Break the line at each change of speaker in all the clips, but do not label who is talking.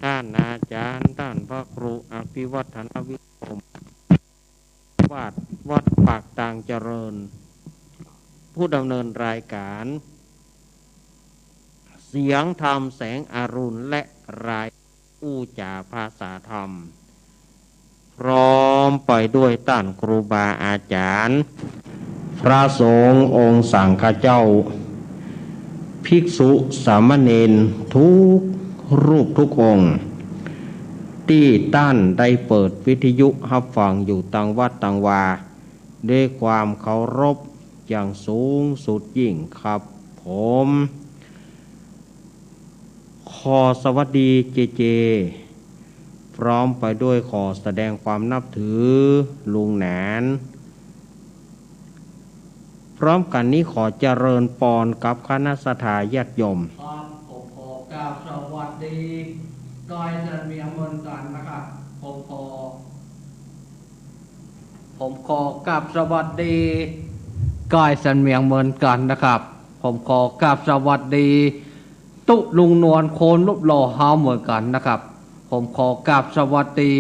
ท่านอาจารย์ท่านพระครูอภิวัฒนวิกรมวัดปากตางเจริญผู้ดำเนินรายการเสียงธรรมแสงอรุณและรายอู้จ่าภาษาธรรมพร้อมไปด้วยท่านครูบาอาจารย์พระสงฆ์องค์สังฆเจ้าภิกษุสามเณรทุกรูปทุกองค์ที่ท่านได้เปิดวิทยุรับฟังอยู่ต่างวัดต่างวาด้วยความเคารพอย่างสูงสุดยิ่งครับผมขอสวัสดีเจพร้อมไปด้วยขอแสดงความนับถือลุงหนานพร้อมกันนี้ขอเจริญปอนกับคณะสัตยาญาติโยม
ครับผมขอกราบสวัสดีดอยเสมียงเมืองกันนะครับผมขอกราบสวัสดีก้อยสันเมียงเมืองกันนะครับผมขอกราบสวัสดีตุลุงนวลโคนรูปหล่อเฮาเหมือนกันนะครับผมขอกราบสวัสดี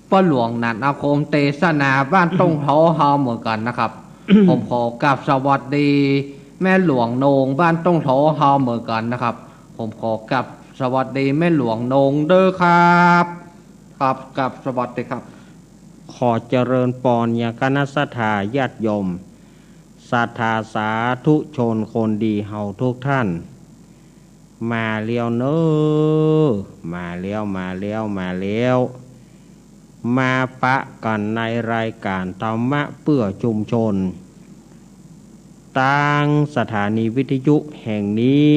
ป้าหลวงนันอาคมเตสนาบ้านต้งเฮาเหมือนกันนะครับ ผมขอกราบสวัสดีแม่หลวงโนงบ้านต้งเฮาเหมือนกันนะครับผมขอกราบสวัสดีแม่หลวงโนงเด้อครับครับกราบสวัสดีครับ
ขอเจริญปอนยาคณะสัตยาญาติโยมศรัทธาสาธุชนคนดีเฮาทุกท่านมาเลี้ยวเนอมาเลี้ยวมาปะกันในรายการธรรมะเพื่อชุมชนตั้งสถานีวิทยุแห่งนี้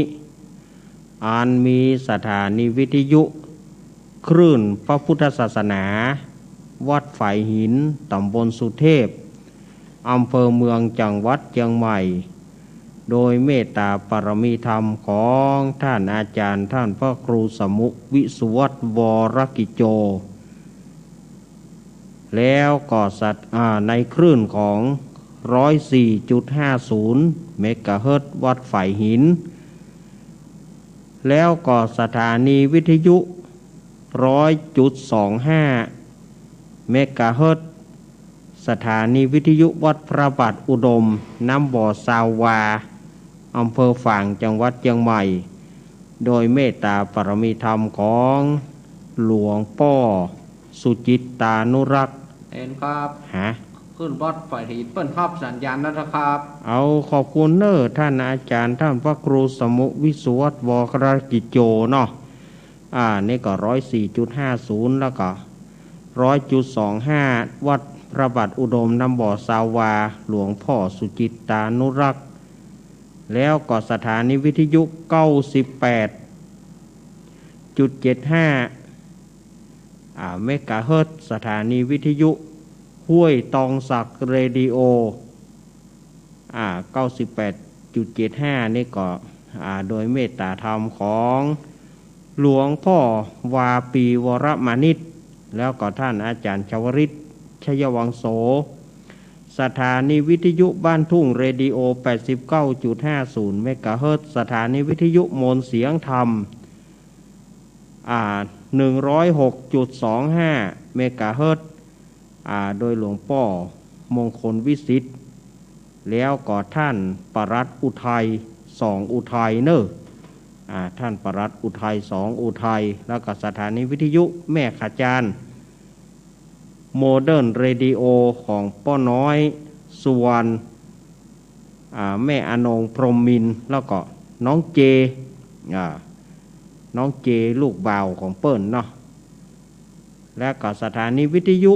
อันมีสถานีวิทยุคลื่นพระพุทธศาสนาวัดฝายหินตำบลสุเทพอำเภอเมืองจังหวัดเชียงใหม่โดยเมตตาปรมีธรรมของท่านอาจารย์ท่านพระครูสมุวิสุวัตวรกิจโจแล้วก็สัตว์ในคลื่นของ 104.50 เมกะเฮิรตซ์วัดฝายหินแล้วก็สถานีวิทยุ 100.25 เมกะเฮิรตซ์สถานีวิทยุวัดพระบาทอุดมน้ำบ่อซาวาอำเภอฝางจังหวัดเชียงใหม่โดยเมตตาปรมีธรรมของหลวงพ่อสุจิตตานุรักษ์
เอ็นครับขึ้นวัดฝ่ายหินเปิ้นภาพสัญญาณนะครับ
เอาขอบคุณเนอท่านอาจารย์ท่านพระครูสมุวิสุวัตวรกิจโจเนาะนี่ก็ 104.50 แล้วก็ 100.25 วัดพระบาทอุดมน้ำบ่อซาวาหลวงพ่อสุจิตตานุรักษ์แล้วก็สถานีวิทยุ 98.75 เมกะเฮิรตซ์สถานีวิทยุห้วยตองศักเรดิโอ98.75 นี่ก็โดยเมตตาธรรมของหลวงพ่อวาปีวรมานิตแล้วก็ท่านอาจารย์ชวริตชยวังโสสถานีวิทยุบ้านทุ่งเรดิโอ 89.50 เมกะเฮิรตซ์สถานีวิทยุมนเสียงธรรม106.25 เมกะเฮิรตซ์โดยหลวงพ่อมงคลวิสิทธิ์แล้วก็ท่านปรัตอุทัย2อุทัยเนอะท่านปรัตอุทัย2อุทัยแล้วก็สถานีวิทยุแม่ขจารโมเดิร์นเรดิโอของป้อน้อยสุวรรณแม่อนงพรหมมินทร์แล้วก็น้องเจลูกบ่าวของเปิ้ลเนาะและก็สถานีวิทยุ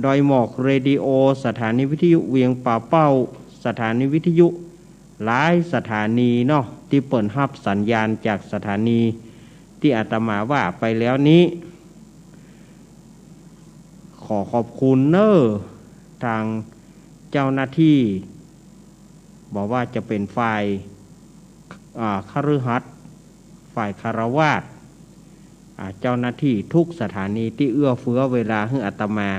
ดอยหมอกเรดิโอสถานีวิทยุเวียงป่าเป้าสถานีวิทยุหลายสถานีเนาะที่เปิดรับสัญญาณจากสถานีที่อาตมาว่าไปแล้วนี้ขอขอบคุณเนอทางเจ้าหน้าที่บอกว่าจะเป็นฝ่ายคฤหัสถ์ฝ่ายคฤหัสถ์เจ้าหน้าที่ทุกสถานีที่เอื้อเฟื้อเวลาให้อาตมา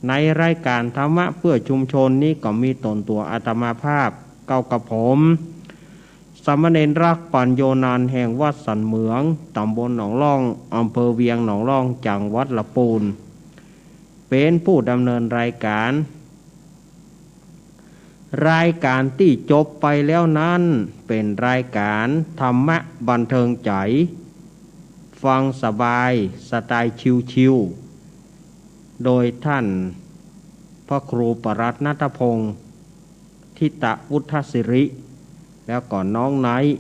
ในรายการธรรมะเพื่อชุมชนนี้ก็มีตนตัวอาตมาภาพเก้ากับผม สามเณรรักปัญโยนานแห่งวัดสันเหมืองตำบลหนองล่องอำเภอเวียงหนองล่องจังหวัดลำพูนเป็นผู้ดำเนินรายการที่จบไปแล้วนั้นเป็นรายการธรรมะบันเทิงใจฟังสบายสไตล์ชิวๆโดยท่านพระครูปรัตน์ณัฐพงศ์ทิตะวุฒศิริแล้วก็น้องไนท์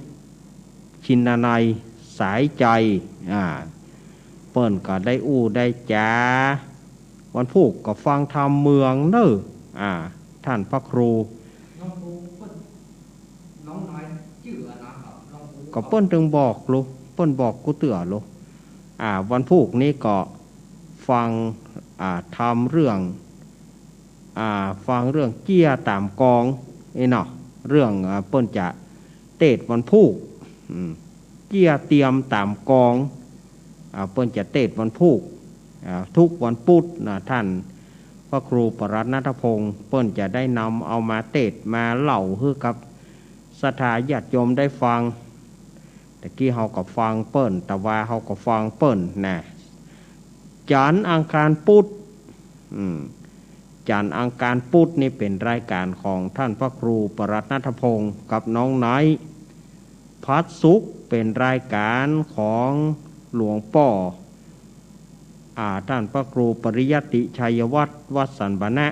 ชินนัยสายใจเปิ้นก็ได้ได้จ้าวันพุธก็ฟังธรรมเมืองเนอท่านพระครู
น้องน้อยชื่ออะไรครับ
ก็เปิ้นถึงบอกลูกเปิ้นบอกกูเตือลูกวันพุธนี้ก็ฟังทำเรื่องฟังเรื่องเกี้ยตามกองเนาะเรื่องเปิ้นจะเทศวันพุธเกี้ยเตรียมตามกองเปิ้นจะเทศวันพุธทุกวันพุธนะท่านพระครูปรัตน์ณัฐพงศ์เปิ้นจะได้นำเอามาเทศมาเล่าให้กับศรัทธาญาติโยมได้ฟังแต่กี้เฮาก็ฟังเปิ้นแต่ว่าเฮาก็ฟังเปิ้นนะจันทร์อังคารพุธจันทร์อังคารพุธนี่เป็นรายการของท่านพระครูปรัตน์ณัฐพงศ์กับน้องไนท์พัดสุขเป็นรายการของหลวงป่อท่านพระครูปริยัติชัยวัฒน์วัดสันบานะ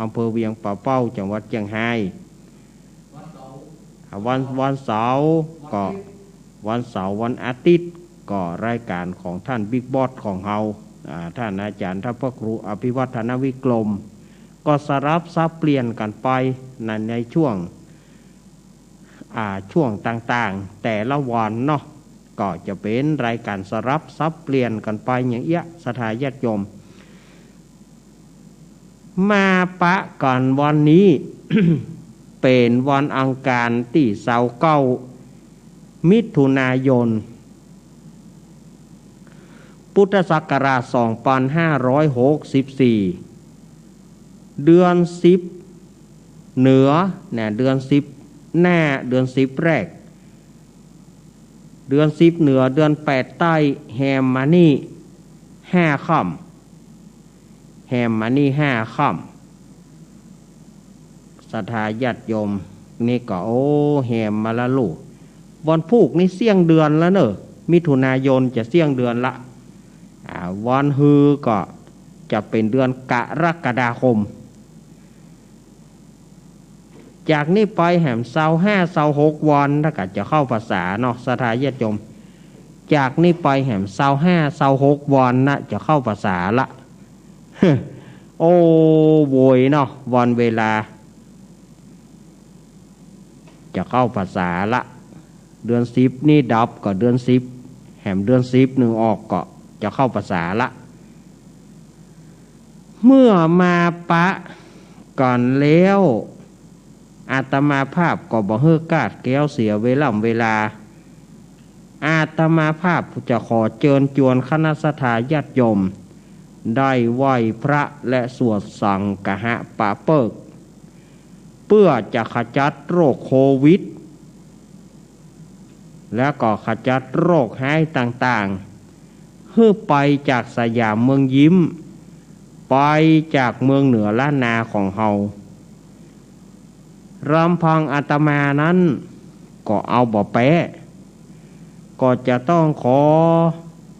อำเภอเวียงป่าเป้าจังหวัดเชียงรายวันเสาร์ก็วันเสาร์วันอาทิตย์ก็รายการของท่านบิ๊กบอสของเฮาท่านอาจารย์ท่านพระครูอภิวัฒนวิกรมก็สลับซับเปลี่ยนกันไปในช่วงต่างๆแต่ละวันเนาะก็จะเป็นรายการสลับซับเปลี่ยนกันไปอย่างเอี้ยศรัทธาญาติโยมมาปะกันวันนี้ เป็นวันอังคารที่29มิถุนายนพุทธศักราช2564เดือน10เหนือเนี่ยเดือน10หน้าเดือน10แรกเดือน10เหนือเดือน8ใต้แฮมมานี่5ค่ำแฮมมานี่5ค่ำศรัทธาญาติโยมนี่ก็แฮมมาละลูกวันพุธนี่เสี่ยงเดือนแล้วเนอะมิถุนายนจะเสี่ยงเดือนละวันฮือก็จะเป็นเดือนกรกฎาคมจากนี้ไปแหม25-26วันถ้าก็จะเข้าภาษาเนาะศรัทธาญาติโยมจากนี้ไปแหม25-26วันนะจะเข้าภาษาละ โอ้โวยเนาะวันเวลาจะเข้าภาษาละเดือน10นี่ดับก็เดือน10แหมเดือน10นึงออกก็จะเข้าภาษาละเมื่อมาปะก่อนแล้วอาตมาภาพก็บ่เฮือกาดแก้วเสียเวลาอาตมาภาพจะขอเชิญชวนคณะศรัทธาญาติโยมได้ไหว้พระและสวดสังฆะปาเปิกเพื่อจะขจัดโรคโควิดและก็ขจัดโรคหายต่างๆให้ไปจากสยามเมืองยิ้มไปจากเมืองเหนือล้านนาของเฮารำพังอาตมานั้นก็เอาบ่แปะก็จะต้องขอ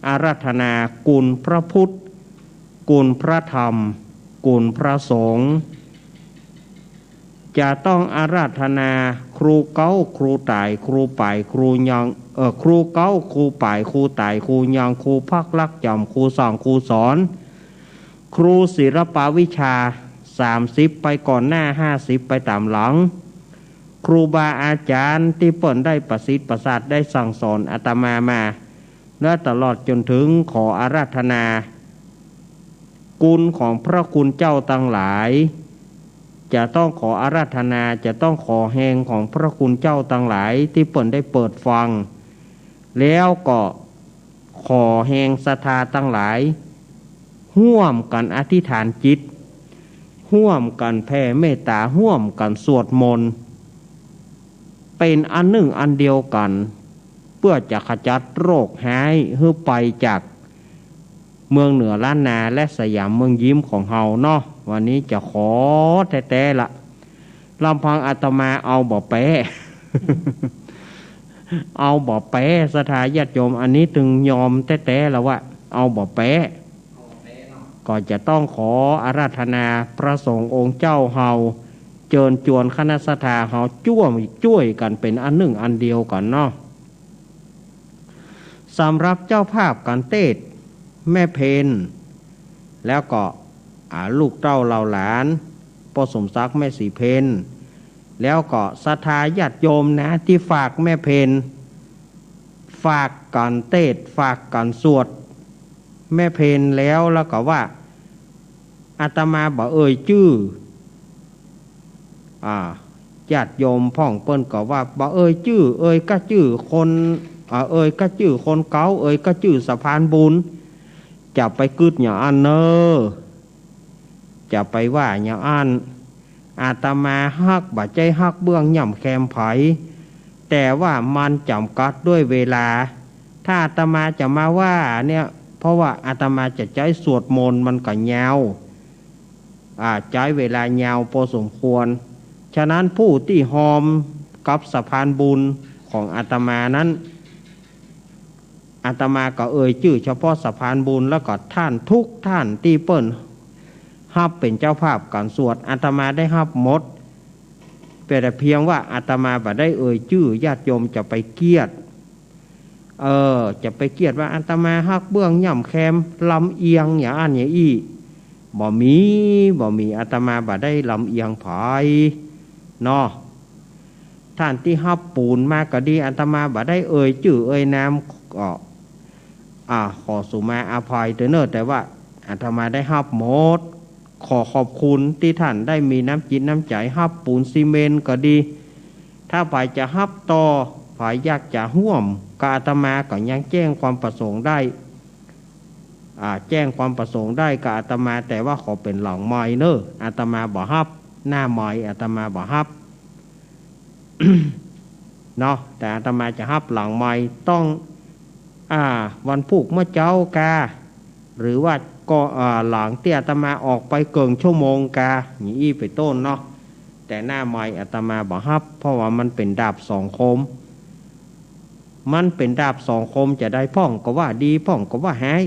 อาราธนากุลพระพุทธกุลพระธรรมกุลพระสงฆ์จะต้องอาราธนาครูเก้าครูตายครูป่ายครูยังครูเก้าครูป่ายครูตายครูยังครูพักลักจำครูสอนครูสอนครูศิลปวิชา30ไปก่อนหน้า50ไปตามหลังครูบาอาจารย์ที่เปิ่นได้ประสิทธิ์ประสาทได้สั่งสอนอาตมาและตลอดจนถึงขออาราธนากุลของพระคุณเจ้าทั้งหลายจะต้องขออาราธนาจะต้องขอแห่งของพระคุณเจ้าทั้งหลายที่เปิ่นได้เปิดฟังแล้วก็ขอแห่งศรัทธาทั้งหลายร่วมกันอธิษฐานจิตร่วมกันแผ่เมตตาร่วมกันสวดมนต์ เป็นอันหนึ่งอันเดียวกันเพื่อจะขจัดโรคหายให้ไปจากเมืองเหนือล้านนาและสยามเมืองยิ้มของเฮาเนาะวันนี้จะขอแท้ๆละลำพังอาตมาเอาบ่แปะ เอาบ่แปะสถาญาติโยมอันนี้ถึงยอมแท้ๆแล้วว่าเอาบ่แปะก็จะต้องขออาราธนาพระสงฆ์องค์เจ้าเฮาเจิญจวนคณะสัทธาเฮาช่วยกันเป็นอันหนึ่งอันเดียวกันเนาะสำหรับเจ้าภาพการเทศแม่เพนแล้วก็ลูกเต้าเหล่าหลานพ่อสมศักดิ์แม่สีเพนแล้วก็ศรัทธาญาติโยมนะที่ฝากแม่เพนฝากการเทศฝากการสวดแม่เพนแล้วก็ว่าอาตมาบอกชื่อญาติโยมพ่องเปิ้นก็ว่าบอกชื่อก็ชื่อคนก็ชื่อคนเก่าก็ชื่อสะพานบุญจะไปกึดอย่างอันเนอจะไปว่าอย่างอันอาตมาฮักบ่ใจฮักเบื้องย่ำแคมไผแต่ว่ามันจำกัดด้วยเวลาถ้าอาตมาจะมาว่าเนี่ยเพราะว่าอาตมาจะใช้สวดมนต์มันก็ยาวใช้เวลายาวพอสมควรฉะนั้นผู้ที่หอมกับสะพานบุญของอาตมานั้นอาตมาก็ชื่อเฉพาะสะพานบุญแล้วก็ท่านทุกท่านที่เปิ้นฮับเป็นเจ้าภาพการสวดอาตมาได้ฮับหมดแต่เพียงว่าอาตมาบ่ได้ชื่อญาติโยมจะไปเกียดจะไปเกียดว่าอาตมาฮักเบื้องย่ำแคมลำเอียงอย่างอันอย่างอี้บ่มีอาตมาบ่ได้ลำเอียงไผเนาะท่านที่ฮับปูนมาก็ดีอาตมาบ่ได้ชื่อนามก็ขอสุมาอภัยเถอะเนอะแต่ว่าอาตมาได้ฮับหมดขอขอบคุณที่ท่านได้มีน้ำจิตน้ำใจฮับปูนซีเมนต์ก็ดีถ้าฝ่ายจะฮับต่อฝ่ายอยากจะห่วมกับอาตมาก็ยังแจ้งความประสงค์ได้แจ้งความประสงค์ได้กับอาตมาแต่ว่าขอเป็นหลังไม้เนอะอาตมาบ่ฮับหน้าไม้อาตมาบ่ฮับ เนาะแต่อาตมาจะฮับหลังไม้ต้องวันพุกเมื่อเจ้ากาหรือว่าก็หลังที่อาตมาออกไปเกินชั่วโมงกาอย่างนี้ไปต้นเนาะแต่หน้าไม้อาตมาบ่ฮับเพราะว่ามันเป็นดาบสองคมมันเป็นดาบสองคมจะได้พ่องก็ว่าดีพ่องก็ว่าหาย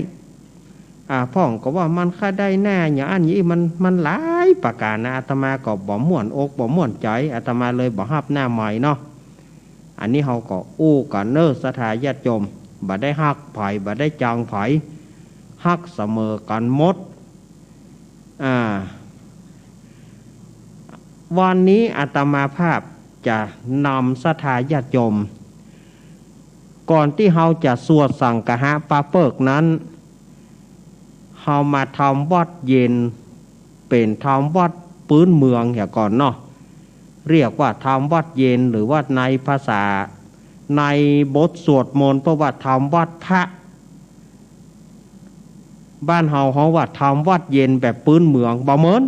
พ่องก็ว่ามันค่าได้หน้าอย่างอันนี้มันหลายประการนะอาตมาก็บ่ม่วนอกบ่ม่วนใจอาตมาเลยบ่ฮับหน้าไม้เนาะอันนี้เขาก็กันเนอสถาญาติโยมบ่ได้ฮักไผบ่ได้จางไผฮักเสมอกันหมดวันนี้อาตมาภาพจะนำสถาญาติโยมก่อนที่เราจะสวดสังฆะปาเปิกนั้นเรามาทำวัดเย็นเป็นทำวัดพื้นเมืองอย่างก่อนเนาะเรียกว่าทำวัดเย็นหรือว่าในภาษาในบทสวดมนต์เพราะว่าทำวัดพระบ้านเฮาว่าทำวัดเย็นแบบพื้นเมืองบ่เหมือน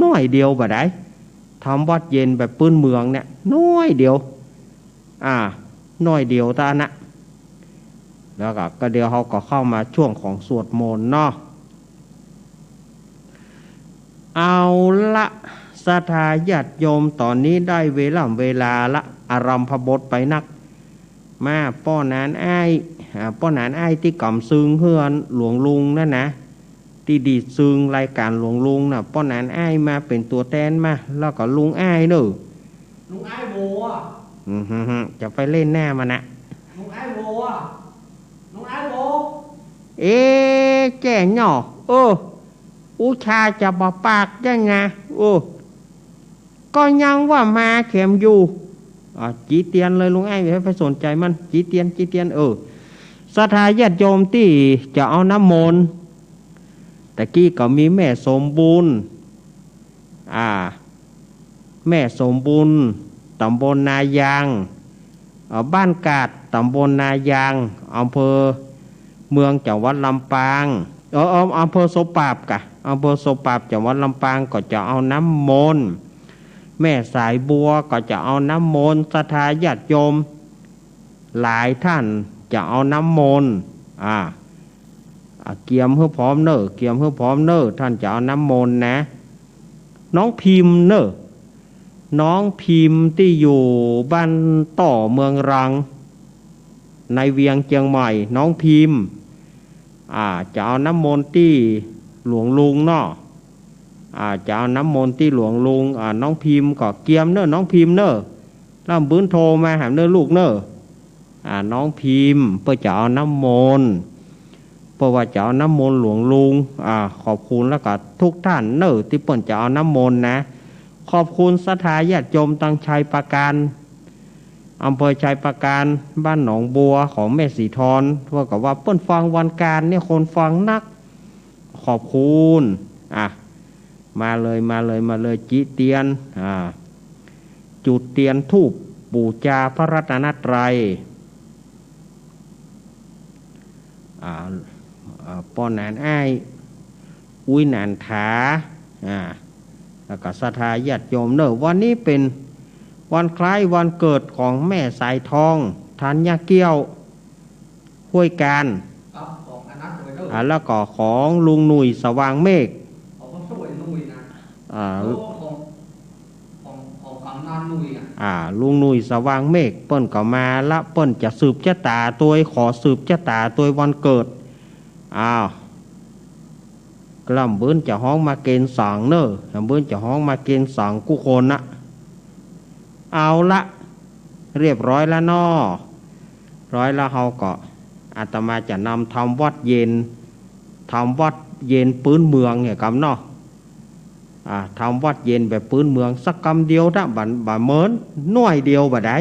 น้อยเดียวบ่ได้ทำวัดเย็นแบบพื้นเมืองเนี่ยน้อยเดียวน้อยเดียวตานะแล้วก็เดี๋ยวเขาก็เข้ามาช่วงของสวดมนต์เนาะเอาละศรัทธาญาติโยมตอนนี้ได้เวลาละอารัมภบทไปนักมาป้อนานอ้ายที่กำซึงเฮือนหลวงลุงนั่นนะที่ดีซึงรายการหลวงลุงน่ะป้อนานอ้ายมาเป็นตัวแทนมาแล้วก็ลุงอ้ายเด้อ
ลุงอ้ายโว
จะไปเล่นหน้ามันนะ
ลุงอ้ายโวลุงอ้ายโว
แก่หน่ออุชาจะบ่ปากยังไงก็ยังว่ามาเข็มอยู่จีเตียนเลยลุงไอ้ไม่ไปสนใจมันจีเตียนศรัทธาญาติโยมที่จะเอาน้ำมนต์ตะกี้ก็มีแม่สมบูรณ์แม่สมบูรณ์ตำบลนายางบ้านกาดตำบลนายางอำเภอเมืองจังหวัดลำปางอำเภอโสปาบกะอำเภอโสปาบจังหวัดลำปางก็จะเอาน้ำมนต์ แม่สายบัวก็จะเอาน้ำมนต์ศรัทธาญาติโยมหลายท่านจะเอาน้ำมนต์เกียมเพื่อพร้อมเนอเกียมเพื่อพร้อมเนอท่านจะเอาน้ำมนต์นะน้องพิมพ์เนอน้องพิมพ์ที่อยู่บ้านต่อเมืองรังในเวียงเชียงใหม่น้องพิมพ์จะเอาน้ำมนต์ที่หลวงลุงเนาะจะเอาน้ำมนต์ที่หลวงลุงน้องพิมพ์ก็เกียมเนอน้องพิมพ์เนอแล้วบื้นโทรมาหาเนอลูกเนอน้องพิมพ์เพื่อจะเอาน้ำมนต์เพราะว่าจะเอาน้ำมนต์หลวงลุงขอบคุณแล้วก็ทุกท่านเนอที่เปิ่นจะเอาน้ำมนต์นะขอบคุณศรัทธาญาติโยมตังชัยประการอำเภอชัยประการบ้านหนองบัวของแม่สีทรเพื่อกับว่าเปิ้นฟังวันการเนี่ยคนฟังนักขอบคุณมาเลยจิเตียนจุดเตียนธูปบูชาพระรัตนตรัยป้อนนานอ้ายอุ้ยนานถาแล้วก็ศรัทธาญาติโยมเนอะวันนี้เป็นวันคล้ายวันเกิดของแม่สายทองธัญเกี้ยวห้วยการแล้วก็ของลุงหนุ่ยสว่างเมฆลุงหนุ่ยสว่างเมฆเปิ้นก็มาละเปิ้นจะสืบชะตาตัวขอสืบชะตาตัววันเกิดกล่ำเบิ้นจะห้องมาเกณฑ์สองเนอะเบิ้นจะห้องมาเกณฑ์สองกุคนนะเอาละเรียบร้อยแล้วนอร้อยแล้วเฮาก็อาตมาจะนำทำวัดเย็นปื้นเมืองเนี่ยครับเนาะทำวัดเย็นแบบปื้นเมืองสักคำเดียวนะบ่เมินหน่วยเดียวบ่ได้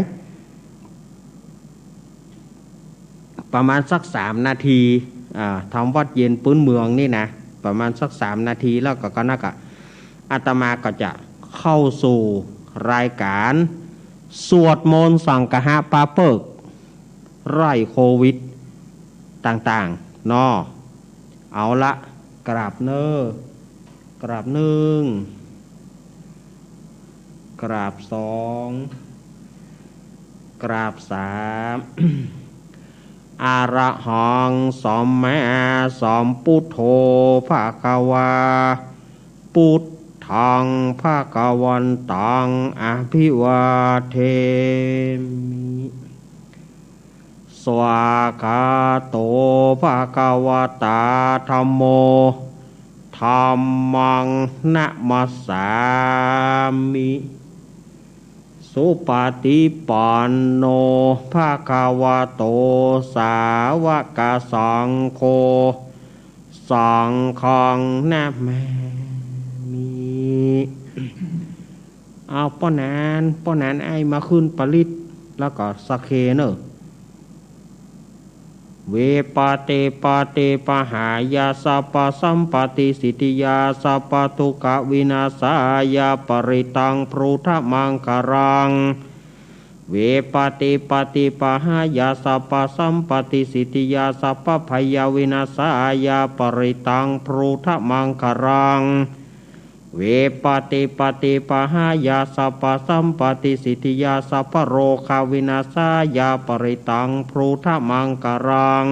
ประมาณสัก3 นาทีทำวัดเย็นปื้นเมืองนี่นะประมาณสัก3 นาทีแล้วก็นักอาตมาก็จะเข้าสู่รายการสวดมนต์สังฆะปาเปิกไล่โควิดต่างๆเนาะเอาละกราบเนอกราบหนึ่งกราบสองกราบสามอาระหังสัมมาสัมพุทโธภะคะวาพุทธังภะคะวันตังอภิวาเทมิสวากขาโตภะคะวะตาธัมโมธัมมังนะมัสสามิสุปฏิปันโนภะคะวะโตสาวกสังโฆสังฆังนะแม่มีเอาป้อนานไอ้มาขึ้นปริตแล้วก็สักเคเนอะเวปาเตปหายาสัพพสัมปติสิทธิยาสัพพทุกขวินาศายาปริตังพรุทธมังคารังเวปาเตปหายาสัพพสัมปติสิทธิยาสัพพพยาวินาศายาปริตังพรุทธมังคารังเวปาเตปหายาสัพพสัมปติสิทธิยาสัพพโรคาวินาศายาปริตังพรุทธมังคารัง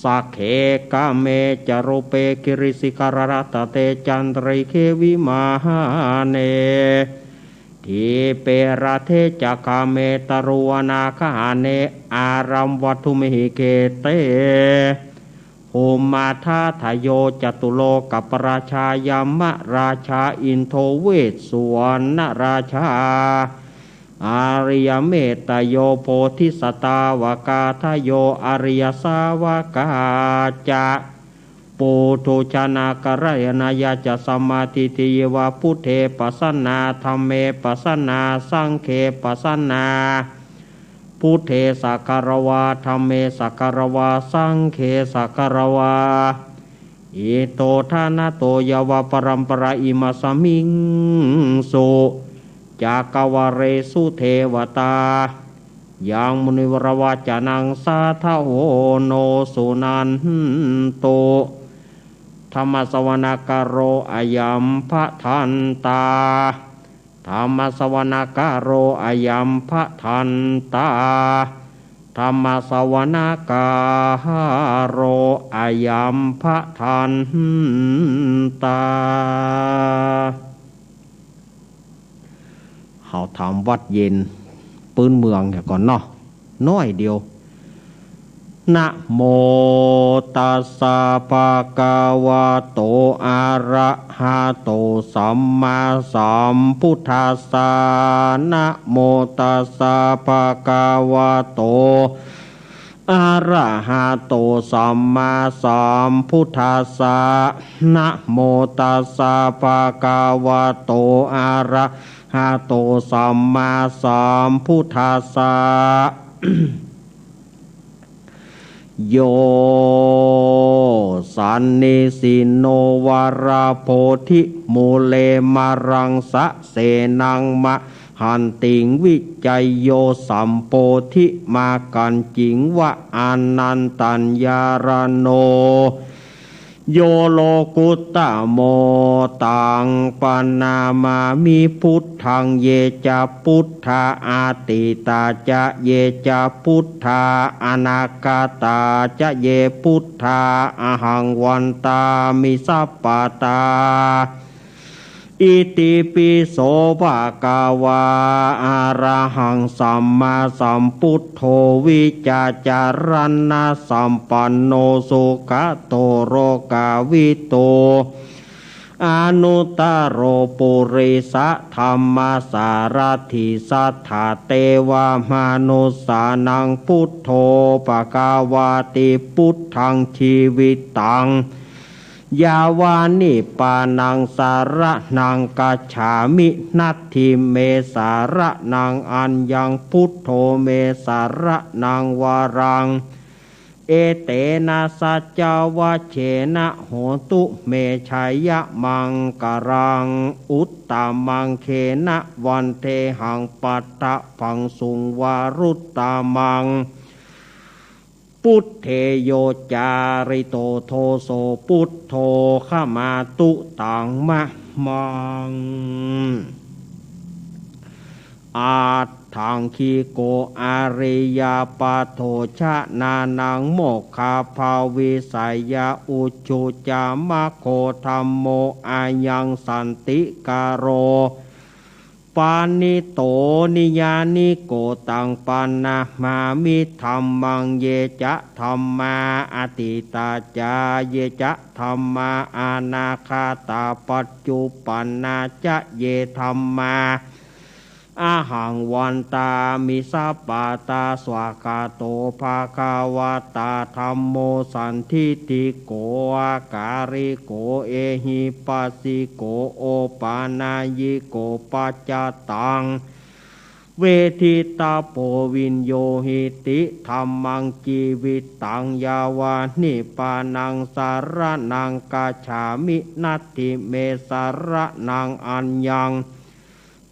สักเขกะเมจโรเปกิริสิการรัตเตจันตริเควิมาหาเนทีเปราเทจักาเมตรุวนาคาเนอารัมวัตุมหิเกเตโหมาธาทโยจตุโลกัปราชายามะราชาอินโทเวสสุวรรณราชาอาริยเมตโยโพธิสตาวกาทโยอริยสาวกาจะปุถุชนากรยนายาจะสมาธิติยวาพุทเทปัสสนาธัมเมปัสสนาสังเขปัสสนาพุทเทสักการวาธัมเมสักการวาสังเขสักการวาอิโตทานาโตยวาปรัมปราอิมาสมิงสุจากวาเรสุเทวตายังมุนิวรวาจานังสาทโหโนสุนันโตธรรมสวนากโรอายัมภทันตา ธรรมสวนากาโรอายัมภทันตาธรรมสวนากาโรอายัมภทันตาเขาทำวัดเย็นปืนเมืองแค่ก่อนเนาะน้อยเดียวนะโมตัสสะภะคะวะโตอะระหะโตสัมมาสัมพุทธัสสะนะโมตัสสะภะคะวะโตอะระหะโตสัมมาสัมพุทธัสสะนะโมตัสสะภะคะวะโตอะระหะโตสัมมาสัมพุทธัสสะโยสันนิสิโนวาราโพธิมูเลมารังสะเสนังมะหันติงวิจัยโยสัมโพธิมากันจิงวะอานันตัญญารโนโยโลกุตตะโมตังปนามามิพุทธังเยจะพุทธาอาติตาจะเยจะพุทธาอนาคาตาจะเยพุทธาอหังวันตามิสัพปะตาอิติปิโสภะคะวะอะระหังสัมมาสัมพุทโธวิจาจารณะสัมปันโนสุขโตโรกาวิโตอนุตตโรปุริสธรรมสารถิสัทธาเทวมนุสสานังพุทโธภควาติพุทธังชีวิตังยาวานิปานังสาระนังกัจฉามินัตถิเมสาระนังอัญญังพุทโธเมสาระนังวารังเอเตนะสัจจวัชเชนะโหตุเมชัยยะมังกรังอุตตมังเขนะวันเทหังปัตตะพังสุงวารุตตามังพุทเทโยจาริโตโทโสพุทโธขมาตุตังมะมังอาทังคีโกอาริยาปาโทชะนานังโมคคาภาวิสัยยาอุจุจามะโคธัมโมอายังสันติกาโรปานิโตนิยานิโกตังปันนะมามิธัมมังเยจะธัมมาอติตาจาเยจะธัมมาอานาคาตาปัจจุปันนาจะเยธัมมาอาหังวันตามิสัพปะตาสวากาโตภาคาวตาธัมโมสันทิติโกอาการิโกเอหิปัสสิโกโอปานายิโกปัจจตังเวทิตาโปวินโยหิติธัมมังจีวิตังยาวานิปานังสารนังกัจฉามินัตถิเมสารนังอัญญัง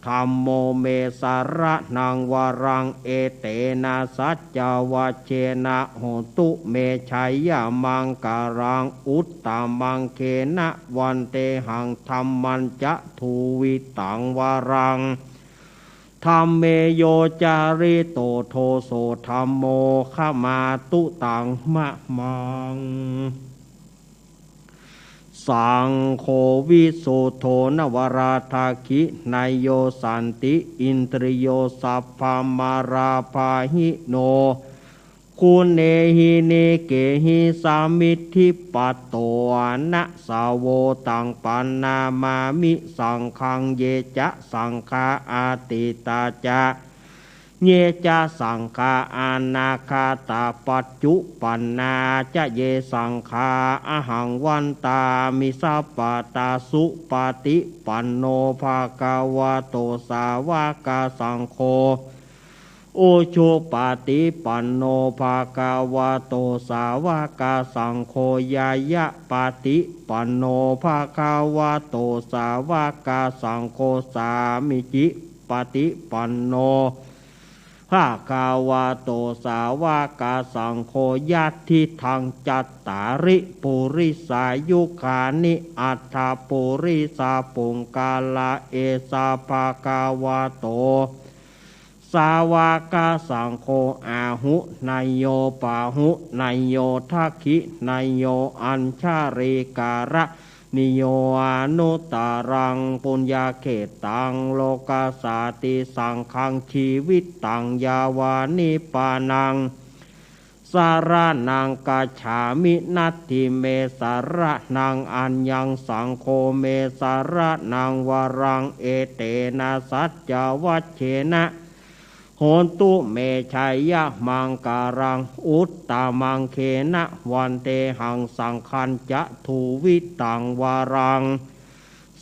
ธัมโมเมสาระนังวารังเอเตนะสัจจวัชเชนะโหตุเมชัยยะมังการังอุตตามังเขนะวันเตหังธัมมันจะทูวิตังวารังธัมเมโยจาริโตโทโสธัมโมขมาตุตังมะมังสังโฆวิสุทโธนวราทาคินายโยสันติอินทริโยสัพพมาราภาหิโนคุณเนหิเนเกหิสามิทธิปัตโตนะสาวโวตังปันนามามิสังฆังเยจะสังฆาอาติตาจะเยจะสังฆาอานาคาตาปัจจุปันนาจะเยสังฆาอหังวันตามิสัพปะตาสุปฏิปันโนภาควะโตสาวกสังโฆโอโชปฏิปันโนภาควะโตสาวกสังโฆยายะปฏิปันโนภาควะโตสาวกสังโฆสามิจิปฏิปันโน ภาคาวาโตสาวกาสังโฆยัตถิทังจัตตาริปุริสายุขานิอัฏฐปุริสาปุงกาลาเอสาภาคาวาโตสาวกาสังโฆอาหุนายโยปาหุนายโยทักขินายโยอัญชาริการะนิโยอนุตตรังปุญญาเขตังโลกาสาติสังขังชีวิตตังยาวานิปานังสารนังกาฉามินัตถิเมสารนังอัญญังสังโฆเมสารนังวรังเอเตนะสัจจวัชเชนะโหนตุเมชัยยะมังการังอุตตามังเขนะวันเตหังสังคัญจะทูวิตังวารัง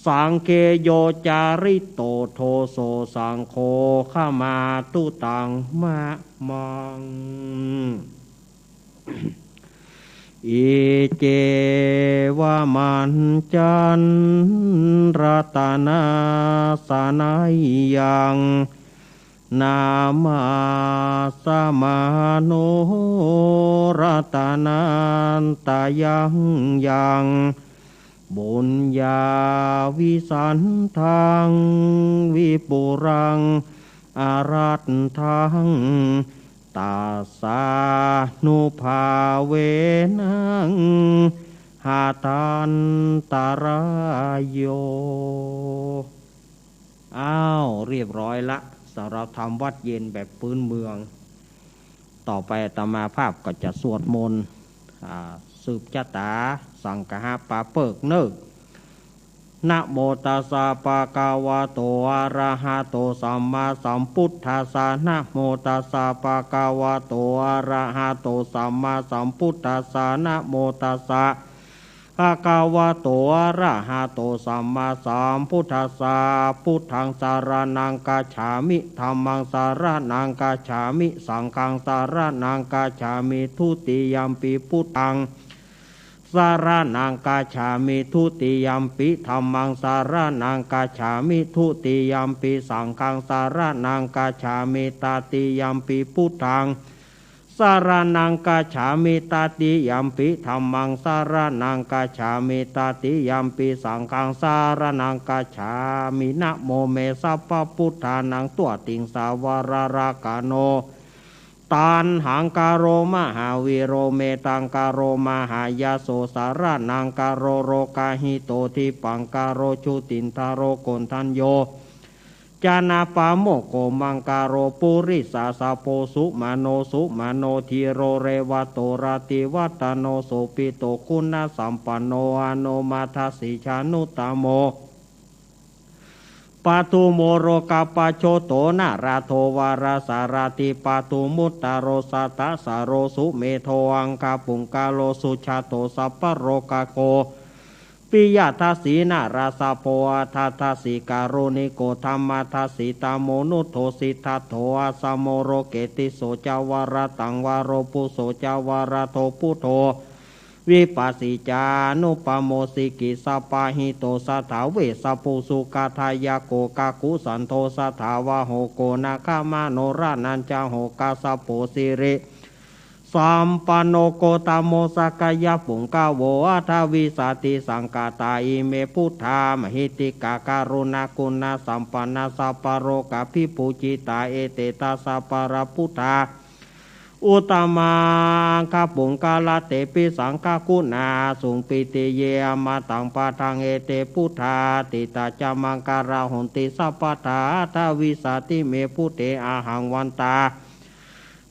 สังเคโยจาริโตโทโสสังโฆข้ามาตุตังมะมังอิเจวามันจันรัตนาสนัยยังนามาสมาโนรัตนานตายังยังบุญญาวิสันทังวิปุรังอารัตทังตาสานุภาเวนังหาตันตารายโยอ้าวเรียบร้อยละสำหรับทำวัดเย็นแบบพื้นเมืองต่อไปอาตมาภาพก็จะสวดมนต์สืบชะตาสังฆะปาเปิกเนิกนะโมตัสสะภะคะวะโตอะระหะโตสัมมาสัมพุทธัสสะนะโมตัสสะภะคะวะโตอะระหะโตสัมมาสัมพุทธัสสะนะโมตัสสะภะคะวะโตอะระหะโตสัมมาสัมพุทธัสสะพุทธังสารนังกัจฉามิธัมมังสารนังกัจฉามิสังฆังสารนังกัจฉามิทุติยัมปิพุทธังสารนังกัจฉามิทุติยัมปิธัมมังสารนังกัจฉามิทุติยัมปิสังฆังสารนังกัจฉามิตติยัมปิพุทธังสารนังกัจฉามิตติยัมปิธัมมังสารนังกัจฉามิตติยัมปิสังฆังสารนังกัจฉามินะโมเมสัพพพุทธานังตัวติงสาวรารากาโนตันหังกาโรมหาวิโรเมตังกาโรมหายาโสสารนังกาโรโรกาหิโตทิปังกาโรชุตินทาโรโกนทันโยจานาปาโมโกมังกาโรปุริสาสาโปสุมาโนสุมาโนทีโรเรวโตราติวัตโนโสปิโตคุณสัมปันโนอโนมาทัสสิชานุตโมปาตุโมโรกาปโชโตนาราโทวาราสาราติปาตุมุตตโรสัตตะสาโรสุเมโทอังคาปุงกาโลสุชาโตสัพพโรกาโคปิยะทัสสีนาราสาโพอาทัสสิการุณิโกธรรมทัสสิตาโมนุโทสิทัตโทอาสโมโรเกติโสจาวาระตังวาโรปุโสจาวาระโทพุโทวิปัสสิจานุปโมสิกิสปาหิโตสัทธาเวสปุสุกาทายาโกกาคุสันโทสัทธาวาโหโกนาคามาโนรานันจาโหกาสโปสิริสัมปันโนโกตโมสกายปุงกาโวอัทวิสาติสังกาตาอิเมพุทธามหิติกาการุณากุณาสัมปันนาสัพปโรกาภิปุจิตาเอเตตาสัพปรพุทธาอุตมาคาปุงกาลเตปิสังฆคุณาสุงปิติเยมาตังปาทังเอเตพุทธาติตาจามังการาหุนติสัพพทาทวิสาติเมพุเตอาหังวันตา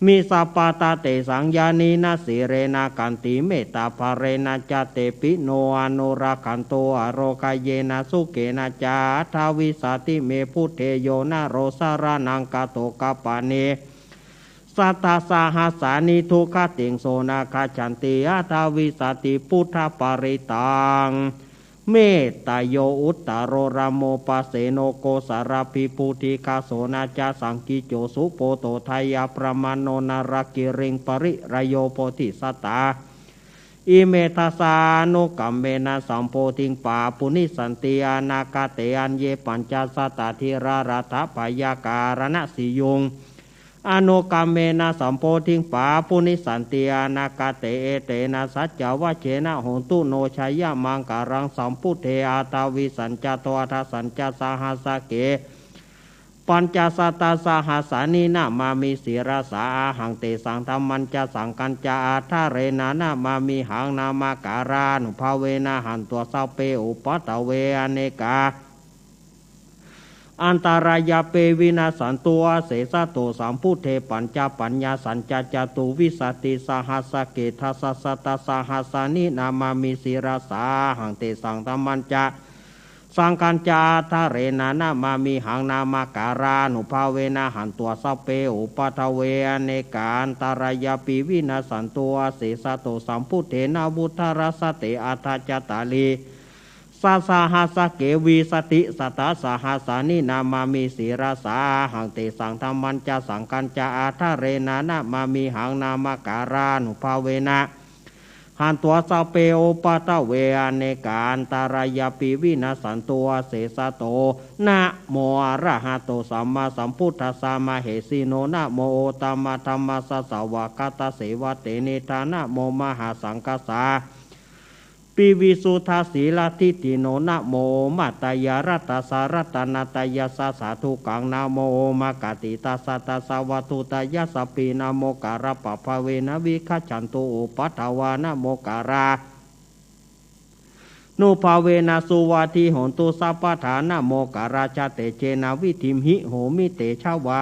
มิสัพพตาเตสังญานีนาสิเรนากันติเมตตาภเรนาจเตปิโนอนุราคันโตอโรกายเยนะสุเกนะจาทวิสาติเมพุเทโยนาโรสารนังกาโตกาปาเนสัตตาสาหัสานิทุกขติงโสนาคาจันติอาทาวิสติพุทธปาริตังเมตตาโยอุตตโรรามโมปัสเสโนโกสารพิพุธิกาโสนาจาสังกิโจสุโปโตทายาประมาโนนารากิริงปริรโยโพธิสัตตาอิเมทัสสานุกัมเมนะสัมโพธิงปาปุนิสันติอานาคาเตอันเยปัญจสัตตาธิรารัฐพยาการณสิยุง อนุกรรมเมนะสัมโพธิงปาปุนิสันติอานากาเตเอเตนะสัจจวะเชนะโหตุโนชัยยะมังการังสัมพุทเทอาตาวิสัญจโตอัฏฐสัญจสหัสสะเกปัญจสัตตสหัสสานินามามิศีราสาหังเตสังธรรมันจะสังกัญจาอาทาเรนานามามิหังนามาการานุภาเวนะหันตัวสัพเปอุปัตตเวอเนกาอันตรายาเปวินาสันตัวเสสะโตสัมพุทเทปัญจปัญญาสัญจจตุวิสติสหัสสะเกทัสสะตสหัสสานินามามิศีราสาหังเตสังธรรมันจะสังกัญจาทะเรนานามามิหังนามาการานุภาเวนะหันตัวสัพเปอุปัทเวอเนกาอันตรายาปิวินาสันตัวเสสะโตสัมพุทเทนาบุทรสเตอัฏฐจตาลีสหัสสะเกวีสติสตาสหัสสานินามามิศีราสาหังเตสังธรรมันจะสังกัญจาทะเรนานามามิหังนามาการานุภาเวนะหันตัวสัพเปโอปาตเวอเนกาอันตรายาปิวินาสันตัวเสสะโตนะโมอะระหะโตสัมมาสัมพุทธัสสะมะเหสีโนนะโมตัมมะธัมมัสสะสวากาตเสวะเตเนทานะโมมหาสังฆสาปิวิสุทธาสีลทิติโนนะโมมัตตยารัตสารัตนาตยาสสาธุกังนะโมมะกติตาสัตสวัตุตยาสปีนะโมการะปะภะเวนะวิคัจฉันตุอุปัฏฐวานะโมการานุภาเวนะสุวาทิโหนตุสัพพะฐานะโมการาชาเตเจนะวิธิมหิโหมิเตชวา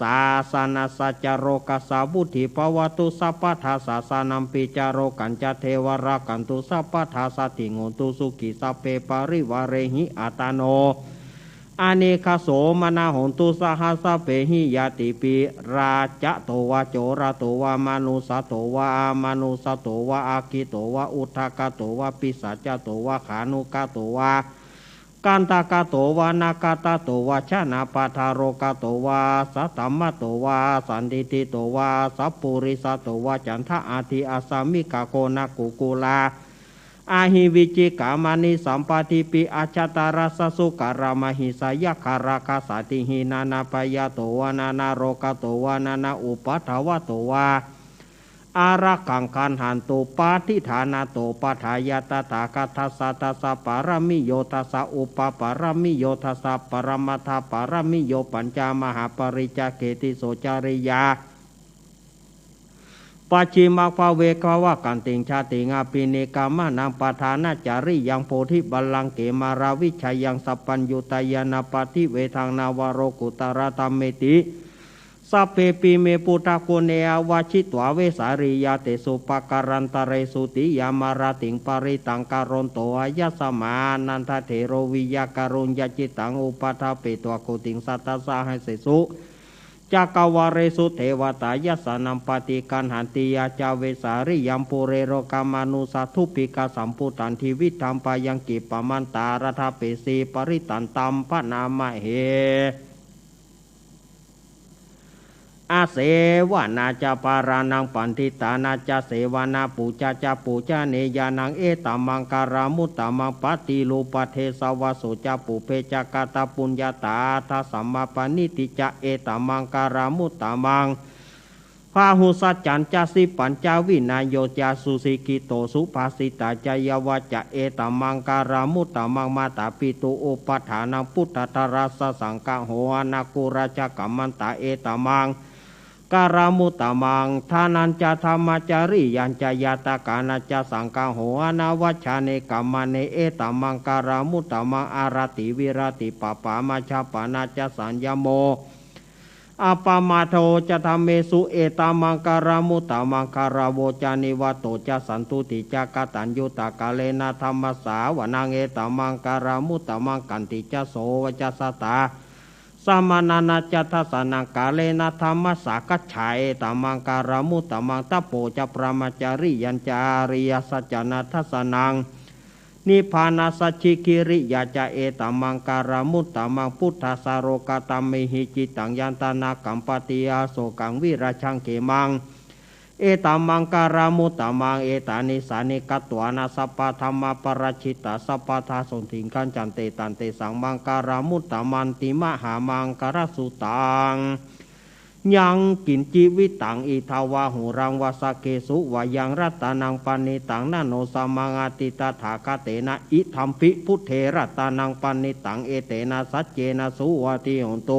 สาสนาสัจโรกัสสาบุธิภวตุสัพพทาสาสนัมปิจโรกัญจเทวรากันตุสัพพทาสติโงตุสุขิสัพเพปริวาเรหิอัตโนอเนคโสมนาหนตุสหัสเปหิยติปิราจะโตวะโจระโตวะมนุสโตวะอามนุสโตวะอาคิโตวะอุทธกโตวะปิสัจโตวะขานุกโตวะกันตากาโตวานากาตาโตวาชนะปาทาโรกาโตวาสัตตมะโตวาสันติติโตวาสัพปุริสโตวาจันทะอาทิอาสามิกาโกนากุกุลาอาหิวิจิกามานิสัมปติปิอาชตารัสสุการามหิสายคาราคาสติหินานาปยาโตวานานาโรกาโตวานานาอุปัฏฐวะโตวาอารักขังคันหันตุปาทิฐานาโตปัฏฐายตถาคตัสสะตัสสะปารมิโยทัสสะอุปปารมิโยทัสสะปรมัตถปารมิโยปัญจมหาปริจเกติโสจาริยาปัจฉิมภเวกวะกันติงชาติงาปิเนกามานังปทานาจาริยังโพธิบัลลังเกมาราวิชัยยังสัพพัญญุตายานาปฏิเวทังนาวโรกุตระธรรมเมติสัพเพปิเมปุตตะโกเนอวาชิตวาเวสาริยาเตสุปการันตเรสุติยามาราติงปริตังการนโตอายัสมานันทเถโรวิยาการุญญาจิตังอุปทาเปตัวโคติงสัตตสาให้เสสุจักวาเรสุเทวตายัสนัมปฏิกันหันติยาจาเวสาริยัมปุเรโรกามานุสัทุปิกาสัมพุตันทิวิธรรมปายังกิปมันตารทาเปสีปริตันตัมพนามะเหอาเสวนาจาปารานังปันทิตานาจาเสวนาปูจาจาปูจาเนยานังเอตัมมังการามุตตมังปฏิลูปเทสวะโสจาปุเพจากาตาปุญญาตาทัสสัมมาปณิติจะเอตัมมังการามุตตมังพาหุสัจจันจาสิปัญจวินายโยจาสุสิกิโตสุภาสิตาจายวะจะเอตัมมังการามุตตมังมาตาปิตุอุปัฏฐานังพุทธทรัสสังฆโหอนากุราชกัมมันตาเอตัมมังการามุตตมังทานันจะธรรมจาริยัญจะยาตากานาจะสังฆโหอนาวัชเนกัมมันเนเอตัมมังการามุตตมังอารติวิรติปปามาชาปนาจะสัญญโมอปมาโทจะธรรมเมสุเอตัมมังการามุตตมังการาโวจานิวัตโตจะสันตุติจะกตัญญูตากาเลนะธรรมสาวนังเอตัมมังการามุตตมังกันติจะโสวจะสตาสมานานาจัตถสนังกาเลนะธรรมสักชัยตัมมังการามุตตมังตะโปจะปรามจาริยัญจาริยสัจจนาทัสนังนิพพานาสัจฉิกิริยาจะเอตัมมังการามุตตมังพุทธสารโกตัมเมหิจิตังยันตนากัมปติยาโสกังวิราชังเขมังเอตัมมังการามุตตมังเอตานิสานิกัตตวานาสัพพะธรรมปรชิตาสัพพะทาสนถิงกันจันเตตันเตสังมังการามุตตมันติมหามังการสุตัง ยังกินจีวิตังอิทาวาหูรังวาสเกสุวายังรัตานังปานิตังนาโนสมังอาติตถาคเตนะอิธัมปิพุทเถรัตานังปานิตังเอเตนะสัจเจนะสุวาติโหนโต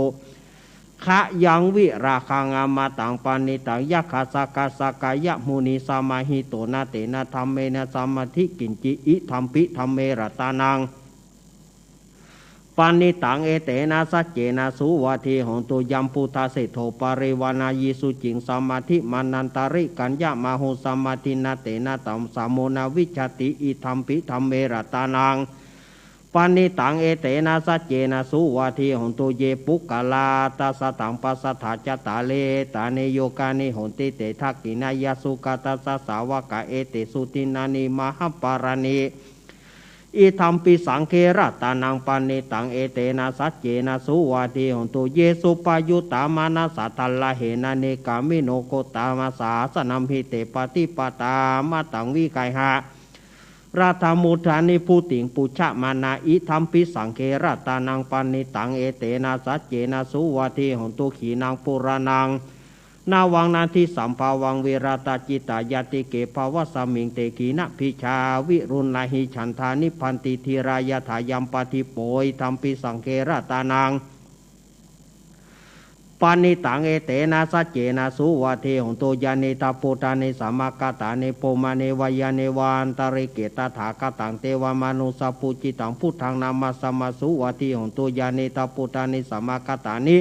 ขะยังวิราคังอามาตังปานิตังยักขสกาสกายะมุนีสมาหิโตนาเตนะธรรมเมนะสมาธิกินจิอิธัมปิธรรมเมรัตานังปานิตังเอเตนะสัจเจนะสุวาทีหงตุยัมพุทธเสโทปริวานายิสุจิงสมาธิมานันตาริกัญญามาหุสมาธินาเตนะตัมสามโมนาวิชติอิธัมปิธรรมเมรตานังปานิตังเอเตนะสัจเจนะสุวาทีหงตุเยปุกลาตาสตังปัสสถาจตาเลตาเนโยกานิหงติเตทักกินายสุกาตาสสาวกะเอเตสุตินานิมหปารานิอิธัมปิสังเคระตานังปานิตังเอเตนะสัจเจนะสุวาทีหนตุเยสุปายุตามานาสัตตลาเหนะเนกามิโนโกตามาสาสนัมหิเตปฏิปตามาตังวิกายหะราธามุทานิภูติงปุชะมานาอิธัมปิสังเคระตานังปานิตังเอเตนะสัจเจนะสุวาทีหนตุขีนังปุรานังนาวังนาทิสัมภาวังเวราตาจิตายาติเกภาวะสมิงเตกีนะพิชาวิรุณาหิฉันทานิพันติธีรายาถายัมปฏิโปยธรรมปิสังเคระตานังปานิตังเอเตนะสัจเจนะสุวาเทหงโตยาเนตาโปตาเนสามากาตาเนโปมาเนวายาเนวานตาริเกตถาคตังเทวมานุสัพพุจิตังพุทธังนามาสมาสุวาเทหงโตยาเนตาโปตาเนสามากาตานิ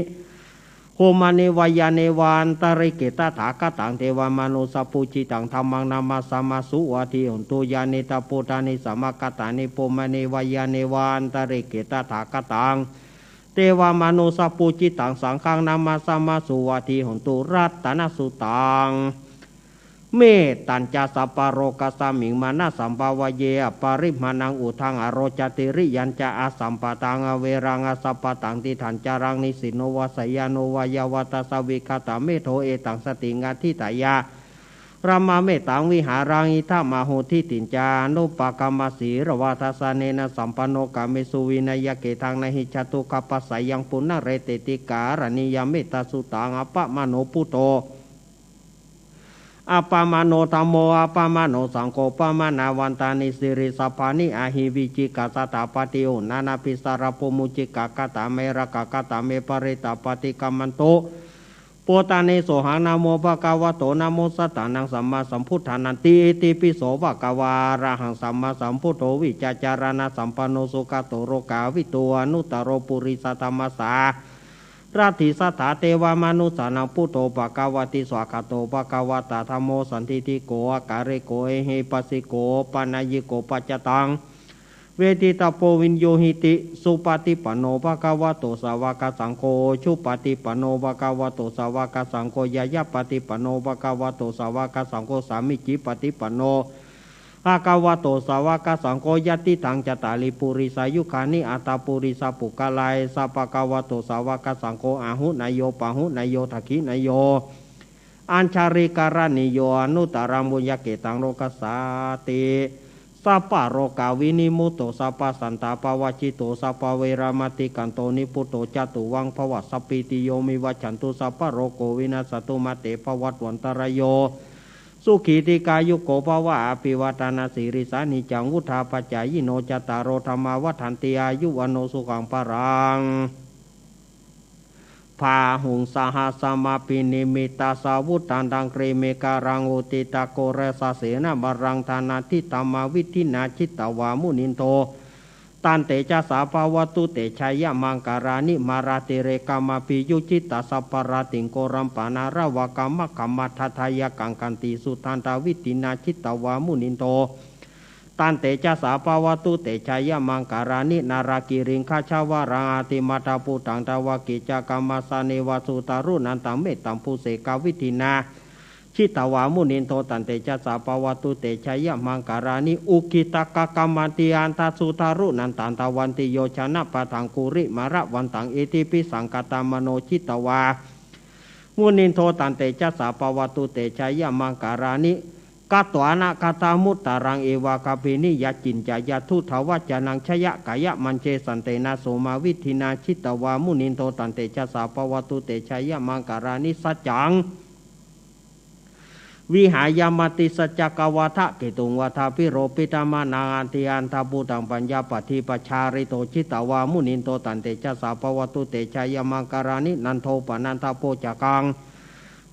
โหมาเนวายาเนวานตาริเกตถาคตังเทวมานุสัพพุจิตังธรรมังนามาสมาสุวาเทหงโตยาเนตาโปตาเนสามากาตาเนโปมาเนวายาเนวานตาริเกตถาคตังเทวามนุสัพพุจิตังสังฆังนามาสมาสุวาทีหนตุรัตนสุตังเมตัญจสัพพโรกัสสมิงมานะสัมภาวเยปริมานังอุทังอโรจติริยัญจะอาสัมปะตังเวรังอสัพปะตังติถันจารังนิสิโนวาสยาโนวายาวัตสวิคตาเมโทเอตังสติงาทิตายารามาเมตังวิหารังอิทามาโหทิตินจานุปกรรมสีรวาทสเนนะสัมปันโนกาเมสุวินัยเกทังนหิจตุกัปปัสสยังปุณณเรเตติการณิยเมตสุตังอปะมโนพุโตอปมาโนธัมโมอปมาโนสังโฆปมานาวันตานิสิริสัพพานิอาหิวิจิกัสสตาปฏิโอนานาภิสารปุมุจิกะกะตาเมระกะกะตาเมปริตาปฏิกัมมันโตโปตาเนโสหานาโมภะคะวะโตนะโมสัตตานังสัมมาสัมพุทธานันติอิติปิโสภะคะวาอะระหังสัมมาสัมพุทโธวิจาจารณะสัมปันโนสุขโตโรกาวิโตอนุตตโรปุริสธรรมสาราธิสัทธาเทวามนุสานังพุทโธภะคะวะติสวากาโตภะคะวะตาธัมโมสันทิฏฐิโกอาการิโกเอหิปัสสิโกปานายิโกปัจจตังเวทิตาโปวินโยหิติสุปฏิปันโนภะคะวะโตสาวกสังโฆชุปฏิปันโนภะคะวะโตสาวกสังโฆยายะปฏิปันโนภะคะวะโตสาวกสังโฆสามิจิปฏิปันโนภะคะวะโตสาวกสังโฆยติตังจตาริปุริสายุคานิอัตตปุริสปุกะลายสัพพะคะวะโตสาวกสังโฆอาหุนายโยปะหุนายโยทักขินายโยอัญชาริการณิโยอนุตตรังบุญญเกตังโลกัสสาติสัพพะโรกาวินิมุตโตสัพพะสันตาปวจิโตสัพพะเวรามติกันโตนิพุตโตจตุวังภวสัพพิติโยมิวัจฉันตุสัพพะโรโกวินาสตุมาเตภวัตวันตรโยสุขีติกายุโกภวะอภิวัตนาสิริสานิจังวุธาปัจจายิโนจตารโรธรรมาวัฏันติอายุวันโนสุขังปรังพาหุงสหสมาปินิมิตาสาวุตันดังเกรเมการังอุติตาโกเรสเสนาบารังธานาทิตามาวิทินาชิตตวามุนินโตตันเตจาสาภาวตุเตชัยมังการานิมาราติเรกามาปิยุจิตตสัพปราติงโกรัมปานาราวกรรมกัมมัททายกังกันติสุทันตาวิตินาชิตตวามุนินโตตันเตจาสาภาวตุเตชัยมังการานินารากิริงคาชาวารังอาติมาตาปุตังตาวกิจกรรมสาเนวสุตารุนันตังเมตัมภูเสกาวิตินาชิตวามุนินโทตันเตจัสสะปวตุเตชัยมังการานิอุกิตกะกัมมันติอันตสุทารุนันตันตวันติโยชนะปะทังกุริมระวันตังอิติปิสังกตามโนชิตวามุนินโทตันเตจัสสะปวตุเตชัยมังการานิ กัตตวานะคาตามุตตารังเอวากาเปนิยจินจายาทุทวัจจานังชยะกายะมันเจสันเตนะโสมาวิธินาชิตวามุนินโตตันเตชะสาปวตุเตชยะมังการานิสัจจังวิหายามติสัจจกวาทะเกตุงวาทาพิโรปิตามานาอันติอันทาบูตังปัญญาปฏิปชาริโตชิตวามุนินโตตันเตชะสาปวตุเตชยมังการานินันโทปนันทโพจกัง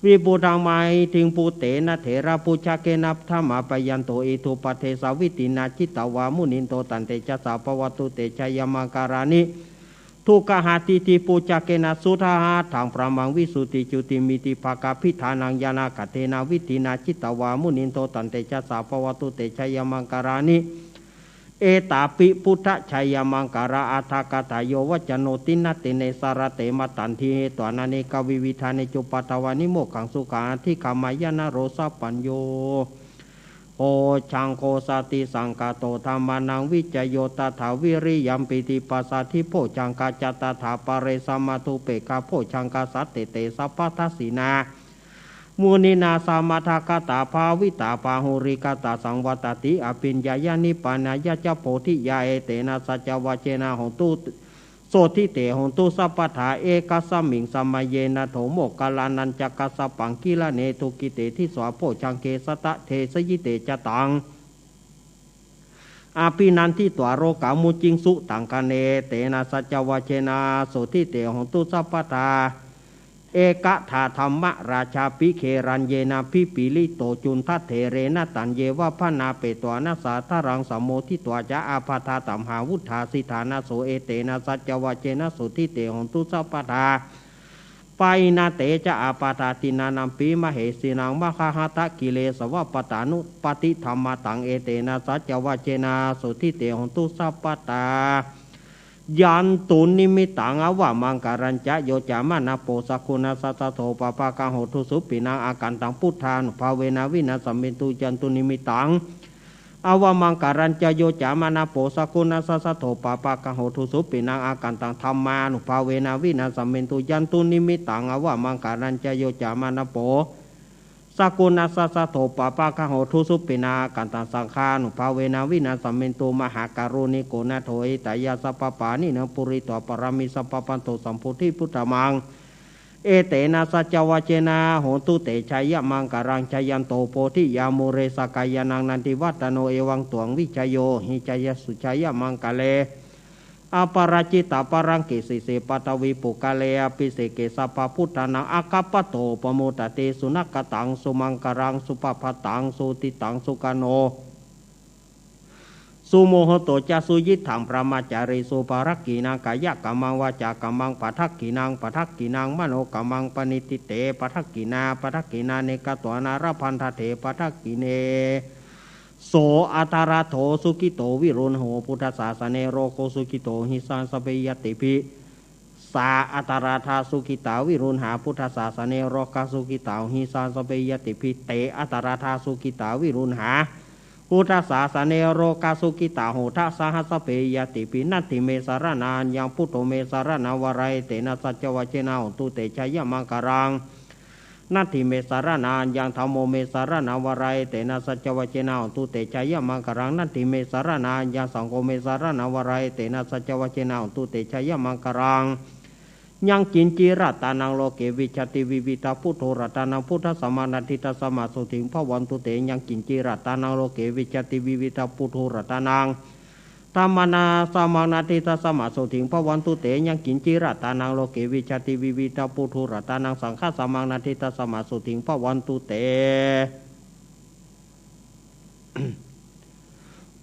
วิบูตังไมทิงปูเตนะเถระปุชเกนับธรรมปยันโตอิทุปเทสาวิตินาชิตวามุนินโตตันเตชะสาปวตุเตชยมังการานิทุกหาติติปุจเกนะสุทาหาทางพระมังวิสุติจุติมิติภากาพิธานังยานากเทนาวิตินาชิตวามุนินโตตันเตชะสาปวตุเตชยมังการานิเอตาปิพุทธชัยมังการาอาทากตายโยวัจโนตินติเนสารเตมตันทีเหตวานาเนกวิวิธานิจุปัตวานิโมขังสุขาทิขามายนาโรสปัญโยโอชังโคสติสังกาโตธรรมานังวิจโยตถาวิริยัมปิติปัสสธิโพชังกาจตถาปเรสมาตุเปกาโพชังกาสัตเตเตสัพพทัสสีนามูนินาสามาทากตาภาวิตาปาหุริกตาสังวัตติอภิญญายานิปานายะเจโพธิยาเอเตนะสัจวะเจนะหงตุโสทิเตหงตุสัพพทาเอกัสสมิงสัมมเยนะโถโมกกาลานันจักกัสสปังกิลเนทุกิเตทิสวะโพชังเกสตะเทสยิเตจตังอาภินันทิตวโรกามุจิงสุตังคเนเตนะสัจวะเจนะโสทิเตหงตุสัพพทาเอกถาธรรมราชาปิเครันเยนาพิปิลิโตจุนทัตเถเรนะตันเยวะพนาเปตวานาสาทรังสมโมทิตัวจะอาภาธาตัมหาวุธาสิธานาโสเอเตนะสัจจวะเจนะสุทิเตหงตุสัพพทาไปนาเตจะอาปาตาตินานัมปีมเหสีนังมหาหัตกิเลสวะปตานุปฏิธรรมตังเอเตนะสัจจวะเจนะสุทิเตหงตุสัพพทายันตุนิมิตังอวามังการัญจะโยจามานาโปสกุณาสัตโตปปะกะโหทุสุปินังอาการตังพุทธานุภาเวนะวินาสัมเมตุยันตุนิมิตังอวามังการัญจะโยจามานาโปสกุณาสัตโตปปะกะโหทุสุปินังอาการตังธรรมานุภาเวนะวินาสัมเมตุยันตุนิมิตังอวามังการัญจะโยจามานาโปสกุณาสัสโถปปะกะโหทุสุปินากันตังสังฆานุภาเวนะวินาสัมเมตุมหาการุณิโกนาโถอิตายาสัพพปานินะปุริโตปรามิสัพพปันโตสัมพุทธิพุทธมังเอเตนะสัจจวะเจนะโหตุเตชัยมังการังชยันโตโพธิยามุเรสกายานังนันติวัตโนเอวังตวงวิชโยหิจยสุชัยมังกะเลอปราจิตาปรังกิสิเสปตวิปุกาเลอปิเสเกสัพพพุทธานังอาคัปปโตปโมตเตสุนักตังสุมังกรังสุปปตังสุติตังสุกโนสุโมโหโตจะสุยิถังพระมาจาริสุภารกีนางกายะกัมมังวาจากัมมังปัทกีนางปัทกีนางมโนกัมมังปณิติเตปัทกีนาเนกตวานารพันธเถปัทกีเนโสอัตราโถสุกิโตวิรุณโหพุทธศาสเนโรโกสุกิโตหิสันสเปยติภิสาอัตราธาสุกิตาวิรุณหาพุทธศาสเนโรกสุกิตาหิสันสเปยติภิเตอัตราธาสุกิตาวิรุณหาพุทธศาสเนโรกสุกิตาโหทัสหสเปยติภินัตถิเมสารนานยังพุทโธเมสารนาวไรเตนะสัจจวัจเจนะโหตุเตชัยมังการังนัตถิเมสารนายังธรรมโมเมสารนาวไรเตนะสัจจวัจเจนะตุเตชัยมังครังนัตถิเมสารนายังสังโฆเมสารนาวไรเตนะสัจจวัจเจนะตุเตชัยมังครังยังกินจิรัตานังโลเกวิชติวิวิตาพุทโธรัตานังพุทธสมานันทิตาสมาสุถิงพระวันตุเตยังกินจิรัตานังโลเกวิชติวิวิตาพุทโธรัตานังธรรมนาสมานาทิตาสมาสุถิงพระวันตุเตยังกินจิรัตานังโลเกวิชติวิวิตาพุทโธรัตานังสังฆสมานาทิตาสมาสุถิงพระวันตุเต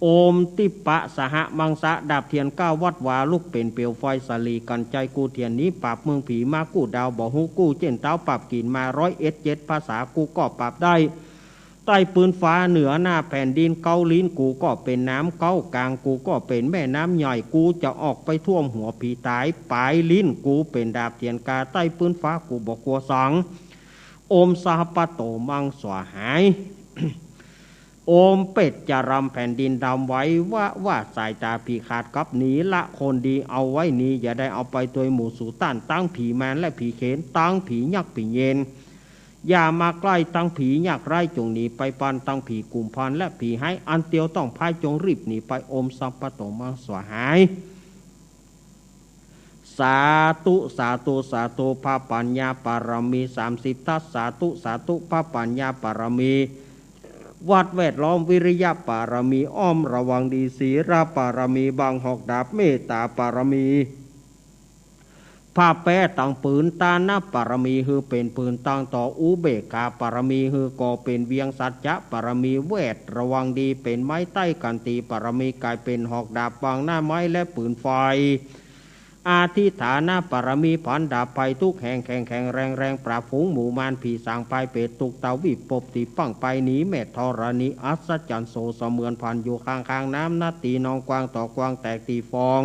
โอมติปะสหมังสะดาบเทียน9วัดวาลุกเป็นเปลวไฟสลีกันใจกูเทียนนี้ปราบเมืองผีมากูดาวบ่ฮู้กู้เจนเต้าปราบกินมา101ภาษากูก็ปราบได้ใต้ปืนฟ้าเหนือหน้าแผ่นดินเกาลิ้นกูก็เป็นน้ำเก้ากลางกูก็เป็นแม่น้ำใหญ่กูจะออกไปท่วมหัวผีตายปลายลิ้นกูเป็นดาบเทียนกาใต้ปืนฟ้ากูบอกกลัวสังโอมสหปโตมังสวหาย โอมเป็ดจะรำแผ่นดินดำไว้ว่าสายตาผีขาดกับหนีละคนดีเอาไว้นี้อย่าได้เอาไปตัวหมู่สู่ต้านตั้งผีแมนและผีเขนตั้งผียักษ์ผีเย็น อย่ามาใกล้ตั้งผีอยากไร้จงหนีไปปันตั้งผีกุมพันและผีให้อันเตียวต้องพายจงรีบหนีไปอมสัมปโตมังสวหายสาธุสาธุสาธุพระปัญญาปารมี30ทัศสาธุสาธุพระปัญญาปารมีวัดแวดล้อมวิริยะปารมีอ้อมระวังดีศีราปารมีบางหอกดาบเมตตาปารมีผ้าแป้ตังปืนตานาปารมีคือเป็นปืนตังต่ออุเบกขาปารมีคือก่อเป็นเวียงสัจจะปารมีเวทระวังดีเป็นไม้ใต้กันตีปารมีกลายเป็นหอกดาบบางหน้าไม้และปืนไฟอาทิฐานาปารมีผันดาบไปทุกแห่งแข่งแข่งแรงแรงปราบฝูงหมู่มารผีสางไปเป็ดตุกเตาวิปบตีปังไปหนีแม่ธรณีอัศจรรย์โสเสมือนพันอยู่ข้างน้ำนาตีนองกวางต่อกวางแตกตีฟอง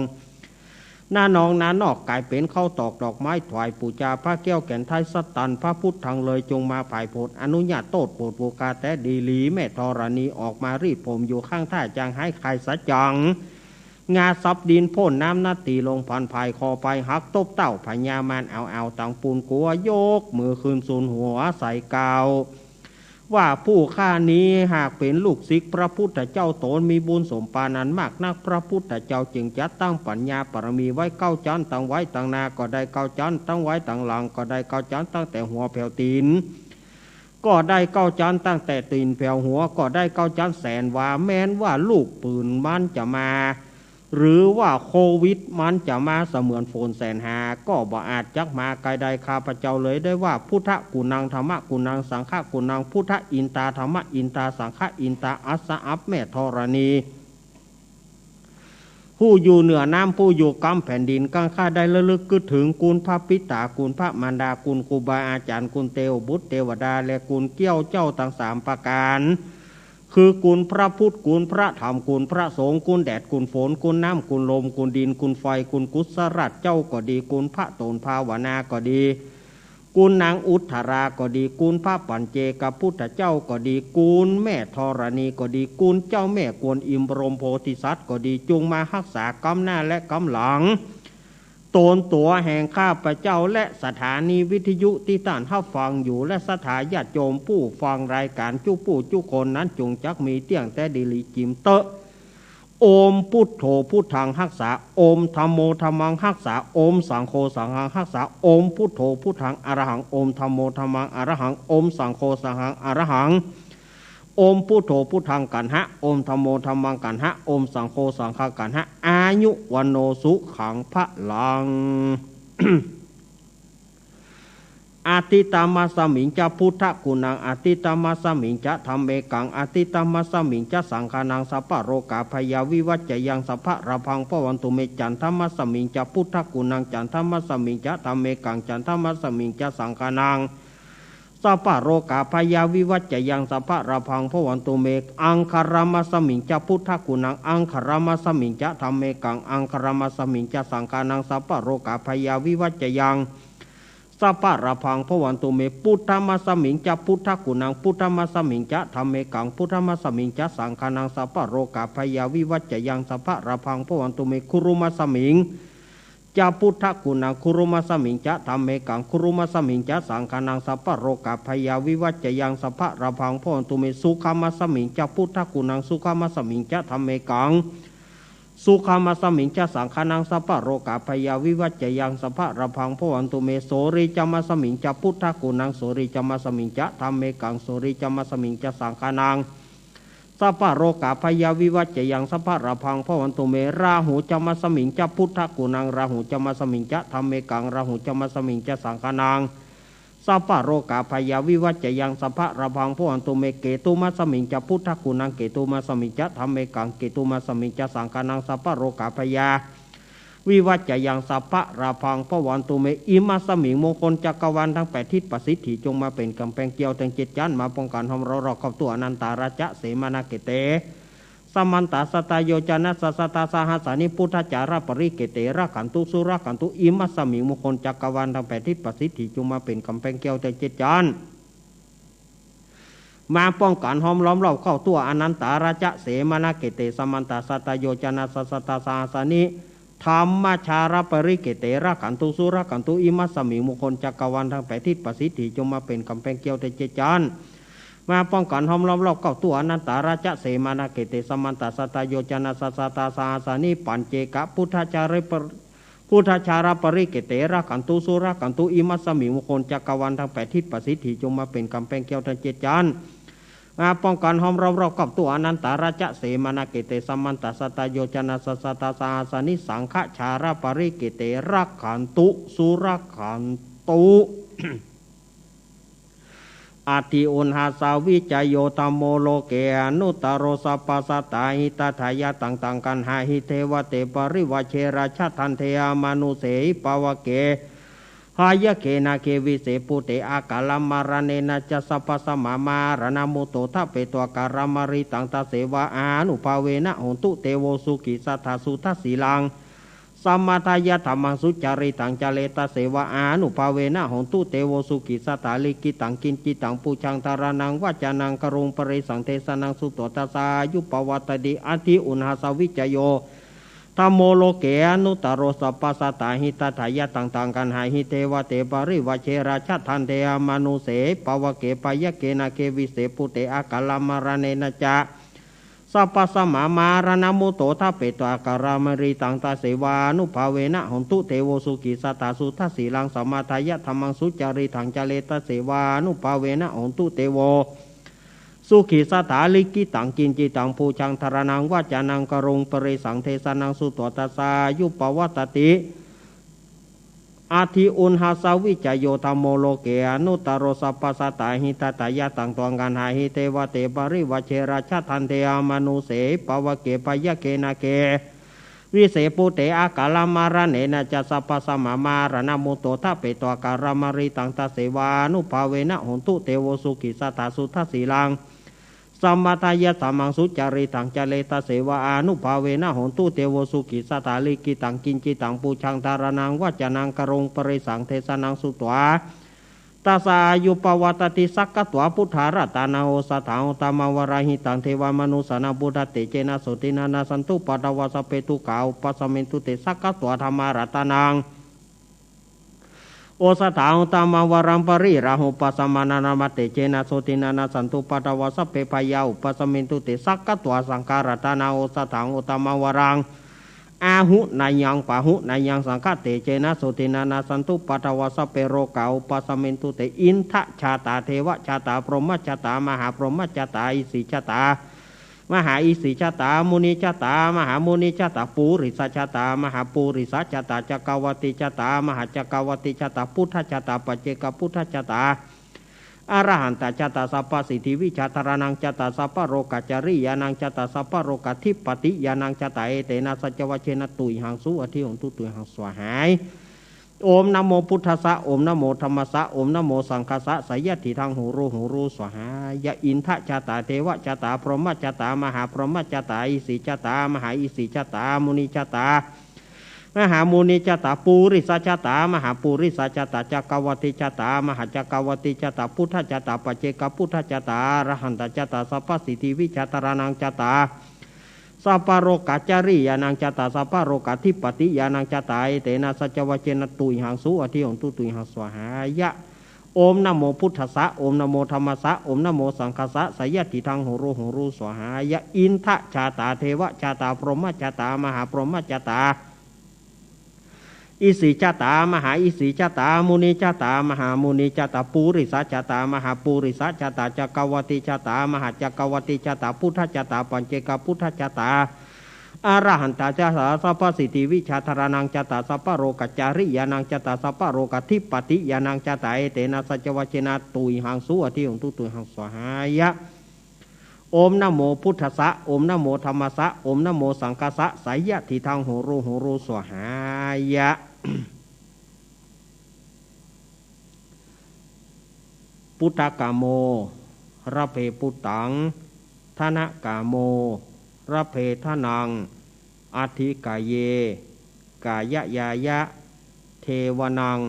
หน้านองนานอกกลายเป็นเข้าตอกดอกไม้ถวายปูจาพระแก้วแก่นไทยสตันพระพุทธทางเลยจงมาภายโพดอนุญาตโตดโปรดโวกาแต่ดีหลีแม่ธรณีออกมารีดผมอยู่ข้างท่าจางให้ใครสัจจังงาซับดินพ่นน้ำนาตีลงพันภายคอไปหักตบเต้าพญามานเอาตังปูนกัวยกมือคืนสูนหัวใส่กาวว่าผู้ฆ่านี้หากเป็นลูกศิษย์พระพุทธเจ้าโตนมีบุญสมปานันมากนักพระพุทธเจ้าจึงจัดตั้งปัญญาปรมีไว้เก้าจันตั้งไว้ตั้งนาก็ได้เก้าจันตั้งไว้ตั้งหลังก็ได้เก้าจันตั้งแต่หัวแผ่วตีนก็ได้เก้าจันตั้งแต่ตีนแผ่วหัวก็ได้เก้าจันแสนว่าแม้นว่าลูกปืนมันจะมาหรือว่าโควิดมันจะมาเสมือนโฟนแสนหาก็บ่อาจจักมาไกลใดข้าพเจ้าเลยได้ว่าพุทธกุณังธรรมกุณังสังฆกุณังพุทธอินตาธรรมอินตาสังฆอินตาอัสสะอัปแม่ธรณีผู้อยู่เหนือน้ำผู้อยู่กำแผ่นดินกังข้าได้ระลึกกึศถึงกุลพระปิตากุลพระมารดากุลครูบาอาจารย์กุลเทวบุตรเทวดาและกุลเกี้ยวเจ้าทั้ง3ประการคือกุลพระพุทธกุลพระธรรมกุลพระสงฆ์กุลแดดกุลฝนกุลน้ำกุลลมกุลดินกุลไฟกุลกุศรัตเจ้าก็ดีกุลพระโตนภาวนาก็ดีกุลนางอุทธราก็ดีกุลพระปัญเจกพุทธเจ้าก็ดีกุลแม่ธรณีก็ดีกุลเจ้าแม่กวนอิมบรมโพธิสัตว์ก็ดีจงมารักษากำหน้าและกำหลังโตนตัวแห่งข้าพเจ้าและสถานีวิทยุที่ท่านฟังอยู่และสถาญาติโยมผู้ฟังรายการจุผู้จุคนนั้นจงจักมีเตี้ยงแต่ดิลิจิมเตะโอมพุทโธพุทธังรักษาโอมธัมโมธัมมังรักษาโอมสังโฆสังฆังรักษาโอมพุทโธพุทธังอรหังโอมธัมโมธัมมังอรหังโอมสังโฆสังฆังอรหังโอมพุทโธพุทธังกันหะโอมธัมโมธัมมังกันหะโอมสังโฆสังฆังกันหะอายุวันโนสุขังพลัง อาติตามาสมิงจะพุทธกุณังอาติตามาสมิงจะธรรมเมกังอาติตามาสมิงจะสังฆานังสัพพะโรกาพยาวิวัจจยังสัพพะระพังปวันตุเมจันทมัสมิงจะพุทธกุณังจันทมัสมิงจะธรรมเมกังจันทมัสมิงจะสังฆานังสัพพะโรกาพยาวิวัจจยังสัพพะระพังปวันตุเมอังคารมัสมิงจะพุทธกุณังอังคารมัสมิงจะธรรมเมกังอังคารมัสมิงจะสังฆานังสัพพะโรกาพยาวิวัจจยังสัพพะระพังพวันตุเมพุทธมัสมิงจะพุทธกุณังพุทธมัสมิงจะธรรมเมกังพุทธมัสมิงจะสังฆานังสัพพะโรกาพยาวิวัจจยังสัพพะระพังพวันตุเมคุรุมัสมิงจะพุทธกุณังคุรุมัสมิงจะธรรมเมกังคุรุมัสมิงจะสังฆานังสัพพะโรกาพยาวิวัจจยังสัพพะระพังพวันตุเมสุขมัสมิงจะพุทธกุณังสุขมัสมิงจะธรรมเมกังสุขามัสมิงจะสังฆานังสัพพะโรกาพยาวิวัจจยังสัพพะระพังพวันตุเมโสริจมัสมิงจะพุทธกุณังโสริจมัสมิงจะธรรมเมกังโสริจมัสมิงจะสังฆานังสัพพะโรกาพยาวิวัจจยังสัพพะระพังพวันตุเมราหูจมัสมิงจะพุทธกุณังราหูจมัสมิงจะธรรมเมกังราหูจมัสมิงจะสังฆานังสัพพะโรกาพยาวิวัจจยังสัพพะระพังพวันตุเมเกตุมัสมิงจะพุทธกุณังเกตุมัสมิงจะธรรมเมกังเกตุมัสมิงจะสังฆานังสัพพะโรกาพยาวิวัจจยังสัพพะระพังพวันตุเมอิมัสมิงมงคลจักรวาลทั้ง8ทิศประสิทธิจงมาเป็นกำแพงเกี่ยวทั้ง7ชั้นมาป้องกันหอมเราเข้าตัวอนันตาราชเสมานาเกเตสมันตาสตายโยจนะสัสตาสหัสานิพุทธจาระปริเกเตระขันตุสุระขันตุอิมัสมิงมงคลจักรวาลทั้ง8ทิศประสิทธิจงมาเป็นกำแพงเกี่ยวทั้ง7ชั้นมาป้องกันหอมล้อมเราเข้าตัวอนันตาราชเสมานาเกเตสมันตาสตายโยจนะสัสตาสหัสานิ ธรรมชารปริเกเตระกันตุสุระกันตุอิมัสสมิมุคนจักรวาลทั้งแปดทิศประสิทธิจงมาเป็นกำแพงเกี่ยวเตเจจานมาป้องกันห้อมล้อมรอบเก้าตัวอนันตาราชเสมานาเกเตสมันตาสตาโยจนะสัสตาสาสานิปัญเจกะพุทธาชารปริเกเตระกันตุสุระกันตุอิมัสสมิมุคนจักรวาลทั้งแปดทิศประสิทธิจงมาเป็นกำแพงเกี่ยวเตเจจานมาป้องกันห้อมล้อมรอบเก้าตัวอนันตาราชเสมานาเกเตสมันตาสตาโยจนะสัสตาสาสานิสังฆชารปริเกเตระกันตุสุระกันตุ อาทิอุณหาสาวิจโยตโมโลเกอนุตตโรสัพพสัตตาหิตถายะต่างๆกันหาหิเทวเตปริวเชราชทันเทอมนุเสหิปวเกหายะเกนาเกวิเสปุเตอากาลมารเนนะจะสัพพสมามารณมุโตทะเปตัวการามริตังตาเสวะอานุภาเวนะโหตุเตโวสุกิสัทธาสุทัสสีลังสัมมาทายะธรรมังสุจาริตังจาเลตเสวะอานุภาเวนะโหตุเตโวสุกิสัตตาลิกิตังกินจิตังปูชังธารานังวจานังกรุงปริสังเทสนังสุตตสายุปวัตติอธิอุณหาสวิจโยธัมโมโลเกอนุตตโรสัพพสัตตาหิตถายะต่างๆกันหาหิเทวเตปริวเชราชทันเทอมนุเสปวเกปยะเกนาเกวิเสปุเตอากาลมารเนนะจะสัพพสมามารณมุโตทะเปตวาการามริตังตาเสวานุภาเวนะหนตุเทโวสุกิสัตตาสุทัสสีลังสัมมาทายะธรรมังสุจาริถังจาเลตเสวานุภาเวนะหนตุเทโวสุขิสัตถาลิกิตังกินจิตังภูชังธารนังวจานังกรุงปริสังเทสนังสุตตสายุปวัตติอาทิอุณหาสาวิจโยธัมโมโลเกอนุตตโรสัพพสัตตาหิตถายะต่างตัวกันหาหิเทวเตปริวเชราชทันเทอมนุเสปวเกปยะเกนาเกวิเสปุเตอากาลมารเนนะจะสัพพสมามารณมุโตทะเปตวการามริตังตาเสวานุภาเวนะโหตุเตโวสุกิสัตถาสุทัสสีลังสัมมาทายะธรรมังสุจาริตังจาเลตเสวะอานุภาเวนะโหตุเตโวสุกิสัตตาลิกิตังกินจิตังปูชังธารนังวจานังกรุงปริสังเทสนังสุตวาตาสายุปวัตติสักกตวพุทธารัตนาโอสถาอุตมาวราหิตังเทวมนุสนาบุตเตเจนะสุตินานาสันตุปตวาสเปตุกาอุปสมินตุเตสักกตวธรรมารัตนังโอสถาอุตมาวรังปริราหุปสมานานามาเตเจนะโสตินานาสันตุปตวาสเปพยาอุปสมินตุเตสักกตวสังการตนาโอสถาอุตมาวรังอาหุนายังปะหุนายังสังฆเตเจนะโสตินานาสันตุปตวาสเปโรกาอุปสมินตุเตอินทชาตาเทวชาตาพรหมชาตามหาพรหมชาตาอิสิชาตามหาอิสิชาตามุนิชาตามหามุนิชาตาปูริสชาตามหาปูริสชาตาจักรวติชาตามหาจักรวติชาตาพุทธชาตาปัจเจกพุทธชาตาอรหันตชาตาสัพพสิทธิวิชาตานังชาตาสัพพโรกจริยานังชาตาสัพพโรกทิปติยานังชาตาเอเตนะสัจวเชนะตุยหังสุอธิหงตุตุยหังสวหายโอมนะโมพุทธัสสะโอมนะโมธัมมัสสะโอมนะโมสังฆัสสะสยติทางหูรูสวหายะอินทชาตาเทวชาตาพรหมชาตามหาพรหมชาตาอิสิชาตามหาอิสิชาตามุนิชาตามหามุนิชาตาปูริสชาตามหาปูริสชาตาจักรวติชาตามหาจักรวติชาตาพุทธชาตาปัจเจกพุทธชาตาอรหันตชาตาสัพพสิทธิวิชาตานังชาตาสัพพโรกจริยานังจตาสัพพโรกทิปติยานังจตาเอเตนะสัจวเจนะตุยหังสุอธิหงตุตุยหังสวหายะโอมนะโมพุทธัสสะโอมนะโมธัมมัสสะโอมนะโมสังฆัสสะสยติทางหูรูสวหายะอินทชาตาเทวชาตาพรหมชาตามหาพรหมชาตาอิสิชาตามหาอิสิชาตามุนิชาตามหามุนิชาตาปูริสชาตามหาปูริสชาตาจักรวติชาตามหาจักรวติชาตาพุทธชาตาปัญเจกพุทธชาตาอรหันตชาตาสัพพสิทธิวิชาธารนังชาตาสัพพโรกจริยานังชาตาสัพพโรกทิปติยานังชาตาเอเตนะสัจวเชนะตุยหังสุอธิหงตุตุยหังสวหายะโอมนะโมพุทธัสสะโอมนะโมธัมมัสสะโอมนะโมสังฆัสสะสยติทางหูรูสวหายะพุทธกาโมระเพปุตตังธนกาโมระเพทนังอธิกายเยกายยายะเทวนัง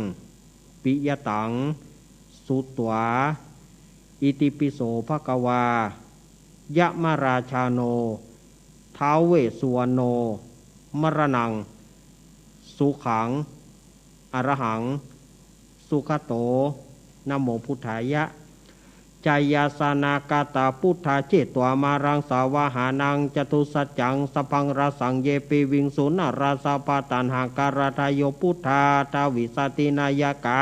ปิยตังสุตวาอิติปิโสภควายะมราชาโนท้าวเวสสุวรรณโนมรณัง สุขังอรหังสุขโตนะโมพุทธายะจายาสนากาตาพุทธาเจตวามารังสาวาหานังจตุสัจจังสพังราสังเยปิวิงสุนาราสาปตันหาการทายโยพุทธาทาวิสตินายกา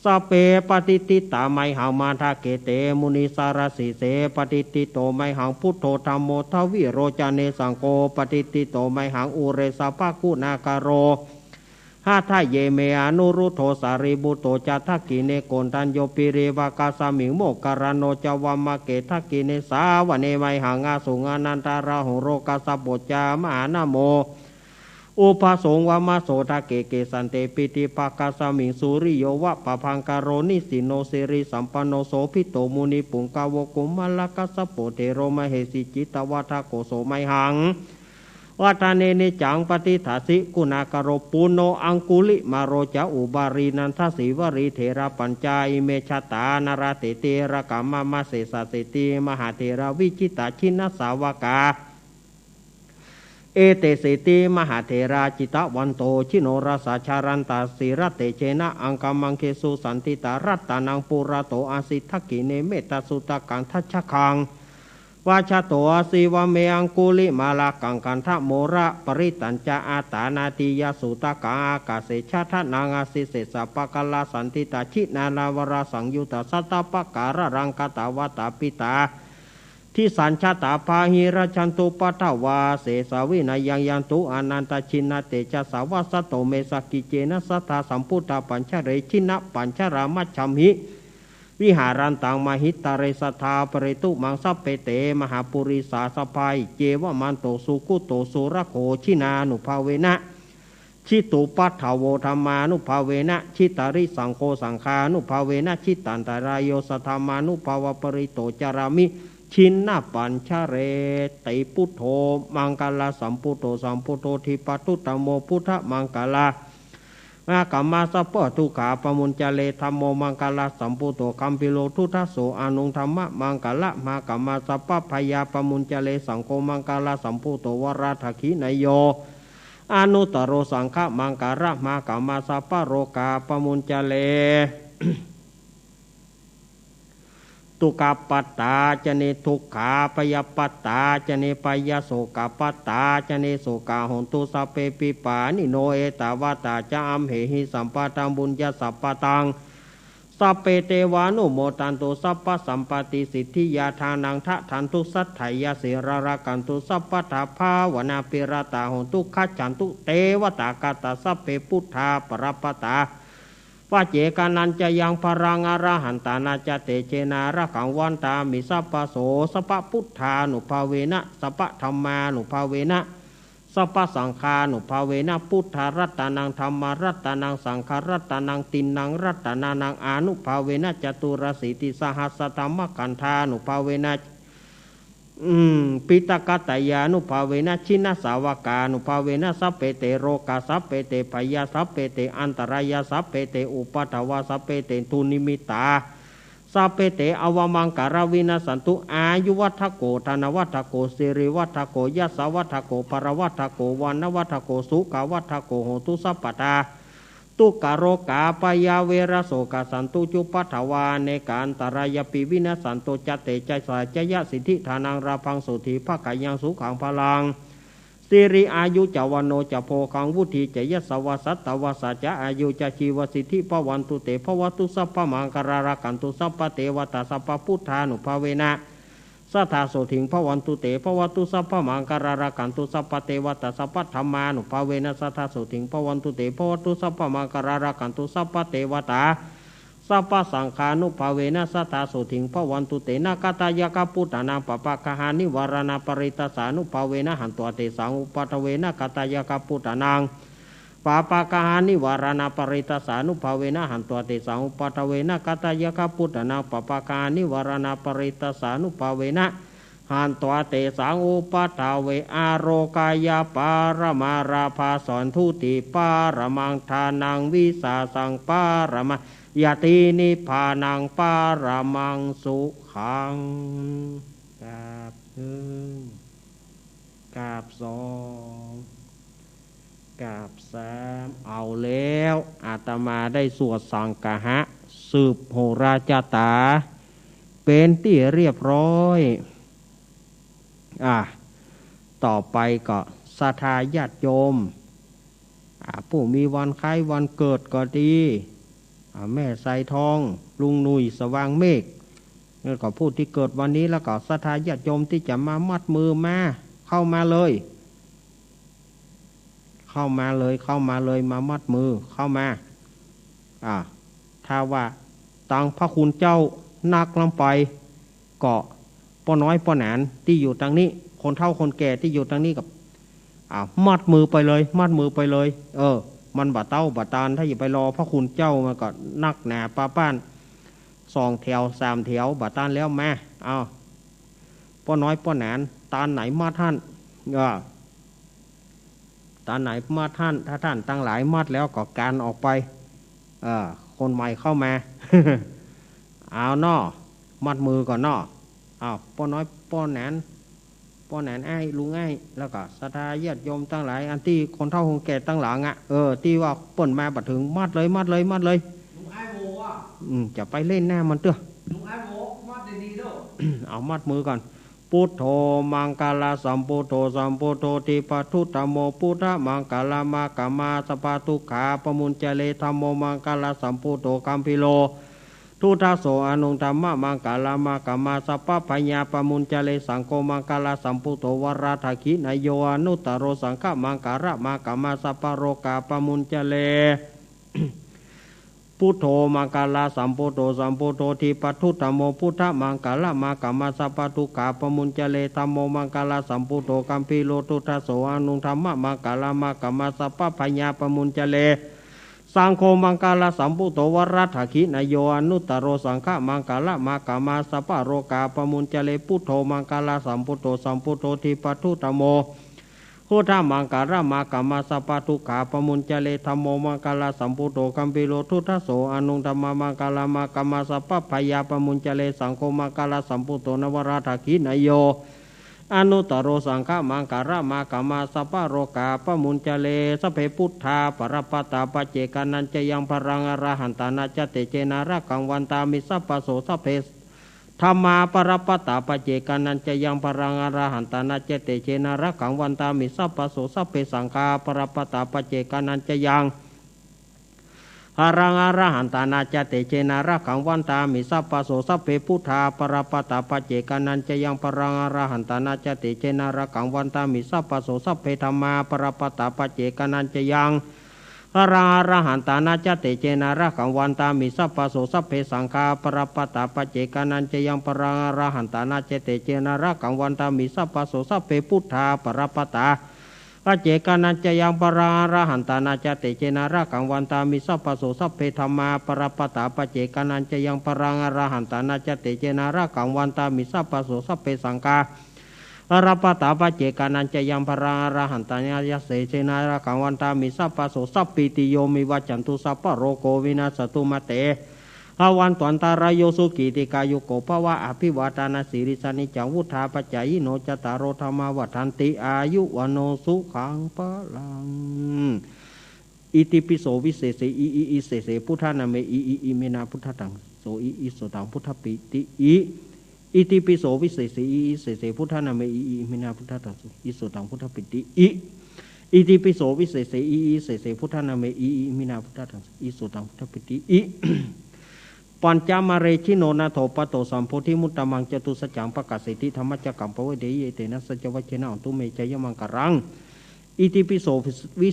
สเปปฏิติตาไมหังมาทาเกเตมุนิสารสีเสปฏิติโตไมหังพุทโธธรรมโมทวิโรจเนสังโฆปฏิติโตไมหังอุเรสาภากุนาการโรหาทายเยเมอนุรุโธสารีบุโตจัตถกิเนโกนตัญโยปิเรวากาสามิงโมการโนจาวามะเกทักกิเนสาวเนไมหังอาสุงานันตาราหโรกาสปุจจามหานาโมอุปาสงวามาโสทาเกเกสันเตปิติปากาสามิงสุริโยวะปะพังการโรนิสิโนเสริสัมปันโนโสภิโตมุนิปุงกาวกุมมลกัสสโปเทโรมเหสิจิตวัฏโกโสไมหังวัฏเนเนจังปฏิทัสสิกุณากโรปุโนอังคุลิมาโรจาอุบารีนันทสีวรีเถระปัญจาอิเมชตานราเตเตระกามมาเสสเสติมหาเถระวิจิตาชินสาวกาเอเตเสติมหาเถราจิตวันโตชิโนราสาชารันตาสีรเตเชนะอังกามังเคสุสันติตารัตตานังปุระโตอาสิทักกิเนเมตสุตกังทัชคังวาชโตอาสิวเมอังกุลิมาลากังกันทะโมระปริตัญจาอาตานาติยสุตกังอากาเสชาทนางอาสิเสสปะกลาสันติตาชินานาวราสังยุตสัตตปะการรังกตาวตาปิตาที่สัญชาตาพาหิราชันตุปัทวาเสสาวินายังยันตุอนันตชินาเตจสาวสโตเมสกิเจนะสัทธาสัมพุทธปัญชเรชินะปัญชรามัชชัมหิวิหารันตังมหิตาเรสธาปริตุมังสัพเปเตมหาปุริสาสภายเจวมันโตสุกุโตสุระโคชินานุภาเวนะชิตุปัฏฐาวธรรมานุภาเวนะชิตาริสังโฆสังฆานุภาเวนะชิตันตรายโยสธรรมานุภาวปริโตจารามิชินนาปัญชเรติพุทโธมังกลาสัมพุทโธสัมพุทโธทิปตุตโมพุทธมังกลามากรรมาสัพพทุขาปมุญจเลธรรมโมมังกลาสัมพุทโธคัมปิโลทุทัสโสอนุธรรมะมังกละมากรรมาสัพพพยาปมุญจเลสังโฆมังกลาสัมพุทโธวราทขินโยอนุตโรสังฆมังการะมากรรมาสัพพโรกาปมุญจเลตุกาปตาจเนทุกขาปยปตาจเนปยโสกาปตาจเนโสกาหนตุสัพเพปิปานิโนเอตาวาตาจามเหหิสัมปตังบุญญาสัพพตังสัพเพเทวานุโมตันตุสัพพสัมปติสิทธิยาทานังทะทันตุสัทไถยเสรารากันตุสัพพทาภาวนาปิรตาหนตุขัจฉันตุเตวตากาตาสัพเพพุทธาปรปตาว่าเจกานันจะยังพรังอรหันตานาจเตเจนาระขังวันตามิสัพพโสสัพพพุทธานุภาเวนะสัพพธรรมานุภาเวนะสัพพสังฆานุภาเวนะพุทธารัตตานังธรรมารัตตานังสังฆารัตตานังตินนังรัตตานังอนุภาเวนะจตุรสีติสหัสธรรมกันธานุภาเวนะปิตกตยานุภาเวนะชินสาวกานุภาเวนะสัพเพเตโรกาสัพเพเตพยาสัพเพเตอันตรายาสัพเพเตอุปัฏฐวาสัพเพเตทุนิมิตาสัพเพเตอวมังการวินาสันตุอายุวัฏโกธนวัฏโกสิริวัฏโกยัสสวัฏโกปรวัฏโกวันวัฏโกสุขวัฏโกโหตุสัพพตาตุกโรกาปยาเวรโสกสันตุจุปัฏฐวาเนกาอันตรายปิวินาสันตุจเตใจสายจยสิทธิฐานังราพังสุธีภกายังสุขังพลังสิริอายุจวันโนจโพคังวุธีจยสวสัตตวสัจจะอายุจชีวสิทธิภวันตุเตภวตุสัพพมังกรารากันตุสัพพเทวตาสัพพพุทธานุภาเวนะสัทธาโสถิงภวันตุเตภวตุสัพพมังกรารากันตุสัพพเทวตาสัพพธรรมานุภาเวนะสัทธาโสถิงภวันตุเตภวตุสัพพมังกรารากันตุสัพพเทวตาสัพพสังฆานุภาเวนะสัทธาโสถิงภวันตุเตนะกตายกพุทธานังปปะกหานิวารณาปริตสานุภาเวนะหันตัวเตสังอุปัฏฐเวนะกตายกพุทธานังปปะกหานิวารณาปริตสานุภาเวนะหันตัวเตสังอุปัฏฐเวนะกตายกพุทธานังปปะกหานิวารณาปริตสานุภาเวนะหันตัวเตสังอุปัฏฐเวอาโรกายาปารมาราภาสอนทุติปารมังทานังวิสาสังปารมายาตินิพพานังปารมังสุขังกราบหนึ่งกราบสอง กราบสามเอาแล้วอาตมาได้สวดสังฆะสืบโหราจาตาเป็นที่เรียบร้อยต่อไปก็ศรัทธาญาติโยมผู้มีวันคล้ายวันเกิดก็ดีแม่ไสทองลุงหนุ่ยสว่างเมฆแล้วก็ผู้ที่เกิดวันนี้แล้วก็ศรัทธาญาติโยมที่จะมามัดมือมาเข้ามาเลยมามัดมือเข้ามาถ้าว่าตังพระคุณเจ้านักลำไปเกาะป้อน้อยป้อหนานที่อยู่ทางนี้คนเฒ่าคนแก่ที่อยู่ทางนี้กับมัดมือไปเลยมันบาเต้าบาตานถ้าอย่าไปรอพระคุณเจ้ามาก็นักหนาป้าป้าน2 แถว 3 แถวบาตานแล้วมาป้อน้อยป้อหนานตานไหนมัดท่านตานไหนมัดท่านถ้าท่านตั้งหลายมัดแล้วก็การออกไปคนใหม่เข้ามา เอาน้อมัดมือก่อนน้อป้อน้อยป้อหนานไอ้ลุงไอ้แล้วก็ศรัทธาญาติโยมตั้งหลายอันที่คนเฒ่าคนแก่ตั้งหลังที่ว่าเปิ่นมาบัดถึงมัดเลยลุงไอ้โมจะไปเล่นหน้ามันเต้อลุงไอ้โมมัดดีๆเด้อ เอามัดมือก่อนพุทโธมังคลาสัมพุทโธติปัฏฐุธัมโมพุทธมังคลามากามาสปาทุกขาปมุญเจเลธัมโมมังคลาสัมพุทโธกัมพิโลทุตาโสอนุธรรมะมังคลามากามาสปะพญาปมุญเจเลสังโฆมังคลาสัมพุทโธวราทขินายโยอนุตตโรสังฆมังคาระมากามาสปะโรกาปมุญเจเล พุทโธมังคลาสัมพุทโธทิปัฏฐุธัมโมพุทธมังคลามากามาสปะทุกขาปมุญเจเลธัมโมมังคลาสัมพุทโธกัมพิโลทุตาโสอนุธรรมะมังคลามากามาสปะพญาปมุญเจเลสังโฆมังคลาสัมพุทโธวรัตถขินายโยอนุตตโรสังฆมังคลามากามาสปะโรกาปมุญเจเลพุทโธมังคลาสัมพุทโธทิปัฏฐุธัมโมพุทธมังคลามากามาสปะทุกขาปมุญเจเลธัมโมมังคลาสัมพุทโธกัมปิโลทุตโสอนุธรรมมังคลามากามาสปะพยาปมุญเจเลสังโฆมังคลาสัมพุทโธนวราทขินายโยอนุตตโรสังฆมังคลามากามาสปะโรกาปมุญเจเลสเพพุทธาปรปตาปเจกานันจะยังพรังอรหันตานาจเตเจนาระกังวันตามิสัพปโสสเพธรรมาปรปตาปเจกานันจะยังพรังอรหันตานาเจเตเจนาระกังวันตามิสัพปโสสัพเพสังฆาปรปตาปเจกานันจะยังหารังอรหันตานาจเตเจนาระกังวันตามิสัพปโสสัพเพพุทธาปรปตาปเจกานันจะยังพรังอรหันตานาจเตเจนาระกังวันตามิสัพปโสสัพเพธรรมาปรปตาปเจกานันจะยังหารังอรหันตานาจเตเจนาระกังวันตามิสัพปโสสัพเพสังฆาปรปตาปเจกานันจะยังพรังอรหันตานาจเตเจนาระกังวันตามิสัพปโสสัพเพพุทธาปรปตาปเจกานันจะยังปรังอรหันตานาจเตเจนาระกังวันตามิสัพปโสสัพเพธรรมาปรปตาปเจกานันจะยังปรังอรหันตานาจเตเจนาระกังวันตามิสัพปโสสัพเพสังฆาปรปตาปเจกานันจะยังปรังอรหันตานาจเตเจนาระกังวันตามิสัพปโสสัพปิติโยมิวัจจันตุสัพพะโรโกวินาศตุมะเตภวันตวันตารโยสุกิติกายุโกภวะอภิวาทานาสิริสานิจังวุธาปัจจายโนจตารโรธรรมวัฏันติอายุวโนสุขังปะลังอิติปิโสวิเศษอิเสเสพุทธานาเมอิเมนาพุทธตังโสอิโสตังพุทธปิติอิติปิโสวิเศษอิเสเสพุทธานาเมอิเมนาพุทธตังโสอิโสตังพุทธปิติอิติปิโสวิเศษอิเสเสพุทธานาเมอิเมนาพุทธตังโสอิโสตังพุทธปิติปัญจมาเรชิโนนาโถปโตสัมโพธิมุตตมังจตุสัจจังปะกาสิติธรรมจักกัมปเวเดยเตนะสัจวัชนะตุเมจยมังกรังอิติปิโสวิ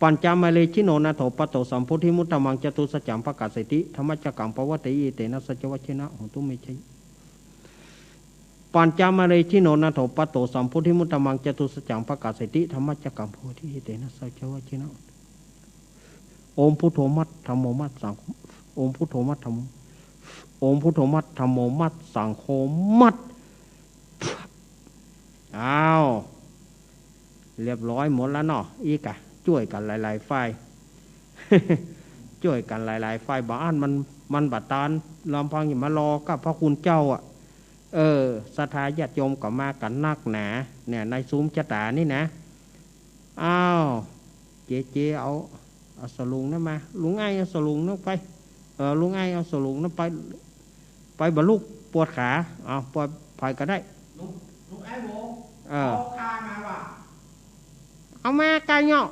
ปัญจมาเรชิโนนาโถปโตสัมโพธิมุตตมังจตุสัจจังปะกาสิติธรรมจักกัมปเวเดยเตนะสัจวัชนะตุเมจยปัญจมาเรชิโนนาโถปโตสัมโพธิมุตตมังจตุสัจจังปะกาสิติธรรมจักกัมปเวเดยเตนะสัจวัชนะโอมพุทโธมัตธัมโมมัตสังโอมพุทโธมัตธัมโมโอมพุทโธมัตธัมโมมัตสังโฆมัตอ้าวเรียบร้อยหมดแล้วเนาะอีกอะช่วยกันหลายๆฝ่าย ช่วยกันหลายๆฝ่ายบ้านมันบัดตานลำพังอย่ามารอกับพระคุณเจ้าอ่ะศรัทธาญาติโยมก็มากันนักหนาเนี่ยในซุ้มจตานี่นะอ้าว เจเอาสลุงนั่นมาลุงไอ้เอาสลุงนั่นไปลุงไอ้เอาสลุงนั่นไปบรรลุปวดขาเอาปวดไปก็ได้
ลุงไอ้โบเอาคามาว่ะ
เอามาไก่เนาะ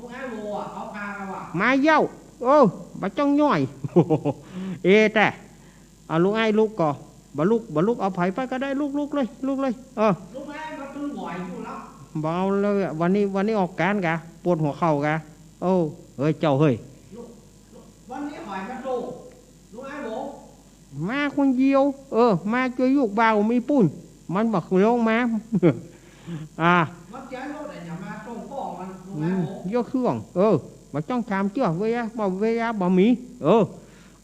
ลุงไอ้โบอ่ะเอาคามาว่ะ
มาเย้าบะจ้องย่อยแต่เอาลุงไอ้ลูกก่อบรรลุเอาไผ่ไปก็ได้ลูกเลยลุงไอ้
มันตึงไหวอยู่แล้ว
เบาเลยวันนี้ออกการกะปวดหัวเข่ากะเฮ้ยเจ้าเฮ้ย
วันนี้หอยมาดูลุงไอ้โบ
มาคนเดียวมาช่วยยุกบ่าวมีปุ่นมันบอกลงมา
มันใจรถไหนอย่ามาส่งพ่อมันลุงไอ้โบ
ยกเครื่องมาจ้องชามเชื่อเวียบ่มี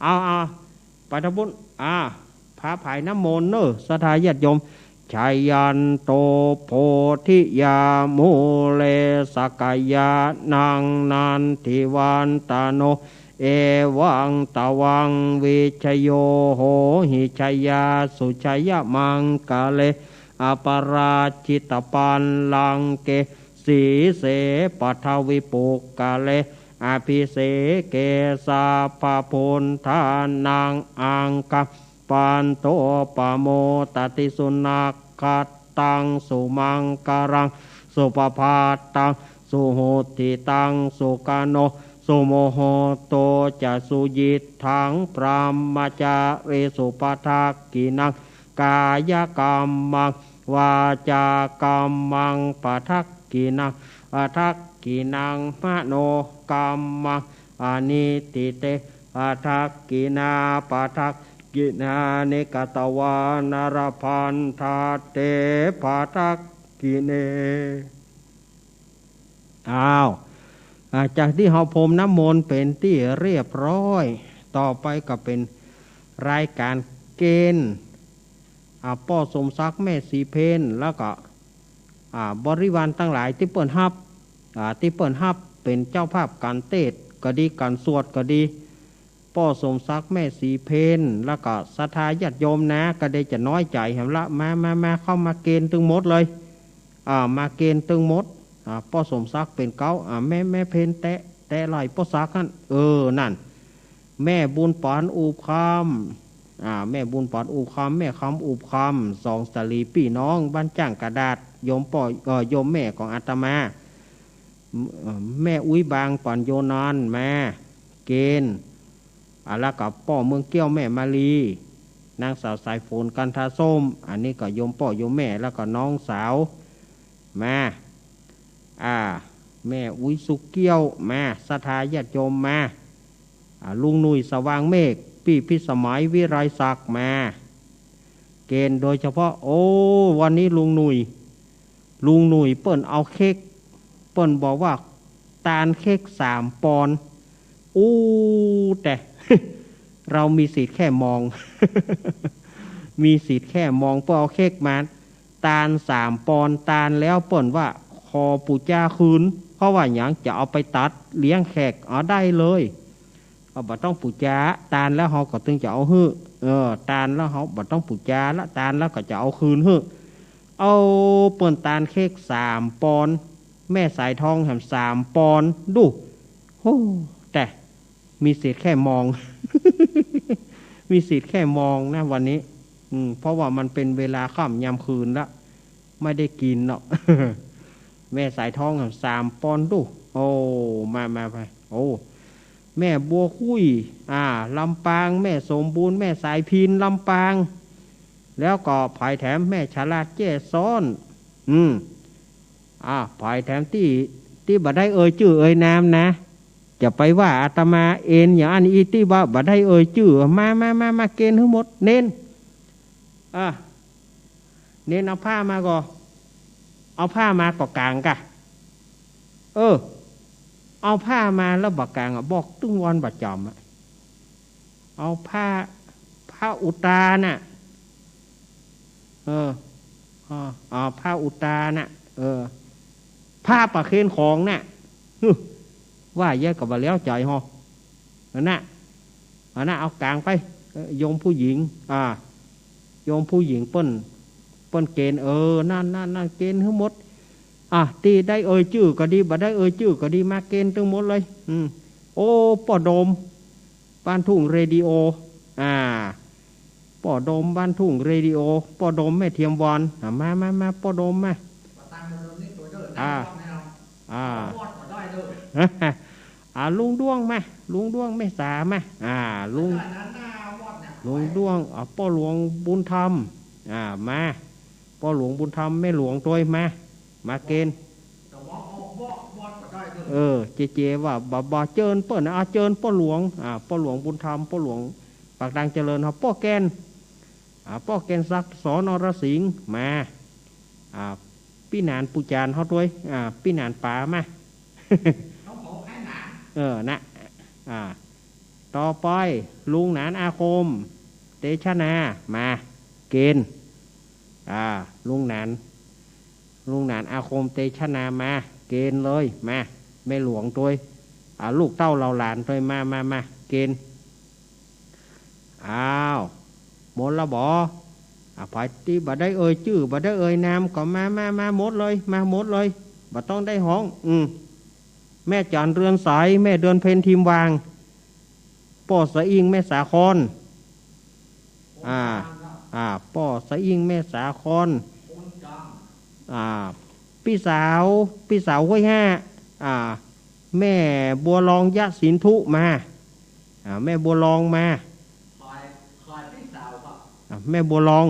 เอาไปทำบุญพระภายน้ำมนต์สถาญาติโยมชัยยันโตโพธิยามูเลสกายานังนันทิวันตาโนเอวังตะวังวิชโยโหหิชยาสุชยมังกะเลอปราชิตปันลังเกสีเสปัทวิปุกกะเลอภิเสเกสาปะพุนทานังอังกัปันโตปะโมตติสุนักขัดตังสุมังการังสุปภาตังสุโหติตังสุกาโนสุโมโหโตจะสุยิทังพรหมจาริสุปทักกินังกายกรรมังวาจากรรมังปทักกินังทักกินังมโนกรรมังอนิติเตทักกินาปทักกินาเนกตวานารพันธาเตปทักกิเนจากที่เฮาพรมน้ำมนต์เป็นที่เรียบร้อยต่อไปก็เป็นรายการเกณฑ์ป้อสมศักดิ์แม่สีเพนแล้วก็บริวารตั้งหลายที่เปิ่นฮับเป็นเจ้าภาพการเทศก็ดีการสวดก็ดีป้อสมศักดิ์แม่สีเพนแล้วก็ศรัทธาญาติโยมนะก็ได้จะน้อยใจเห็นละมาเข้ามาเกณฑ์ตึงหมดเลยมาเกณฑ์ตึงหมดป้อสมศักดิ์เป็นเก้าแม่เพนแต่ลอยป้อศักดิ์นั่นนั่นแม่บุญปานอูบคำแม่บุญปานอูบคำแม่คำอูบคำสองสลีพี่น้องบ้านจ้างกระดาษโยมป้โยมแม่ของอาตมาแม่อุ้ยบางปานโยนานแม่เกณฑ์แล้วกับป้อเมืองเกี้ยวแม่มาลีนางสาวสายฝนกันทาส้มอันนี้ก็โยมป้อโยมแม่แล้วก็น้องสาวมาแม่อุ้ยสุกเกี้ยวมาศรัทธาญาติโยมมาลุงหนุ่ยสว่างเมฆพี่พิสมัยวิไรศักดิ์มาเกณฑ์โดยเฉพาะวันนี้ลุงหนุ่ยเปิ้นเอาเค้กเปิ้นบอกว่าตาลเค้ก3 ปอนด์แต่ เรามีสิทธิ์แค่มอง มีสิทธิ์แค่มองเปิ้นเอาเค้กมาตาล3 ปอนด์ตาลแล้วเปิ้นว่าคอปู่จ้าคืนเพราะว่าอย่างจะเอาไปตัดเลี้ยงแขกได้เลยบ่ต้องปู่จ้าตาลแล้วเขาก็ตึงจะเอาฮื้อตาลแล้วเขาบ่ต้องปู่จ้าละตาลแล้วก็จะเอาคืนฮื้อเอาเปิ้นตาลเค้ก3 ปอนด์แม่สายทองแถม3 ปอนด์ดูแต่มีสิทธิ์แค่มอง มีสิทธิ์แค่มองนะวันนี้เพราะว่ามันเป็นเวลาค่ำยามคืนละไม่ได้กินเนาะ แม่สายทอง3 ปอนด์ดูมาไปแม่บัวคุยลำปางแม่สมบูรณ์แม่สายพินลำปางแล้วก็ภายแถมแม่ฉลาดเจ้ซ้อนภายแถมที่บ่ได้ชื่อนามนะจะไปว่าอาตมาเอ็นอย่างอันอีที่ว่าบ่ได้ชื่อมาเกณฑ์ทั้งหมดเน้นเอาผ้ามาก่อเอาผ้ามาก่อกลางกะเอาผ้ามาแล้วบักกลางบอกตึ้งวันบัดจอมเอาผ้าอุตาน่ะผ้าอุตาน่ะผ้าปะเคนของน่ะว่าแยกกับบ่แล้วใจฮอน่ะเอากลางไปโยมผู้หญิงโยมผู้หญิงเปิ้นเกณฑ์นั่นเกณฑ์ทั้งหมด ตีได้เอ่ยชื่อก็ดีบ่ได้เอ่ยชื่อก็ดีมาเกณฑ์ทั้งหมดเลยโอ้ป่อโดมบ้านทุ่งเรดิโอป่อโดมบ้านทุ่งเรดิโอป่อโดมแม่เทียมวอนมาป่อโดมมาลุงด้วงมาลุงด้วงไม่สามาลุงด้วงป่อหลวงบุญธรรมมาป่อหลวงบุญธรรมแม่หลวงตัวมาเกณฑ์เจว่าบ่เจิญเปิ้นเจิญป่อหลวงบุญธรรมป่อหลวงปากดังเจริญครับป่อแกนศักดิ์สอนรสิงห์มาพี่นานปูจานเขาด้วยพี่นานป่ามานะต่อไปลุงหนานอาคมเตชะนามาเกณฑ์ลุงหนานอาคมเตชะนามาเกณฑ์เลยมาแม่หลวงตัวลูกเต้าเราหลานตัวมาเกณฑ์หมดละบ่ฝ่ายที่บ่ได้เอ่ยชื่อบ่ได้เอ่ยนามก็มาหมดเลยบ่ต้องได้ห้องแม่จันเรือนสายแม่เดือนเพ็ญทีมวางป่อสะอิงแม่สาคอนป่อสะอิงแม่สาคอนพี่สาวห้วยห้าแม่บัวลองยะสินธุมาแม่บัวลองมาแม่บัวลอ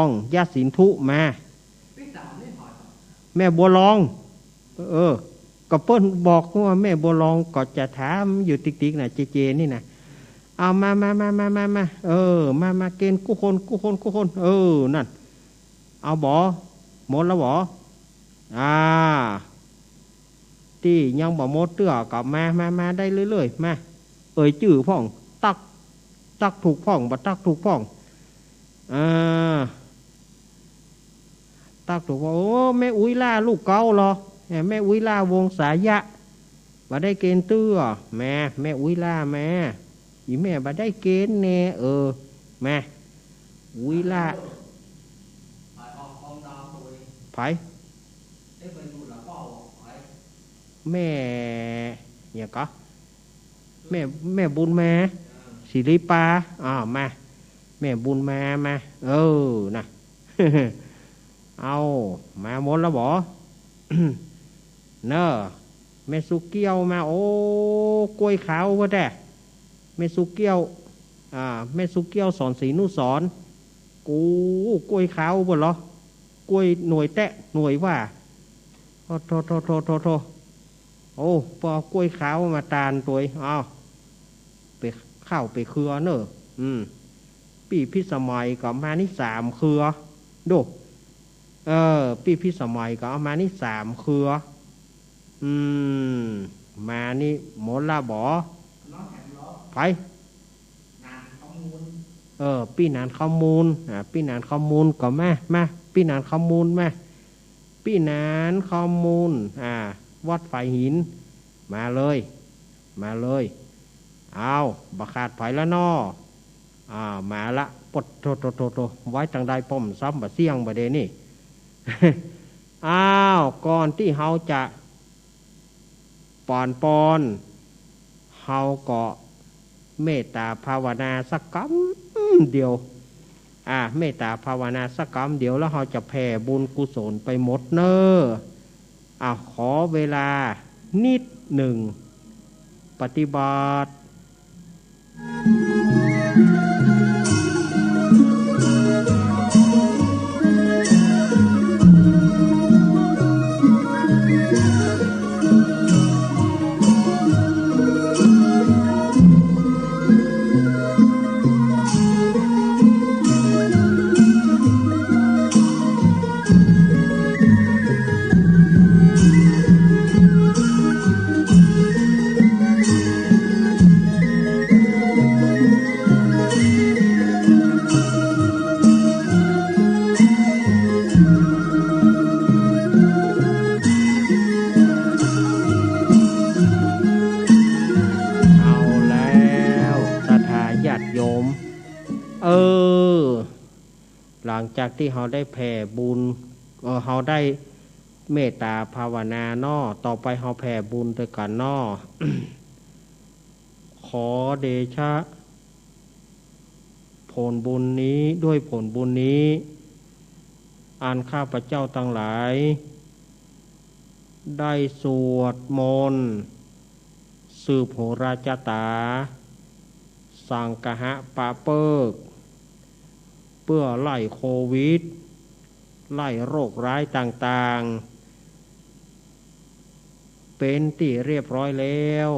งยะสินธุมาแม่บัวลองก็เปิ้นบอกว่าแม่บัวลองก็จะถามอยู่ติ๊กๆน่ะเจนี่น่ะเอามามาเกณฑ์กู้คนนั่นเอาบ่หมดแล้วบ่ที่ยังบ่หมดเตื้อก็มาได้เรื่อยๆมาเอ่ยชื่อพ่องตักถูกพ่องบ่ตักถูกพ่องตักถูกพ่องโอ้แม่อุ้ยล่าลูกเก่าเหรอแม่อุ้ยล่าวงสายะบ่ได้เกณฑ์เตื้อแม่อุ้ยล่าแม่อีแม่บ่ได้เกณฑ์แน่แม่อุ้ยล่าไผแม่เนี่ยก็แม่บุญมาศิริปามาแม่บุญมานะ เอามาหมดแล้วบ่ เนอะแม่สุเกี้ยวมาโอ้กล้วยขาววะแต่แม่สุเกี้ยวแม่สุเกี้ยวสอนศรีนุสรกล้วยขาวบ่เหรอกล้วยหน่วยแตะหน่วยว่าโทโอ้พอกล้วยขาวมาตาลตัวไปข้าวไปเครือเนอะปีพิสมัยก็มานี่3เครือดูปีพิสมัยก็เอามานี่3เครือมานี่หมดละบ่ไปปีนานข้อมูลปีนานข้อมูลก็มาปีนานข้อมูลมาปีนานข้อมูลวัดไฟหินมาเลยเอาบักขาดไฟละนอมาละปดโทไว้จังได้ป้อมซ้ำบะเสี่ยงบะเดนี่ ก่อนที่เฮาจะปอนเฮาก็เมตตาภาวนาสักกำเดียวเมตตาภาวนาสักกำเดียวแล้วเฮาจะแผ่บุญกุศลไปหมดเนอขอเวลานิดหนึ่งปฏิบัติหลังจากที่เราได้แผ่บุญเราได้ เมตตาภาวนาน้อต่อไปเฮาแผ่บุญด้วยกันน้อ ขอเดชะผลบุญนี้ด้วยผลบุญนี้อันข้าพเจ้าทั้งหลายได้สวดมนต์สืบโหราจตาสังกหะปะเปิกเพื่อไล่โควิดไล่โรคร้ายต่างๆเป็นที่เรียบร้อยแล้ว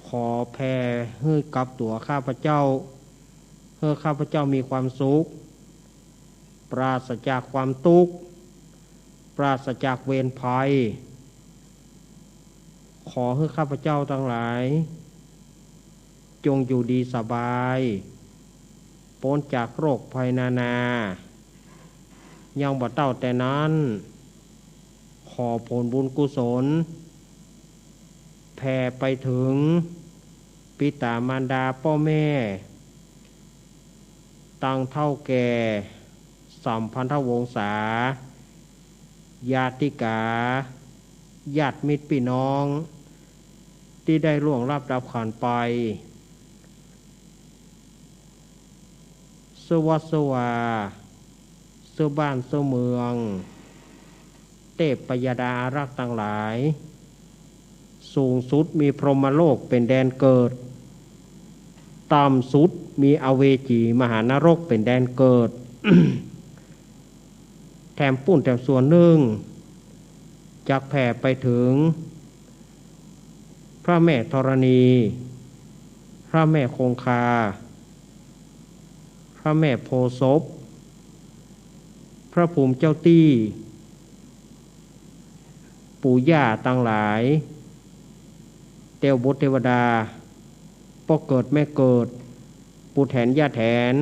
ขอแผ่ให้กับตัวข้าพเจ้าให้ข้าพเจ้ามีความสุขปราศจากความทุกข์ปราศจากเวรภัยขอให้ข้าพเจ้าทั้งหลายจงอยู่ดีสบายพ้นจากโรคภัยนานายังบ่เต้าแต่นั้นขอผลบุญกุศลแผ่ไปถึงปิตามารดาพ่อแม่ตั้งเท่าแก่สัมพันธวงศาญาติกาญาติมิตรพี่น้องที่ได้ล่วงลับดับขันไปสวัสวาเสื้อบ้านเสื้อเมืองเทพปยดาอารักษ์ต่างหลายสูงสุดมีพรหมโลกเป็นแดนเกิดต่ำสุดมีอเวจีมหานรกเป็นแดนเกิด แถมปุ่นแถมส่วนหนึ่งจักแผ่ไปถึงพระแม่ธรณีพระแม่คงคาพระแม่โพธิ์ศพพระภูมิเจ้าตี้ปู่ย่าต่างหลายเทวบุตรเทวดาพ่อเกิดแม่เกิดปู่แถนย่าแถน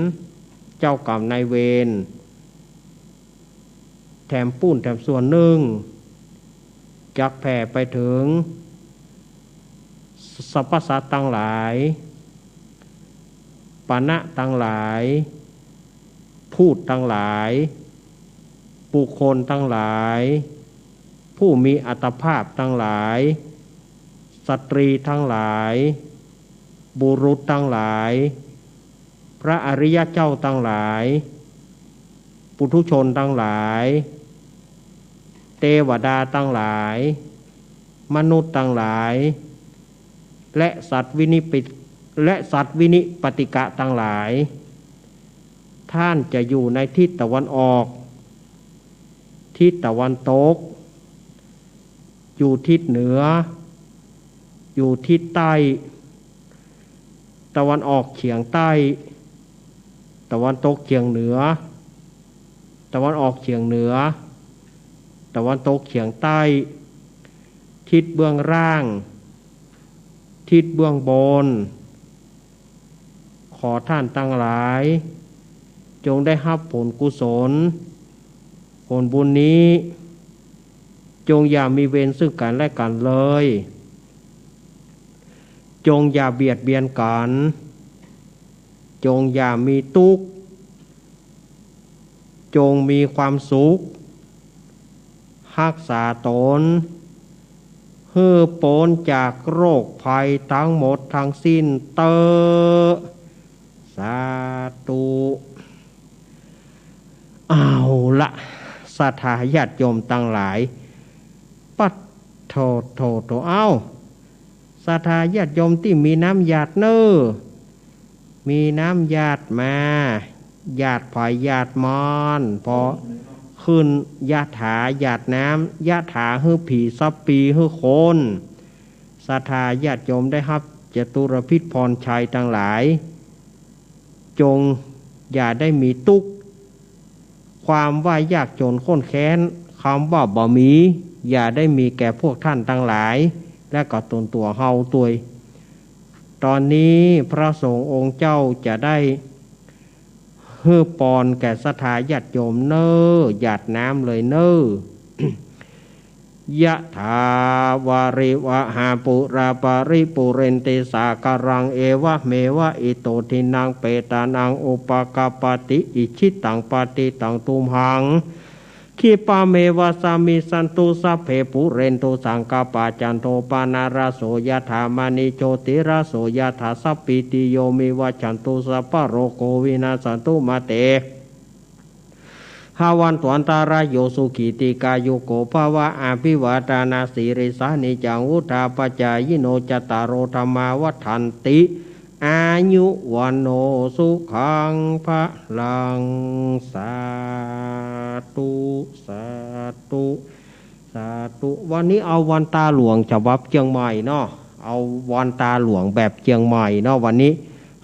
เจ้ากรรมนายเวรแถมปุ้นแถมส่วนหนึ่งจักแผ่ไปถึงสรรพสัตว์ต่างหลายปานะต่างหลายพูดต่างหลายบุคคลต่างหลายผู้มีอัตภาพต่างหลายสตรีทั้งหลายบุรุษทั้งหลายพระอริยเจ้าทั้งหลายปุถุชนทั้งหลายเทวดาทั้งหลายมนุษย์ทั้งหลายและสัตว์วินิปติกะทั้งหลายท่านจะอยู่ในทิศตะวันออกทิศตะวันตกอยู่ทิศเหนืออยู่ทิศใต้ตะวันออกเฉียงใต้ตะวันตกเฉียงเหนือตะวันออกเฉียงเหนือตะวันตกเฉียงใต้ทิศเบื้องล่างทิศเบื้องบนขอท่านทั้งหลายจงได้รับผลกุศลผลบุญนี้จงอย่ามีเวรซึ่งกันและกันเลยจงอย่าเบียดเบียนกันจงอย่ามีทุกข์จงมีความสุขรักษาตนเพื่อพ้นจากโรคภัยทั้งหมดทั้งสิ้นเตอสาธุเอาละศรัทธาญาติโยมทั้งหลายปัดโทเอาศรัทธาญาติโยมที่มีน้ำหยาดเน้อมีน้ำหยาดมาหยาดผายหยาดมอนพอขึ้นยะถาหยาดน้ำยะถาฮือผีซับปีฮือโคนศรัทธาญาติโยมได้รับจตุรพิษพรชัยทั้งหลายจงอย่าได้มีทุกข์ความว่ายากจนข้นแค้นคำว่าบ่มีอย่าได้มีแก่พวกท่านทั้งหลายและก็ตนตัวเฮาตัวตอนนี้พระสงฆ์องค์เจ้าจะได้เฮือปอนแก่ศรัทธาญาติโยมเน้อหยาดน้ำเลยเน้อยะถาวาริวะหาปุราปาริปุเรนติสาการังเอวะเมวะอิโตทินังเปตานังอุปกปปติอิชิตังปฏิตังตุมหัง ขีปาเมวะสามิสันตุสัพเพปุเรนตุสังกปาจันโทปานาราโสยถามานิโชติราโสยถาสัพพิติโยมิวัจฉันตุสัพพะโรโควินาสันตุมาเตหาวันตวันตารายโยสุขีติกายุโกภาวะอาภิวาตานาสิริสานิจังอุทาปจายโนจตารโรธรรมาวัฏันติอายุวันโนสุขังพะลังสาธุสาธุสาธุวันนี้เอาวันตาหลวงฉบับเชียงใหม่เนาะเอาวันตาหลวงแบบเชียงใหม่เนาะวันนี้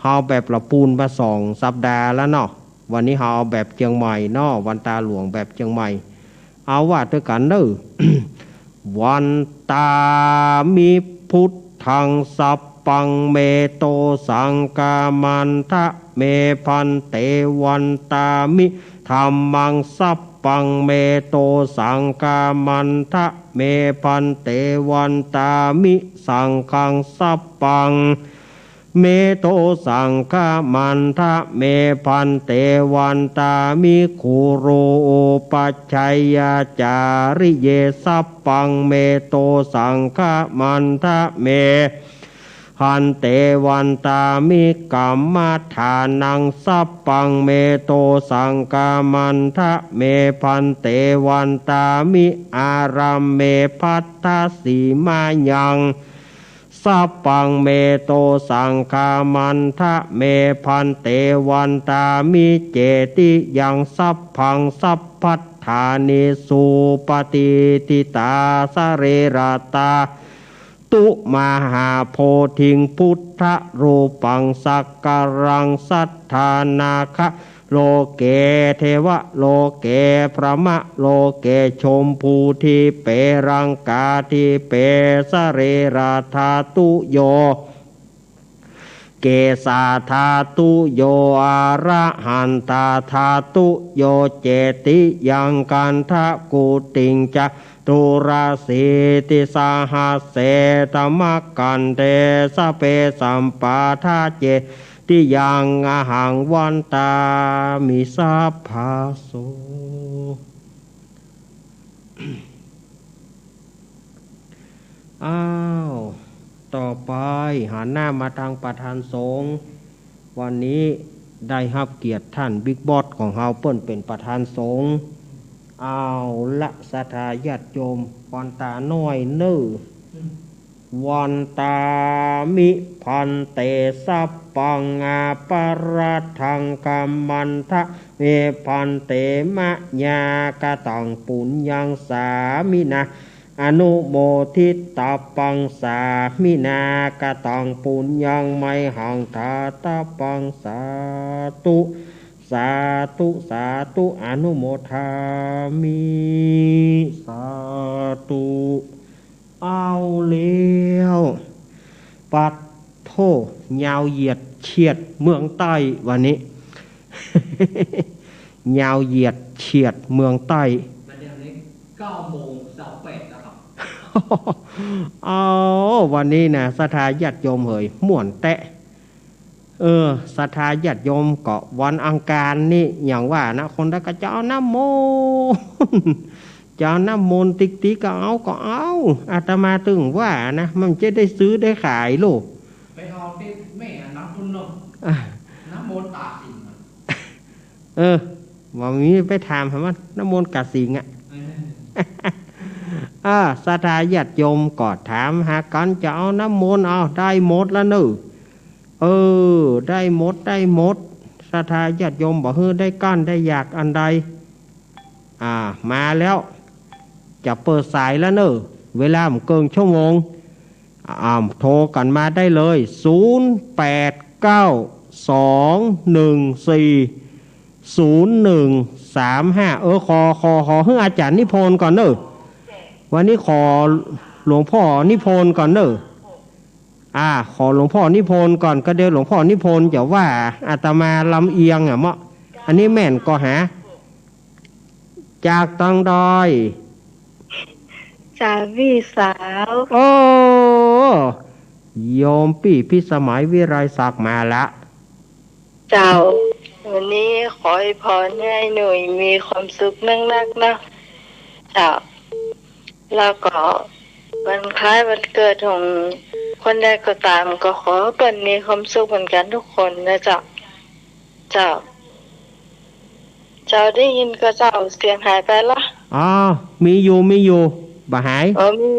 เฮาแบบละปูนมา2 สัปดาห์แล้วเนาะวันนี้เฮาเอาแบบเชียงใหม่เนาะวันตาหลวงแบบเชียงใหม่เอาว่าด้วยกันเด้อ วันตามิพุทธังสัพปังเมโตสังกามันทะเมพันเตวันตามิธัมมังสัพปังเมโตสังกามันทะเมพันเตวันตามิสังฆังสัพปังเมโตสังฆามันทะเมพันเตวันตามิคุโรปัจฉัยยาจาริเยสัพปังเมโตสังฆามันทะเมหันเตวันตามิกัมมัฏฐานังสัพปังเมโตสังกามันทะเมพันเตวันตามิอารัมเมพัทธสีมายังสัพปังเมโตสังฆามันทะเมพันเตวันตามิเจติยังสัพพังสัพพัทธานิสุปฏิทิตาสเรราตาตุมหาโพธิงพุทธรูปังสักการังสัทธานาคะโลเกเทวะโลเกพระมะโลเกชมพูทิเปรังกาทิเปสเรราธาตุโยเกสาธาตุโยอาระหันตาธาตุโยเจติยังกันทะกุติงจะตุราสีติสาหัสเสตมะกันเตสเปสัมปาทาเจติยังอาหังวันตามิสัพพาโส อ้าวต่อไปหันหน้ามาทางประธานสงฆ์วันนี้ได้รับเกียรติท่านบิ๊กบอสของเฮาเปิ้นเป็นประธานสงฆ์เอาละศรัทธาญาติโยมวันตาน้อยเน้อวันตามิพันเตสัพปังอาปารัทังกัมมันทะเมพันเตมะญากตังปุญญังสามินะอนุโมทิตาปังสามินากตังปุญญังไมหังทาตาปังสาธุสาธุสาธุอนุโมทามิสาธุเอาเลี้ยวปัดโทยาวเหยียดเฉียดเมืองใต้วันนี้ ยาวเหยียดเฉียดเมืองใต้
เดี๋ยวนี้9:28แล้วครับ
เอาวันนี้นะศรัทธาญาติโยมเหยม่วนแตะศรัทธาญาติโยมก็วันอังคารนี่อย่างว่านะคนได้ก็จะเอาน้ำมนต์จะเอาน้ำมนต์ติ๊กๆก็เอาอาตมาถึงว่านะมันจะได้ซื้อได้ขายลูก
ไปเอาที่แม่น้ำพุ่นเนาะน้ำมนต์ตาสิง
ว่ามีไปถามว่าน้ำมนต์กาสิงศรัทธาญาติโยมก็ถามหากันจะเอาน้ำมนต์เอาได้หมดแล้วเนอะได้หมดศรัทธาญาติโยมบอกได้ก้อนได้อยากอันใดมาแล้วจะเปิดสายแล้วเนอะเวลามันเกินชั่วโมงโทรกันมาได้เลย0892140135ขอให้อาจารย์นิพนธ์ก่อนเนอะวันนี้ขอหลวงพ่อนิพนธ์ก่อนเนอะขอหลวงพ่อนิพนธ์ก่อนก็เดี๋ยวหลวงพ่อนิพนธ์จะว่าอาตมาลำเอียงเมาะอันนี้แม่นก็หาจากตังดอย
จากพี่สาว
โยมปี่พิสมัยวิไรศักดิ์มาละ
เจ้าวันนี้ขอให้พรให้หน่อยมีความสุขนักๆนะ จ้าแล้วก็วันคล้ายวันเกิดของคนใดก็ตามก็ขอให้เปิ้นมีความสุขเหมือนกันทุกคนนะเจ้าเจ้าเจ้าได้ยินก็เจ้าเสียงหายไปละ
อ๋อมีอยู่บ่หาย
อ๋อมี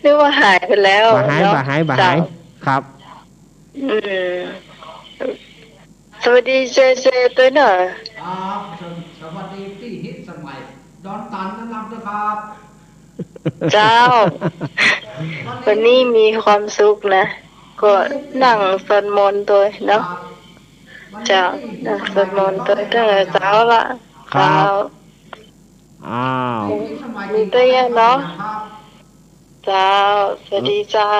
นึกว่าหายไปแล้ว
บ่หายครับ
อื
มสวัสดีเจตัวหน่อย
สวัสดีพี่ฮิตสมัยดอนตันนะครับนะครับ
เจ้าวันนี้มีความสุขนะก็นั่งสวดมนต์ตัวเนาะเจ้านั่งสวดมนต์ตัวตั้งแต่เช้าละเช้ามีตัวเยอะเนาะเจ้าสวัสดีเจ้า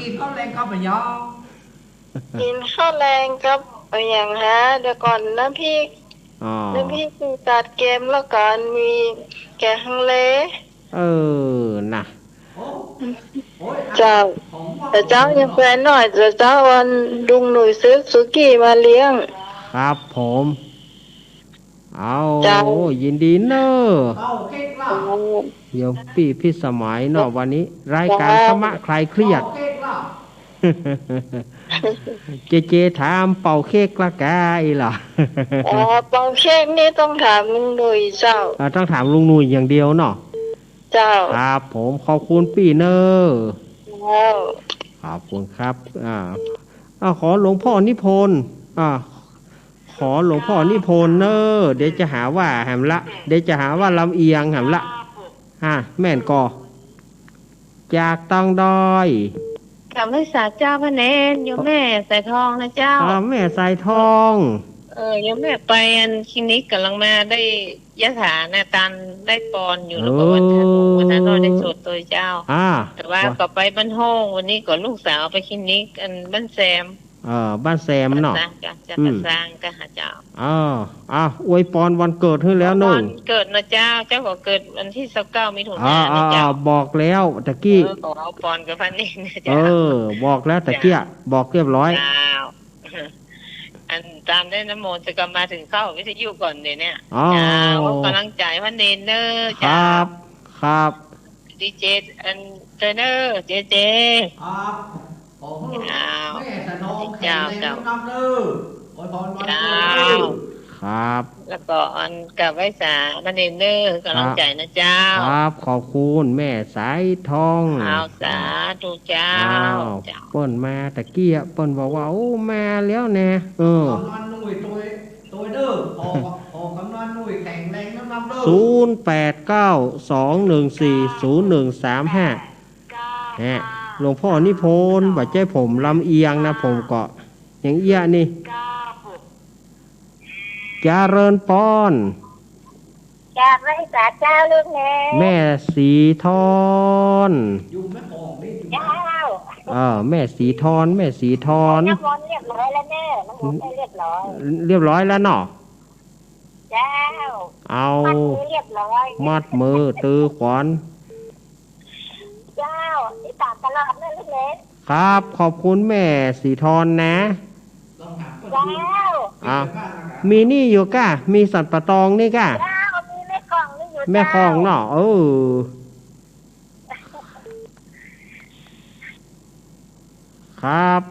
กินข้าวแรงกับอะไรยัง
กินข้าวแรงกับอย่างฮะเดี๋ยวก่อนน้ำพริกคือตัดเกมแล้วกันมีแกงฮังเล
น่ะ
เจ้าแต่เจ้ายังแฟนหน่อยแต่เจ้าวันลุงหนุ่ยซื้อสุกี้มาเลี้ยง
ครับผมเอายินดีเนอะเดี๋ยวพี่สมัยเนาะวันนี้รายการธรรมะคลายเครียดเจถามเป่าเค้กละกายเหรอ
เป่าเค้กนี่ต้องถามลุงหนุ่ยเจ้า
ต้องถามลุงหนุ่ยอย่างเดียวเนาะ
เจ้า
ครับผมขอบคุณพี่เนอะขอบคุณครับขอหลวงพ่อนิพนธ์ขอหลวงพ่อนิพนธ์เนอะเดี๋ยวจะหาว่าแหมละเดี๋ยวจะหาว่าลำเอียงแหมละแม่นกอจากตังดอย
กลับให้สาเจ้าพระเนรโยมแม่ใส่ทองนะเจ้า
แม่ใส่ทอง
โยมแม่ไปคลินิกกำลังมาได้ยะถานาตันได้ปอนอยู่แล้วก็วันนั้นเราได้สวดตัวเจ้าแต่ว่าก็ไปบ้านห้องวันนี้ก็ลูกสาวไปคลินิกบ้านแซม
บ้านแซมเนาะ
จะประสร้างก็หาเจ้า
อวยปอนวันเกิดให้แล้วเนอะ
เกิดนะเจ้าก็เกิดวันที่29 มิถุนายนนะเจ้า
บอกแล้วตะกี้
ขอปอนกับพันนี่นะเจ้า
บอกแล้วตะกี้บอกเรียบร้อย
ตามได้น้ำมนต์จะกลับมาถึงเข้าวิทยุก่อนเนี่ยกำลังใจพันเนนเนอร์
ครับ
ดีเจเทรนเนอร์เจ
ครับแม่สนองแข็งแรงน้ำเด้อโอ้ยพรวันเกิด
ครับ
แล้วก็กับไว้สาพันเนนเนอร์กำลังใจนะเจ้า
ครับขอบคุณแม่สายทอง
สาธุเจ้า
เปิ้นมาตะเกียเปิ้นบอกว่าโอ้มาแล้วแน่
กำนันหนุ่ยตัวเด้อพอกำนันหนุ่ยแข็งแรงน้ำเด้
อ0892140135หลวงพ่อนิพนธ์บัดใจผมลำเอียงนะผมก็อย่างเอี้ยนี่เจริญปอน
จากไว้สาเจ้าลูก
แม่สีทอน
อยู่แม่ปองนี่
เจ้
าแม่สีทอน
น้ำมนต์เรียบร้อยแล้วแม่น้ำมนต์เรียบ
ร้อยแล้วเนาะ
เจ้า
เอา
มัดมือเรียบร้อย
มัดมือตือขวาน
เจ้าที่ตามตลอดนั่นลูกเล็ก
ครับขอบคุณแม่สีทอนนะ
เจ้า
มีนี่อยู่ก้ามีสัตว์ปะตองนี่ก้า
มีแม่คองนี่อยู่
แม่คองเนาะครับ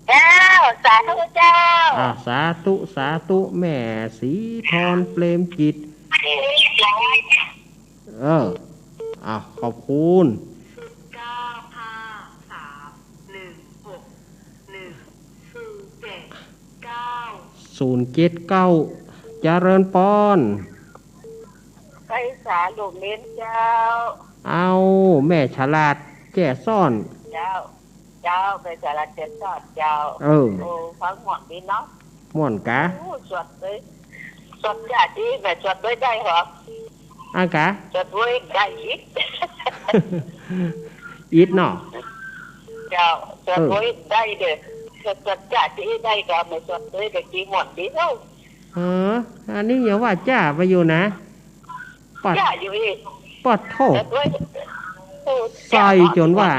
เจ้าสาธุเจ้า
สาธุแม่สีทอนเปรมจิตขอบคุณ079เจริญปอน
ไปสาลูกเล่นเจ้า
เอาแม่ฉลาดแก่ซ่อน
เจ้าไปฉลาดแก่ซ่อนเจ้าฟังหมดดีเนาะ
หม่อนกะ
สวดเลยสวดยาดีแบบสวดด้วยได้เหร
กะ
สวดด้วยได้อีก
อีกเนาะ
เจ้าสวดด้วยได้เด้อสวดจ้าดีได้ก็ไม่สวดด้วยแต่กี่หมดดีเนาะ
อันนี้อย่าว่าจ้าไปอยู่นะ
จ้าอยู่อีก
ปอดโทษใส่จนว่า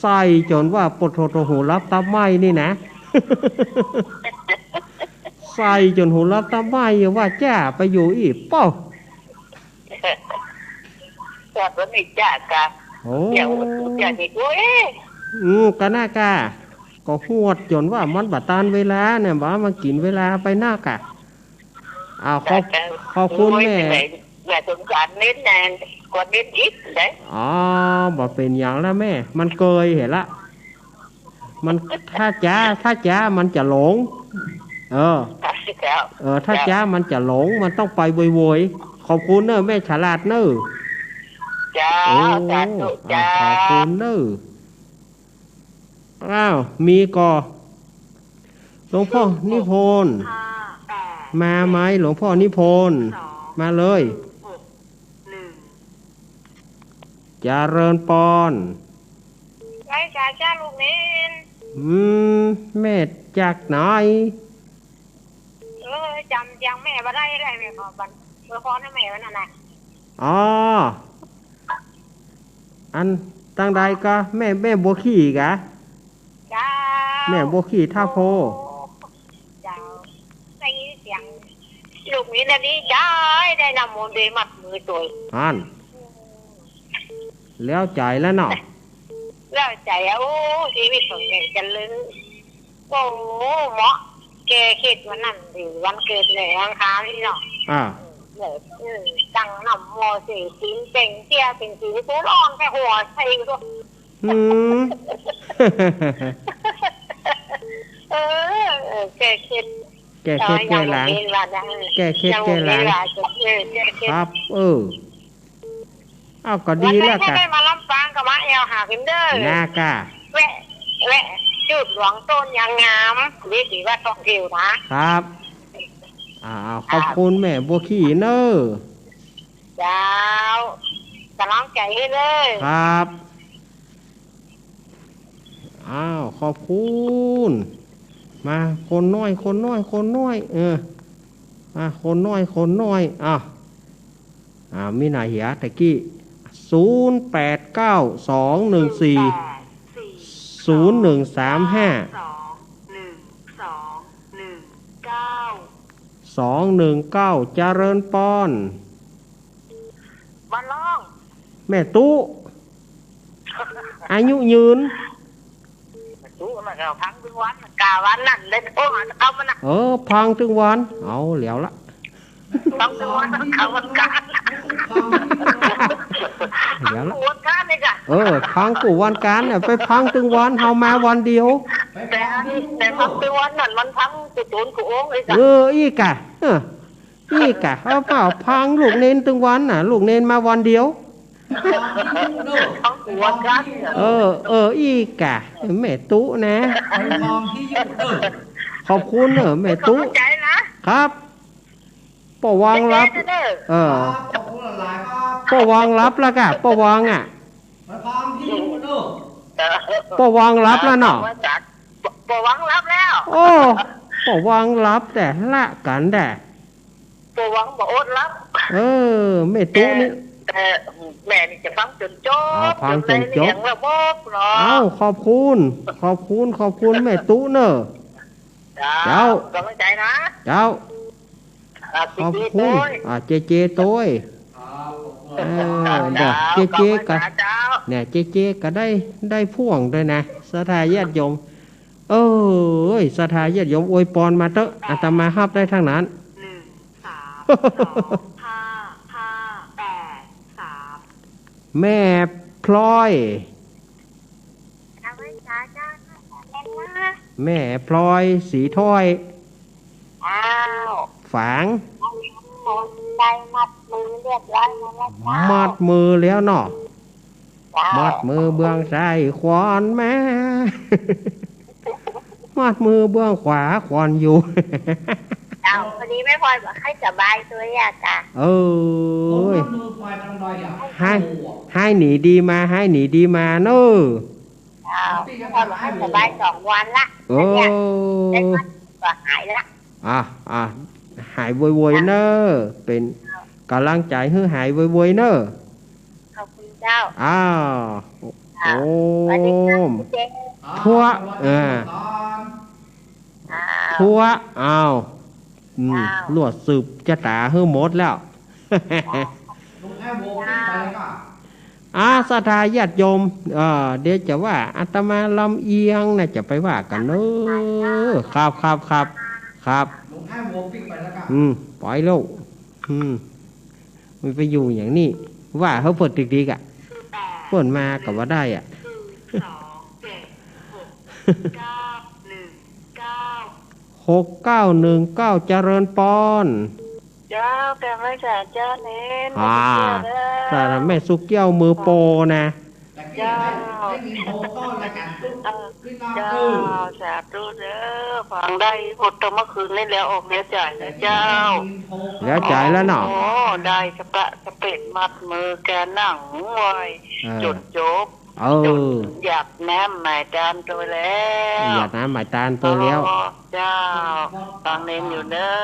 ใส่จนว่าปดโทโหูรับตาไม้นี่นะใส่จนหูรับตาไม้อย่าว่าจ้าไปอยู่อีกเป้า
แต่วันนี้จ้ากะ
โอ้
เดี๋ยวจะเด็กเว้ย
ก็น่ากะก็หวดจนว่ามันบัตานเวลาเนี่ยว่ามากินเวลาไปหน้ากะขอบคุณแม่
แม่สงสารเน้นแนนกว่าเน้นอีกเด้
อ๋อบอกเป็นอย่างแล้วแม่ มันเกยเห็นละมันถ้าจ้ามันจะหลง ถ้าจ้ามันจะหลงมันต้องไปโวยๆขอบคุณเนอะแม่ฉลาดเนอะ
จ้า
โอ้
สาธุจ้า
ขอบคุณเนอะอ้าวมีก่อหลวงพ่อนิพนธ์มาไหมหลวงพ่อนิพนธ์มาเลยเจริญปอน
ไว้จ้าลูกเน้น
แม่จากไหน
จำยังแม่มาได้แม่ขอบันเมื่อพอให้แม่วันนั้นแหละ
อ๋ออันตั้งใดก็แม่บัวขี้กะ
จ้า
แม่บัวขี้ท่าโพ
จ้าได้ยินเสียงลูกนี้นะดีใจได้นำมนต์เดมัดมือตัว
อันแล้วใจแล้วเนาะ
แล้วใจโอ้ชีวิตของแกจะลึงโอ้เหมาะแกคิดวันนั้นดิวันเกิดเลยอังคารนี่เนาะ
อ่า
เลยตั้งนำโมสีสีเป่งเตี้ยเป็นสีตัวร้อนแค่หัวใส่ตัว แกคิด
แก้หลังแก้เคล็ดแก้หลังครับเอาก็ดีแล้ว
กัน
กะ
ได้มาลำปางกับมาเอลหากินเด้อ
น่ากะ
แวะจุดหลวงต้นยางงามดีดีว่าต้องเที่ยวนะครับ
ขอบคุณแม่บัวขี้เนอะ
เจ้ากำลังใจให้เลย
ครับขอบคุณมาคนน้อยมาคนน้อยมีหน้าเหียตะกี้08921401319219เจริญปอน
บ้านล่อง
แม่ตู้อายุยืน
ตู้มันก็พังทุกวันกาวันนั่นเลยโอ้เอามันนะ
พังถึงวันเอาแล้วละ
พังทุกวันเขาวันการ
เดี๋ยวละ
วันการนี่จ้ะ
พังกูวันการเนี่ยไปพังถึงวันเฮามาวันเดียว
แต่พังทุกวันนั่นมันพังกูโจนกูโอ้งเลยจ้ะ
อีกะเอาเปล่าพังลูกเนนถึงวันน่ะลูกเนนมาวันเดียว
พังกูวันการ
อีกะแม่ตู้นะขอบคุณแม่ตู้
ใจนะครับ
ป้าวางรับป้าวางรับแล้วกะป้าวางป้าวางรับแล้วเนาะ
ป้าวางรับแล้ว
ป้าวางรับแต่ละกันแต่
ป้าวางบอกอดรับ
แม่ตู้นี่
แม่นี่จะฟังจนจบ
ฟังจนจบ
ระบบเนาะ
ขอบคุณแม่ตู้เนอะ
เจ้ากำลังใจนะ
เจ้าขอบคุณเจตัวเดี๋ยวเจกันเนี่ยเจก็ได้พ่วงด้วยนะศรัทธาญาติโยมศรัทธาญาติโยมอวยพรมาเถอะอาตมาฮับได้ทั้งนั้น แม่พลอยแม่พลอยสีถ้อยฝาง
ได้มัดมือเรียบร้อยแล้ว
มัดมือแล้วเนาะมัดมือเบื้องซ้ายขวานแม่มัดมือเบื้องขวาขวานอยู่
วันนี้ไม่พอบอกให้สบายตัวยากะ
ให้หนีดีมาเนอะ
พอบอกให้สบาย2 วันละได้มัดก็หายละ
หายโวยๆเนอะเป็นกำลังใจให้หายโวยๆเนอะ
ขอบคุณเจ้า
ทั่วลวดสืบจะตาให้หมดแล้ว ศรัทธาญาติโยมเดี๋ยวจะว่าอาตมาลำเอียงนะจะไปว่ากันเนอะครับหลวงพ่อวงปิกไปแล้วครับปล่อยลูกมันไปอยู่อย่างนี้ว่าเขาเปิดดีๆกะเปิดมากับว่าได้อ่ะ6919เจริญปอน
เจ้าแต่ไม่จ่าเจ้าเน้น
แต่แม่สุกเกี้ยวมือโปนะ
เจ้าเจ้าสาธุเด้อฟังได้หดตัวเมื่อคืนนี่แล้วออกเลี้ยจ่ายนะเจ้า
แล้วจ่ายแล้วเนาะ
โอ้ได้สะเป็ดมัดมือแกนั่งไว้จุดจบหยาดน้ำหมายตานตัวแล้ว
หยาดน้ำหมายตานตัวแล้ว
เจ้าฟังเน้นอยู่เด้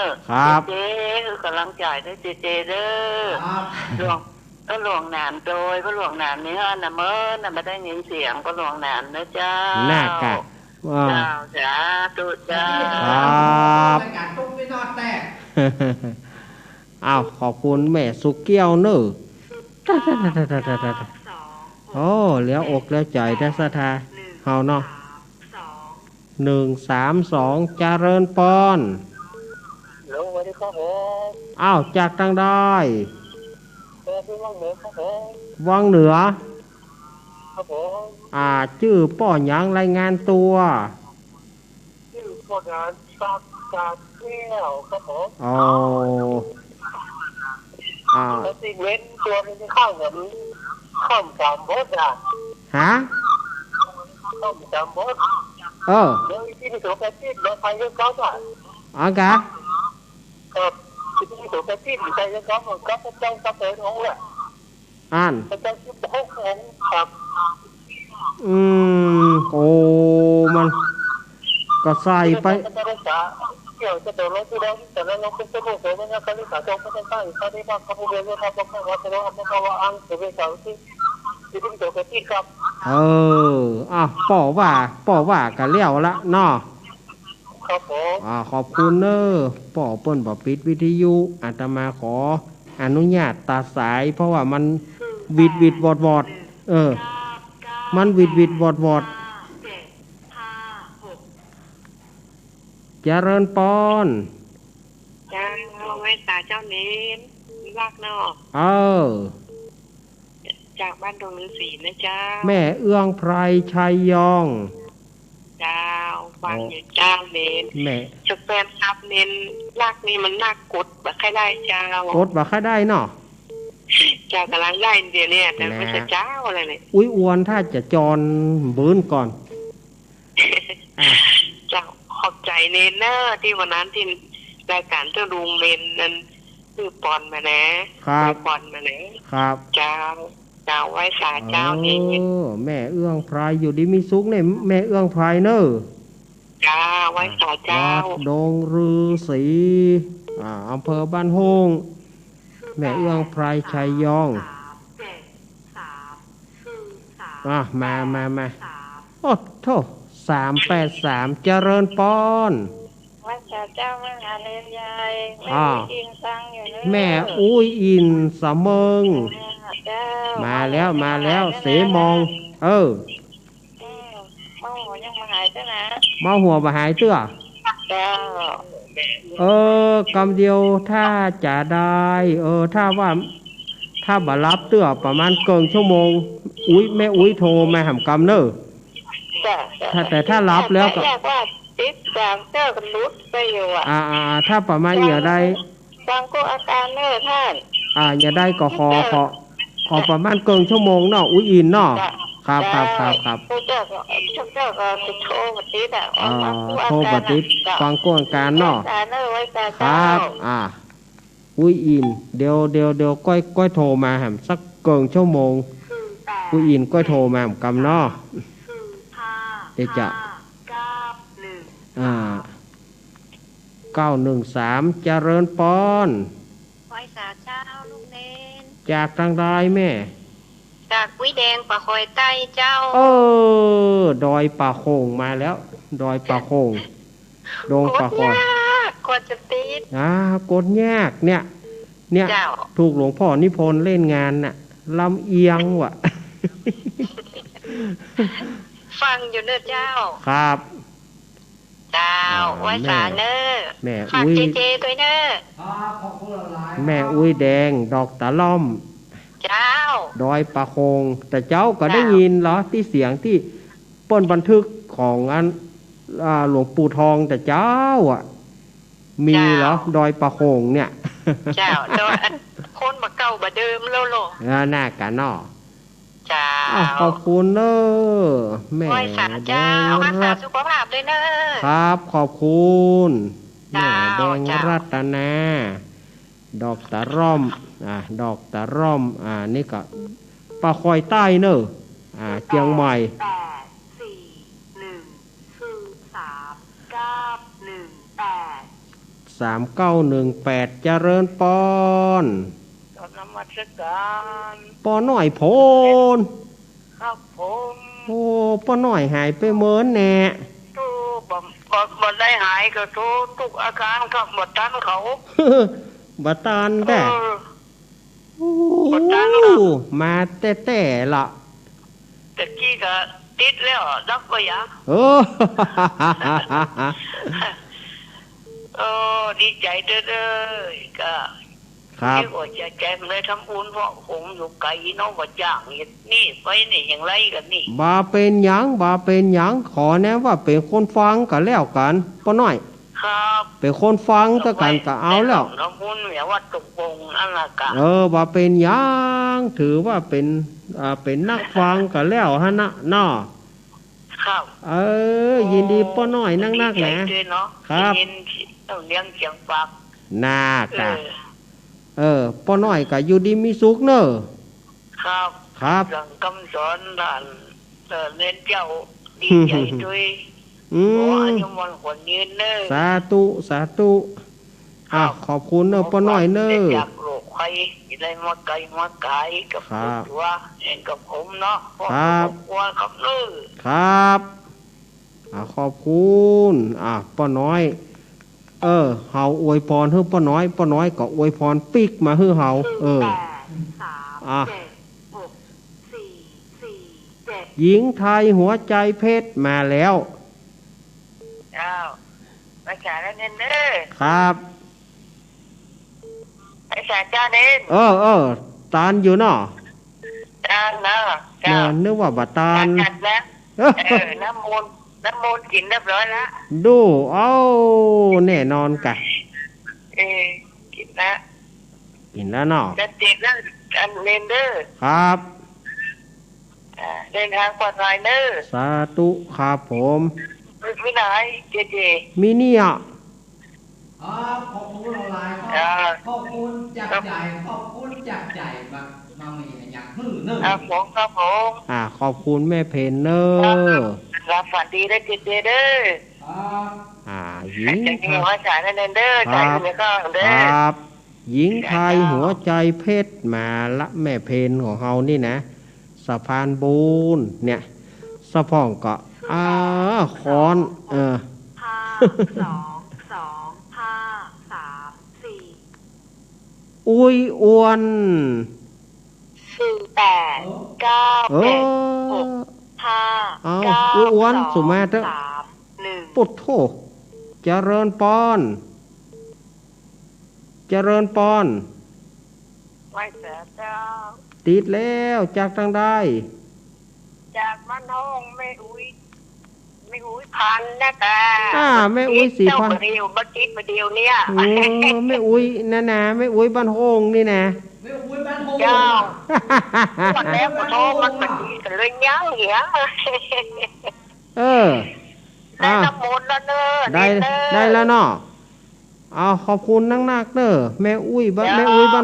อ
ครับ
เจ๊คือกำลังจ่ายด้วยเจเด้อหลวงหนานโดยก็หลวงหนานนี่ฮะนะเมื่อนะไม่ได้ยินเสียงก็หลวงหนานนะเจ้า
น่ากะ
เจ้าจ้าตุเจ้า
ครับอ้าวขอบคุณแม่สุกเกี้ยวเนอะโอ้แล้วอกแล้วใจได้ศรัทธาเฮาเนาะ132เจริญปอนอ้าวจากทางได้วังเหนือชื่อป้อหยังรายงานตัว
ชื่อป้อหยังจากเที่ยวครับผมแล้วสิ่งเว้นตัวมันจะเข้าเหมือนข้ามจำบด
ฮะ
ข้ามจำบดเรื่องที่มีตัวแปรที่เราไปเยอะก็ได้
กะ
ครับที่มีตัวแปรที่มีใจเยอะก็มันก็เป็นเจ้าก็เป็นองค์แหละเป็นเจ้าที่บอกของครับ
โอ้มันก็ใส่ไป
เกี่ยวจะโดนรถที่แล้วแต่แล้วเราเป็นตัวผู้เสียเนี่ยเขาเรียกสาวโจมก็ได้เขาได้ว่าเขาเรียนว่าเขาบอกว่าจะว่าเขาว่าอังจะเป็นสาวที่เป็นตัวกระติกครับ
ป่อว่ากันเลี้ยวละเนาะ
ครับผม
ขอบคุณเนอะป่อเปิ้นบ่ปิดวิทยุอาตมาขออนุญาตตัดสายเพราะว่ามันวิดวอดมันวิดวอดเจริญปอน
จ้าไว้ตาเจ้าเน้นรักเนาะจากบ้านดงฤาษีนะจ้า
แม่เอื้องไพรชัยยอง
เจ้าฟังอยู่เจ้าเน้น
แม่
จะแฟนซับเน้นรักนี่มันน่ากดแบบใครได้เจ้าก
ดแบบใครได้เนาะ
เจ้ากำลังได้เดียวเนี่ยแต่ไม่ใช่เจ้าอะไรเนี่ย
อ้วนถ้าจะจรบื้นก่อน
เจ้าขอบใจเน้นเนอที่วันนั้นที่รายการเจ้าลุงเน้นนั้นคือปอนมานะครับปอนมา
ครับ
เจ้าไว้สาเจ้านี่
แม่เอื้องไพรอยู่ดีมีสุขเนี่ยแม่เอื้องไพรเนอะ
จ้าไว้สาเจ้า
ดงฤาษีอำเภอบ้านโฮงแม่เอื้องไพรชัยยองมาโอ้โธ่383เจริญปอน
วัดเจ้ามหาเลนยายแม่อินสังอยู่เลย
แม่อุ้ยอินสะเมิงมาแล้วเสมอง
มาหัวยังมาหายจ้ะนะ
มาหัวมาหายเตื้อกำเดียวถ้าจะได้ถ้าบารับเตื้อประมาณเกินชั่วโมงแม่โทรมาหำกำเนอะแต่ถ้ารับแล้วก็
ติดตามเจ้ากันลุดไปอยู่
ถ้าประมาณอย่าได้
ฟังก็อาการเนอะท่าน
อย่าได้ก็ขอประมาณเกินชั่วโมงเนาะอินเนาะครับ
เจ้าก็โทรบัดติด
โทรบัดติดฟังก้นการเนาะครับอินเดี๋ยวก้อยโทรมาแหมสักเกินชั่วโมงอินก้อยโทรมาแหมกำเนาะเดี๋ยวจะ913เจริญปอน
ไว้สาเจ้าลูกเนน
จากทางใดแม่
จากกุ้ยแดงป่าคอยใต้เจ้า
ดอยป่าโคงมาแล้วดอยป่าโคงดงป่าคอย
กดจะติด
กดยากเนี่ย เนี่ย
เจ้า
ถูกหลวงพ่อนิพนธ์เล่นงานน่ะลำเอียงว่ะ
ฟังอยู่เนอะเจ้า
ครับ
เจ้าไว้สาเนอะ
แม่
ฝาก
อุ้ย
เจด้วยเนอะ
ขอบคุณหลาย
แม่อุ้ยแดง ดอกตะล่อม
เจ้า
ดอยปะโคง แต่เจ้าก็ได้ยินเหรอที่เสียงที่เปิ้นบันทึกของอันหลวงปู่ทองแต่เจ้าอ่ะ มีเหรอดอยปะโคงเนี่ย
เจ้าโดยอันคนมาเก่ามาเดิมแล้วโล
หน้ากันเนาะ
เจ้า
ขอบคุณเนอะแม่
ไว้สา
แด
เจ้าง รักษา
รัต
สุขภาพด้วยเนอะ
ครับ ขอบคุณแม่
เจ้า
แดง
เจ้า
รัตนา ดอกตะร่อมดอกตะร่อมนี่ก็ปลาคอยใต้เนอะเจียงใหม่ 3918 เจริญปอน
ขอนมัสการ
ปอหน่อยโพน
ครับผม
โอ้ปอหน่อยหายไปเมินแน่
ทุกบ่ได้หายก็ทุกอาการครับหมดทันเขา
บัตานแต่ โอ้
บัตานครับ
มาแต่ละ
แต่กี้ก็ติดแล้วดับไปยะ
เออ
โอ้ดีใจเด้อก็
ครับ
ที่ว่าจะแจมเลยทำบุญเพราะผมอยู่ไกลน้องว่าจ้างนี่ไปนี่อย่างไรกันนี่
บาเป็นหยังบาเป็นหยังขอแนะว่าเป็นคนฟังกันแล้วกันป้าน้อย
ครับ
เป็นคนฟังตะกันก็เอาแล้ว
ทำบุญแบบว่าตกลงนั่นแหละกะ
บาเป็นหยังถือว่าเป็นนักฟังกันแล้วฮะนะน้อ
ครับ
ยินดีป้าน้อยนัก
ดีใจ
นะ
ด้วยเนาะ
ครับ
ยินต้องเลี้ยงเสียงปาก
น่า
เอก
ะ
อ
ป้าน้อยก็อยู่ดีมีสุขเนอะ
ครับ
ครับ
หลังคำสอนด่านเน้นเจ้าดีใจด้วย
อื
ขอ
ม
อายุมันขวัญยืนเนอะ
สาธุสาธุขอบคุณเนอะป้าน้อยเนอะ
ได้จากโลกใครได้มาไกลมาไกลกับ
ครับ
ตัวเองกับผมเนาะเพาะ
ครับ
ครอบครัวครับเนอะ
ครับขอบคุณป้าน้อย เฮาอวยพรให้ป้าน้อยก็อวยพรปิกมาให้เฮาหญิงไทยหัวใจเพชรมาแล้ว
เจ้าภาษาแล้วเน้นเนอะ
ครับ
ภาษาจ้าเน้น
ตานอยู่เนาะ
จ้าเนอะเจ้า
นึกว่าบาตา
จั
น
ดแล้วน้ำมูลกินเรียบร้อยแล้ว
ดูแน่นอนกะ
กินแล้ว
กินแล้วเนาะ
จะติดแล้วอันเน้นเนอะ
ครับ
เดินทางปลอดภัยเนอะ
สาธุครับผม
วินัยเจ
มิเนี่ย
ขอบคุณหลายขอบคุณจากใจขอบคุณจากใจมามีอย่างนึ่ง
ครับผมครับผม
ขอบคุณแม่เพนเนอร์
รับฝันดีได้เจเด้อ
หญิง
จะมีหัวใจเน้นเด้อใจนี่ก็
ค
เด้อ
รับหญิงไทยหัวใจเพชรมาละแม่เพนของเฮานี่นะสะพานบูนเนี่ยสะพ่องก็คอน อุ้ยอ้วน อุ้ยอ้วนสุมาเถอะปุดโถเจริญปอน
ไม่เสียเจ้า
ติดแล้วจากทางใด
จากมันห้องไม่อุ้ยพันนะแต่
แม่อุ้ย4,000
เจ้าเดียวบักิดมาเดียวเนี่ย
แม่อุ้ยนะแม่อุ้ยบ้านโฮงนี่นะ
ไม่อุ้ยบ้านโฮ
เจ้าวันแล้วพอโทรมันบักิดกันเลยยังเหี้ย ได้น้ำมนต์แล้วเนอะ
ได้แล้วเนาะขอบคุณนักเนอะแม่อุ้ยบ้าน